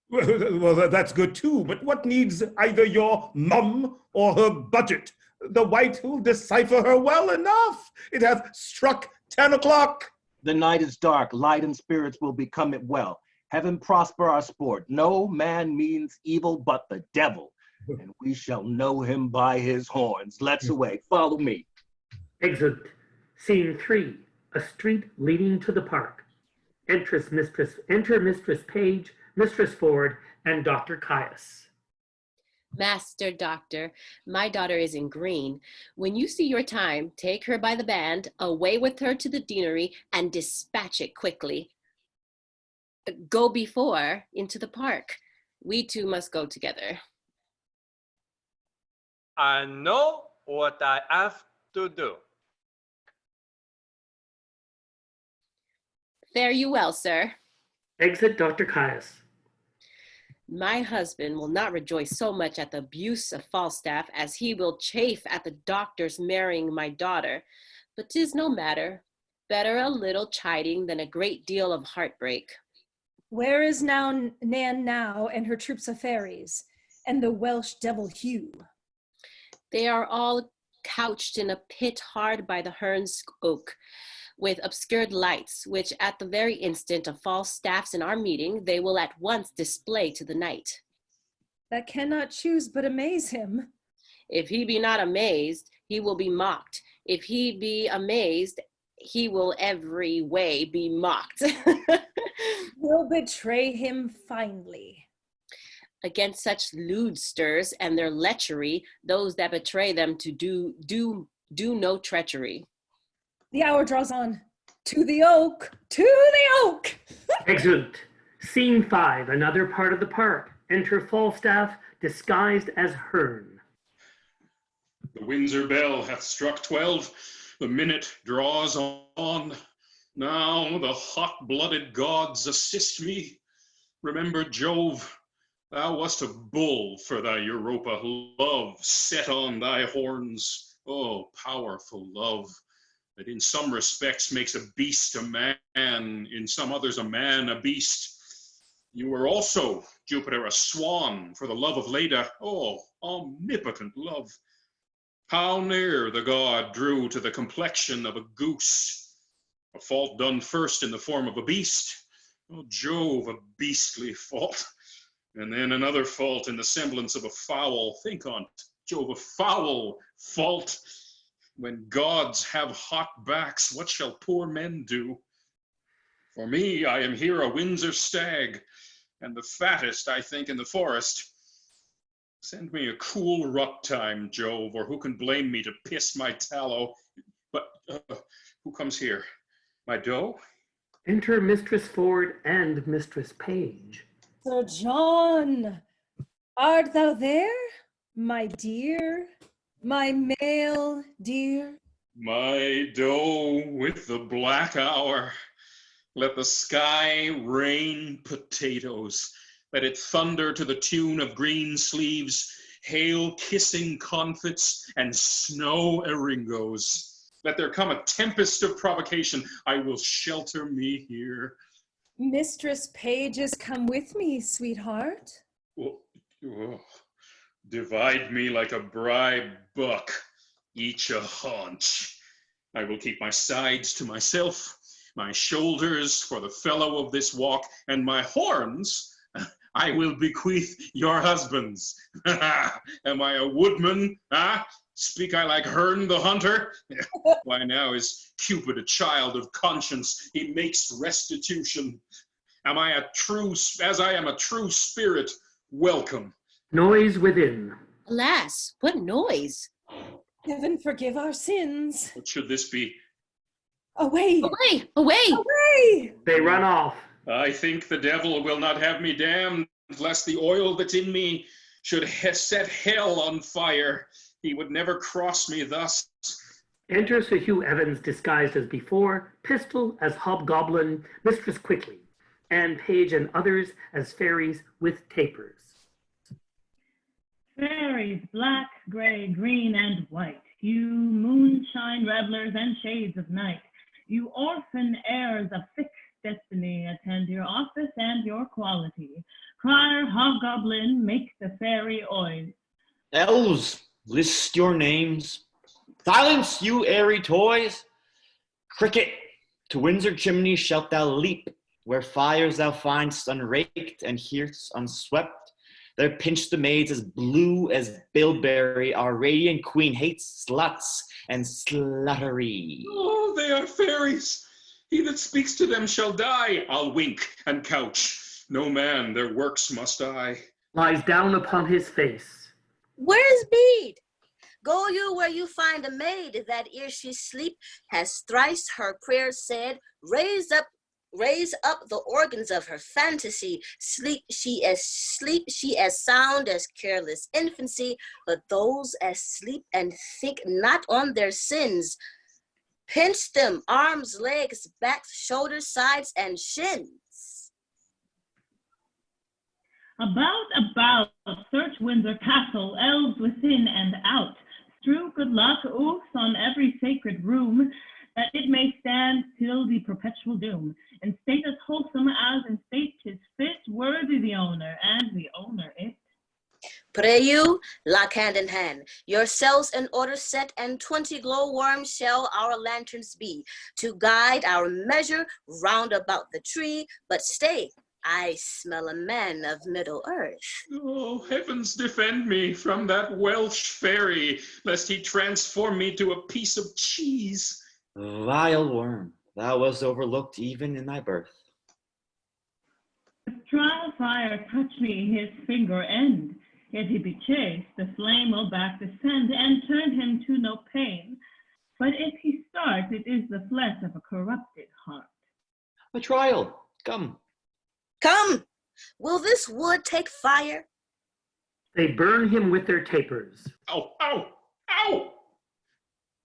Well, that's good too, but what needs either your mum or her budget? The white will decipher her well enough. It hath struck 10 o'clock. The night is dark, light and spirits will become it well. Heaven prosper our sport. No man means evil but the devil, and we shall know him by his horns. Let's away, follow me. Exit. Scene 3, a street leading to the park. Enter Mistress Page, Mistress Ford, and Dr. Caius. Master Doctor, my daughter is in green. When you see your time, take her by the band, away with her to the deanery, and dispatch it quickly. Go before into the park. We two must go together. I know what I have to do. Fare you well, sir. Exit Dr. Caius. My husband will not rejoice so much at the abuse of Falstaff as he will chafe at the doctor's marrying my daughter. But 'tis no matter. Better a little chiding than a great deal of heartbreak. Where is now Nan now and her troops of fairies, and the Welsh devil Hugh? They are all couched in a pit hard by the Herne's oak, with obscured lights, which at the very instant of Falstaff's in our meeting, they will at once display to the knight. That cannot choose but amaze him. If he be not amazed, he will be mocked. If he be amazed, he will every way be mocked. We'll betray him finely. Against such lewdsters and their lechery, those that betray them to do no treachery. The hour draws on. To the oak! To the oak! Exit. Scene 5, another part of the park. Enter Falstaff, disguised as Herne. The Windsor bell hath struck 12. The minute draws on. Now the hot-blooded gods assist me. Remember Jove, thou wast a bull for thy Europa. Love set on thy horns. Oh, powerful love, that in some respects makes a beast a man, in some others a man a beast. You were also, Jupiter, a swan for the love of Leda. Oh, omnipotent love. How near the god drew to the complexion of a goose. A fault done first in the form of a beast. Oh, Jove, a beastly fault. And then another fault in the semblance of a fowl. Think on't, Jove, a foul fault. When gods have hot backs, what shall poor men do? For me, I am here a Windsor stag, and the fattest, I think, in the forest. Send me a cool rut time, Jove, or who can blame me to piss my tallow? But who comes here? My doe? Enter Mistress Ford and Mistress Page. Sir John, art thou there, my dear, my male dear? My doe with the black hour. Let the sky rain potatoes. Let it thunder to the tune of green sleeves, hail kissing comfits, and snow eringos. Let there come a tempest of provocation. I will shelter me here. Mistress Page has come with me, sweetheart. Oh, divide me like a bribed buck, each a haunch. I will keep my sides to myself, my shoulders for the fellow of this walk, and my horns I will bequeath your husbands. Am I a woodman? Speak I like Herne the hunter? Why now is Cupid a child of conscience? He makes restitution. As I am a true spirit, welcome. Noise within. Alas, what noise? Heaven forgive our sins. What should this be? Away! Away! Away! Away! They run off. I think the devil will not have me damned, lest the oil that's in me should set hell on fire. He would never cross me thus. Enter Sir Hugh Evans disguised as before, Pistol as hobgoblin, Mistress quickly, and Page and others as fairies with tapers. Fairies, black, gray, green, and white, you moonshine revelers and shades of night, you orphan heirs of fixed destiny, attend your office and your quality. Crier, hobgoblin, make the fairy oise. Elves, list your names. Silence, you airy toys. Cricket, to Windsor chimney shalt thou leap, where fires thou find'st unraked and hearths unswept. There pinch the maids as blue as bilberry. Our radiant queen hates sluts and sluttery. Oh, they are fairies. He that speaks to them shall die. I'll wink and couch. No man their works must I. Lies down upon his face. Where's Bede? Go you where you find a maid that ere she sleep has thrice her prayer said, raise up the organs of her fantasy. Sleep she as sound as careless infancy, but those as sleep and think not on their sins. Pinch them, arms, legs, backs, shoulders, sides, and shins. About, search Windsor Castle, elves within and out. Strew good luck, oaths on every sacred room, that it may stand till the perpetual doom. In state as wholesome as in state 'tis fit, worthy the owner, and the owner it. Pray you, lock hand in hand, yourselves in order set, and 20 glowworms shall our lanterns be, to guide our measure round about the tree. But stay, I smell a man of Middle Earth. Oh, heavens defend me from that Welsh fairy, lest he transform me to a piece of cheese. Vile worm, thou wast overlooked even in thy birth. If trial fire touch me his finger end, yet he be chaste, the flame will back descend, and turn him to no pain. But if he start, it is the flesh of a corrupted heart. A trial, come. Come, will this wood take fire? They burn him with their tapers. Ow, ow, ow!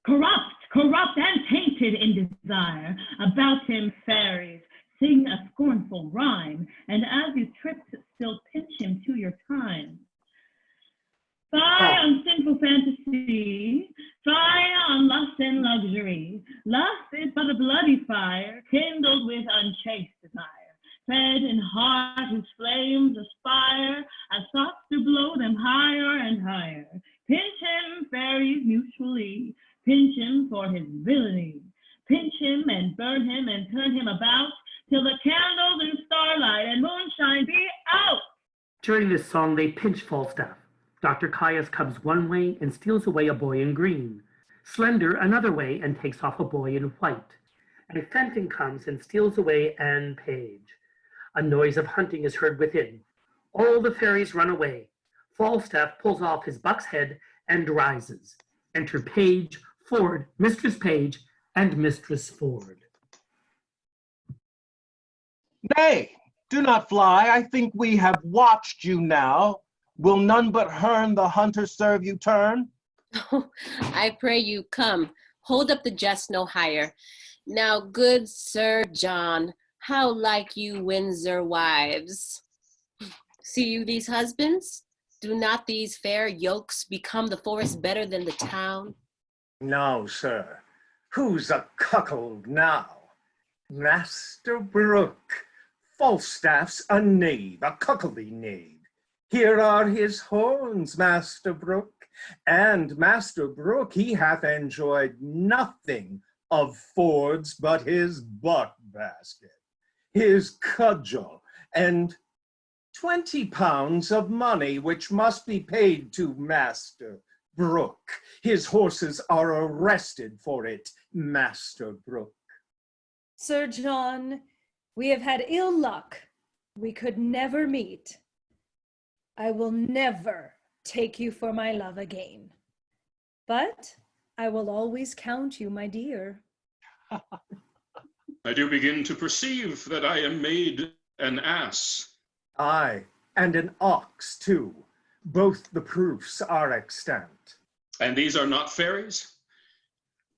Corrupt and tainted in desire. About him fairies, sing a scornful rhyme, and as you trip, still pinch him to your time. Fire on sinful fantasy, fire on lust and luxury. Lust is but a bloody fire, kindled with unchaste desire. Fed in heart whose flames aspire, as thoughts do blow them higher and higher. Pinch him, fairies, mutually, pinch him for his villainy. Pinch him and burn him and turn him about, till the candles in starlight and moonshine be out. During this song, they pinch Falstaff. Dr. Caius comes one way and steals away a boy in green. Slender another way and takes off a boy in white. And Fenton comes and steals away Anne Page. A noise of hunting is heard within. All the fairies run away. Falstaff pulls off his buck's head and rises. Enter Page, Ford, Mistress Page, and Mistress Ford. Nay, do not fly. I think we have watched you now. Will none but Herne the hunter serve you turn? I pray you come. Hold up the jest no higher. Now, good Sir John, how like you Windsor wives? See you these husbands? Do not these fair yokes become the forest better than the town? No, sir. Who's a cuckold now? Master Brooke. Falstaff's a knave, a cuckoldy knave. Here are his horns, Master Brooke. And Master Brooke, he hath enjoyed nothing of Ford's but his buck basket, his cudgel, and 20 pounds of money, which must be paid to Master Brooke. His horses are arrested for it, Master Brooke. Sir John, we have had ill luck. We could never meet. I will never take you for my love again. But I will always count you my dear. I do begin to perceive that I am made an ass. Aye, and an ox too. Both the proofs are extant. And these are not fairies?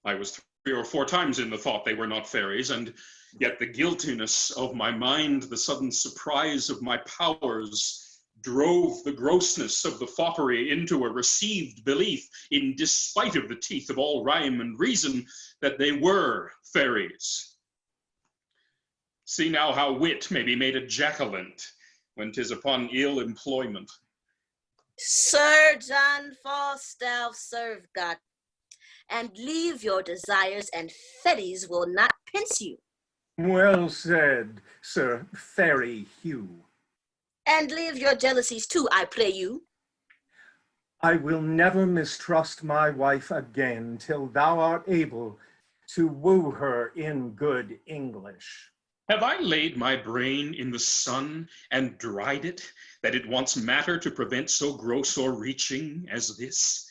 I was 3 or 4 times in the thought they were not fairies, and yet the guiltiness of my mind, the sudden surprise of my powers, drove the grossness of the foppery into a received belief, in despite of the teeth of all rhyme and reason, that they were fairies. See now how wit may be made a jackalent, when 'tis upon ill employment. Sir John Falstaff, serve God, and leave your desires, and fetties will not pinch you. Well said, Sir Fairy Hugh. And leave your jealousies too, I pray you. I will never mistrust my wife again till thou art able to woo her in good English. Have I laid my brain in the sun and dried it, that it wants matter to prevent so gross or reaching as this?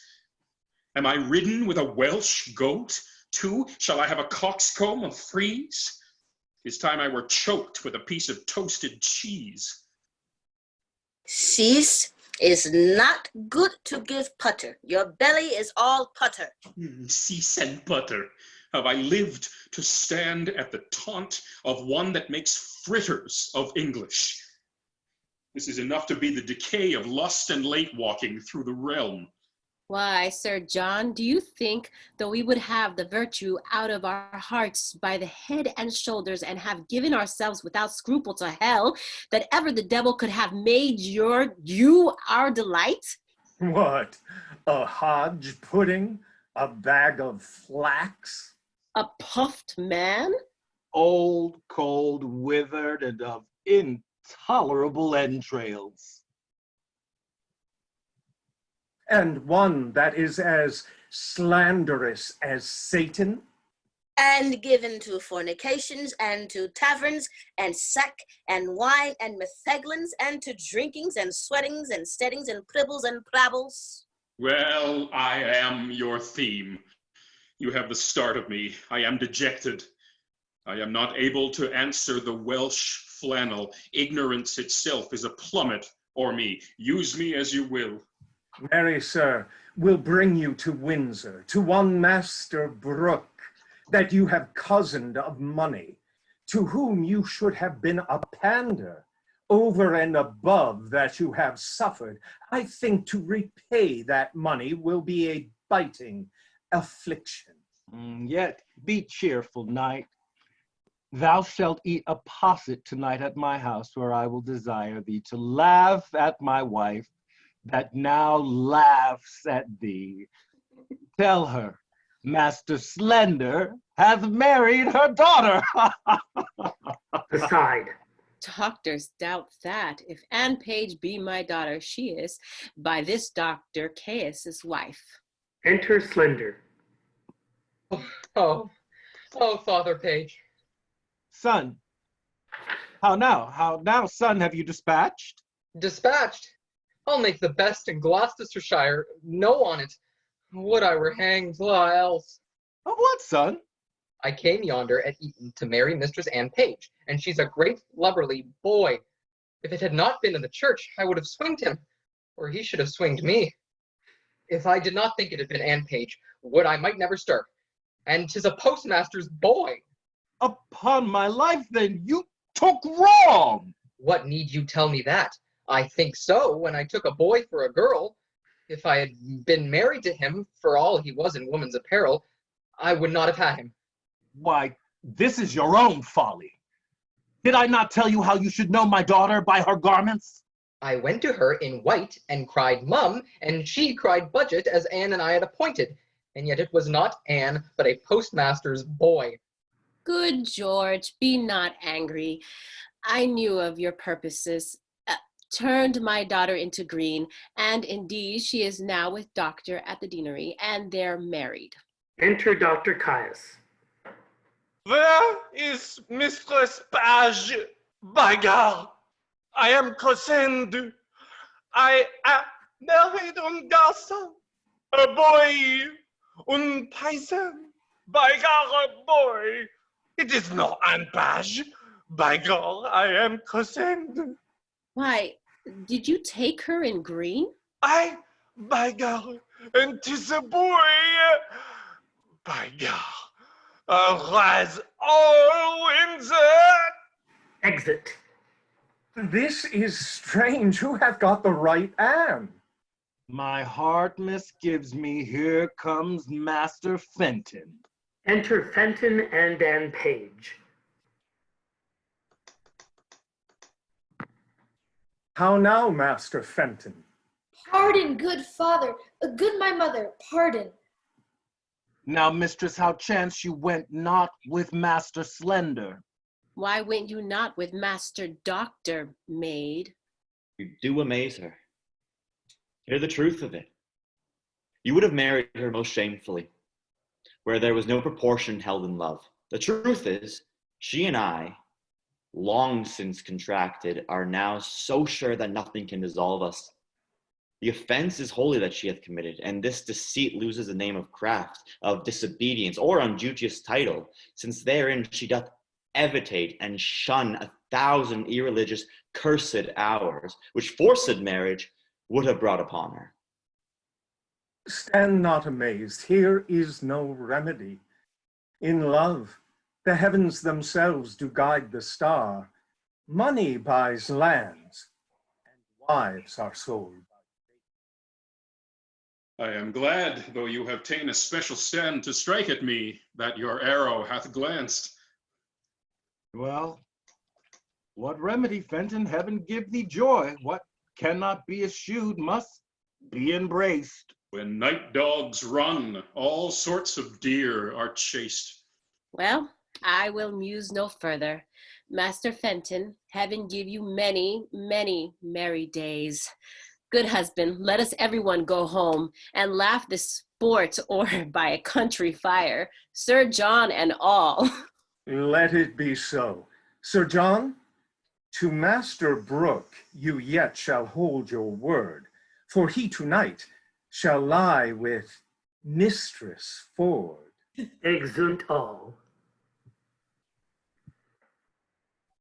Am I ridden with a Welsh goat, too? Shall I have a coxcomb of frieze? 'Tis time I were choked with a piece of toasted cheese. Cease is not good to give putter. Your belly is all putter. Cease and butter. Have I lived to stand at the taunt of one that makes fritters of English? This is enough to be the decay of lust and late walking through the realm. Why, Sir John, do you think, though we would have the virtue out of our hearts by the head and shoulders, and have given ourselves without scruple to hell, that ever the devil could have made you our delight? What, a hodge pudding? A bag of flax? A puffed man? Old, cold, withered, and of intolerable entrails. And one that is as slanderous as Satan? And given to fornications, and to taverns, and sack, and wine, and metheglins, and to drinkings, and sweatings, and steadings, and pribbles, and prabbles. Well, I am your theme. You have the start of me. I am dejected. I am not able to answer the Welsh flannel. Ignorance itself is a plummet o'er me. Use me as you will. Marry, sir, will bring you to Windsor, to one Master Brooke, that you have cozened of money, to whom you should have been a pander, over and above that you have suffered. I think to repay that money will be a biting affliction. Yet be cheerful, knight. Thou shalt eat a posset tonight at my house, where I will desire thee to laugh at my wife, that now laughs at thee. Tell her, Master Slender hath married her daughter. Aside. Doctors doubt that. If Anne Page be my daughter, she is, by this doctor, Caius's wife. Enter Slender. Oh, Father Page. Son, how now, son, have you dispatched? Dispatched? I'll make the best in Gloucestershire know on it. Would I were hanged else. Of what, son? I came yonder at Eton to marry Mistress Anne Page, and she's a great lubberly boy. If it had not been in the church, I would have swinged him, or he should have swinged me. If I did not think it had been Anne Page, would I might never stir. And 'tis a postmaster's boy. Upon my life, then, you took wrong. What need you tell me that? I think so when I took a boy for a girl. If I had been married to him, for all he was in woman's apparel, I would not have had him. Why, this is your own folly. Did I not tell you how you should know my daughter by her garments? I went to her in white and cried mum, and she cried budget as Anne and I had appointed, and yet it was not Anne, but a postmaster's boy. Good George, be not angry. I knew of your purposes. Turned my daughter into green, and indeed she is now with Doctor at the deanery, and they're married. Enter Dr. Caius. Where is Mistress Page? By God, I am cosendu. I married un garçon, a boy, un paysan. By God, a boy. It is no un page. By God, I am christened. Why, did you take her in green? By God, and 'tis a boy. By God, arise all Windsor. Exit. This is strange. Who hath got the right Anne? My heart misgives me. Here comes Master Fenton. Enter Fenton and Anne Page. How now, Master Fenton? Pardon, good father, good my mother, pardon. Now, mistress, how chance you went not with Master Slender? Why went you not with Master Doctor, maid? You do amaze her. Hear the truth of it. You would have married her most shamefully, where there was no proportion held in love. The truth is, she and I, long since contracted, are now so sure that nothing can dissolve us. The offense is wholly that she hath committed, and this deceit loses the name of craft, of disobedience, or unduteous title, since therein she doth evitate and shun 1,000 irreligious cursed hours, which forced marriage would have brought upon her. Stand not amazed. Here is no remedy. In love, the heavens themselves do guide the star. Money buys lands, and wives are sold. I am glad, though you have ta'en a special stand to strike at me, that your arrow hath glanced. Well, what remedy, Fenton? Heaven give thee joy. What cannot be eschewed must be embraced. When night dogs run, all sorts of deer are chased. Well, I will muse no further. Master Fenton, heaven give you many, many merry days. Good husband, let us everyone go home and laugh this sport or by a country fire, Sir John and all. Let it be so. Sir John, to Master Brooke you yet shall hold your word, for he tonight shall lie with Mistress Ford. Exeunt all.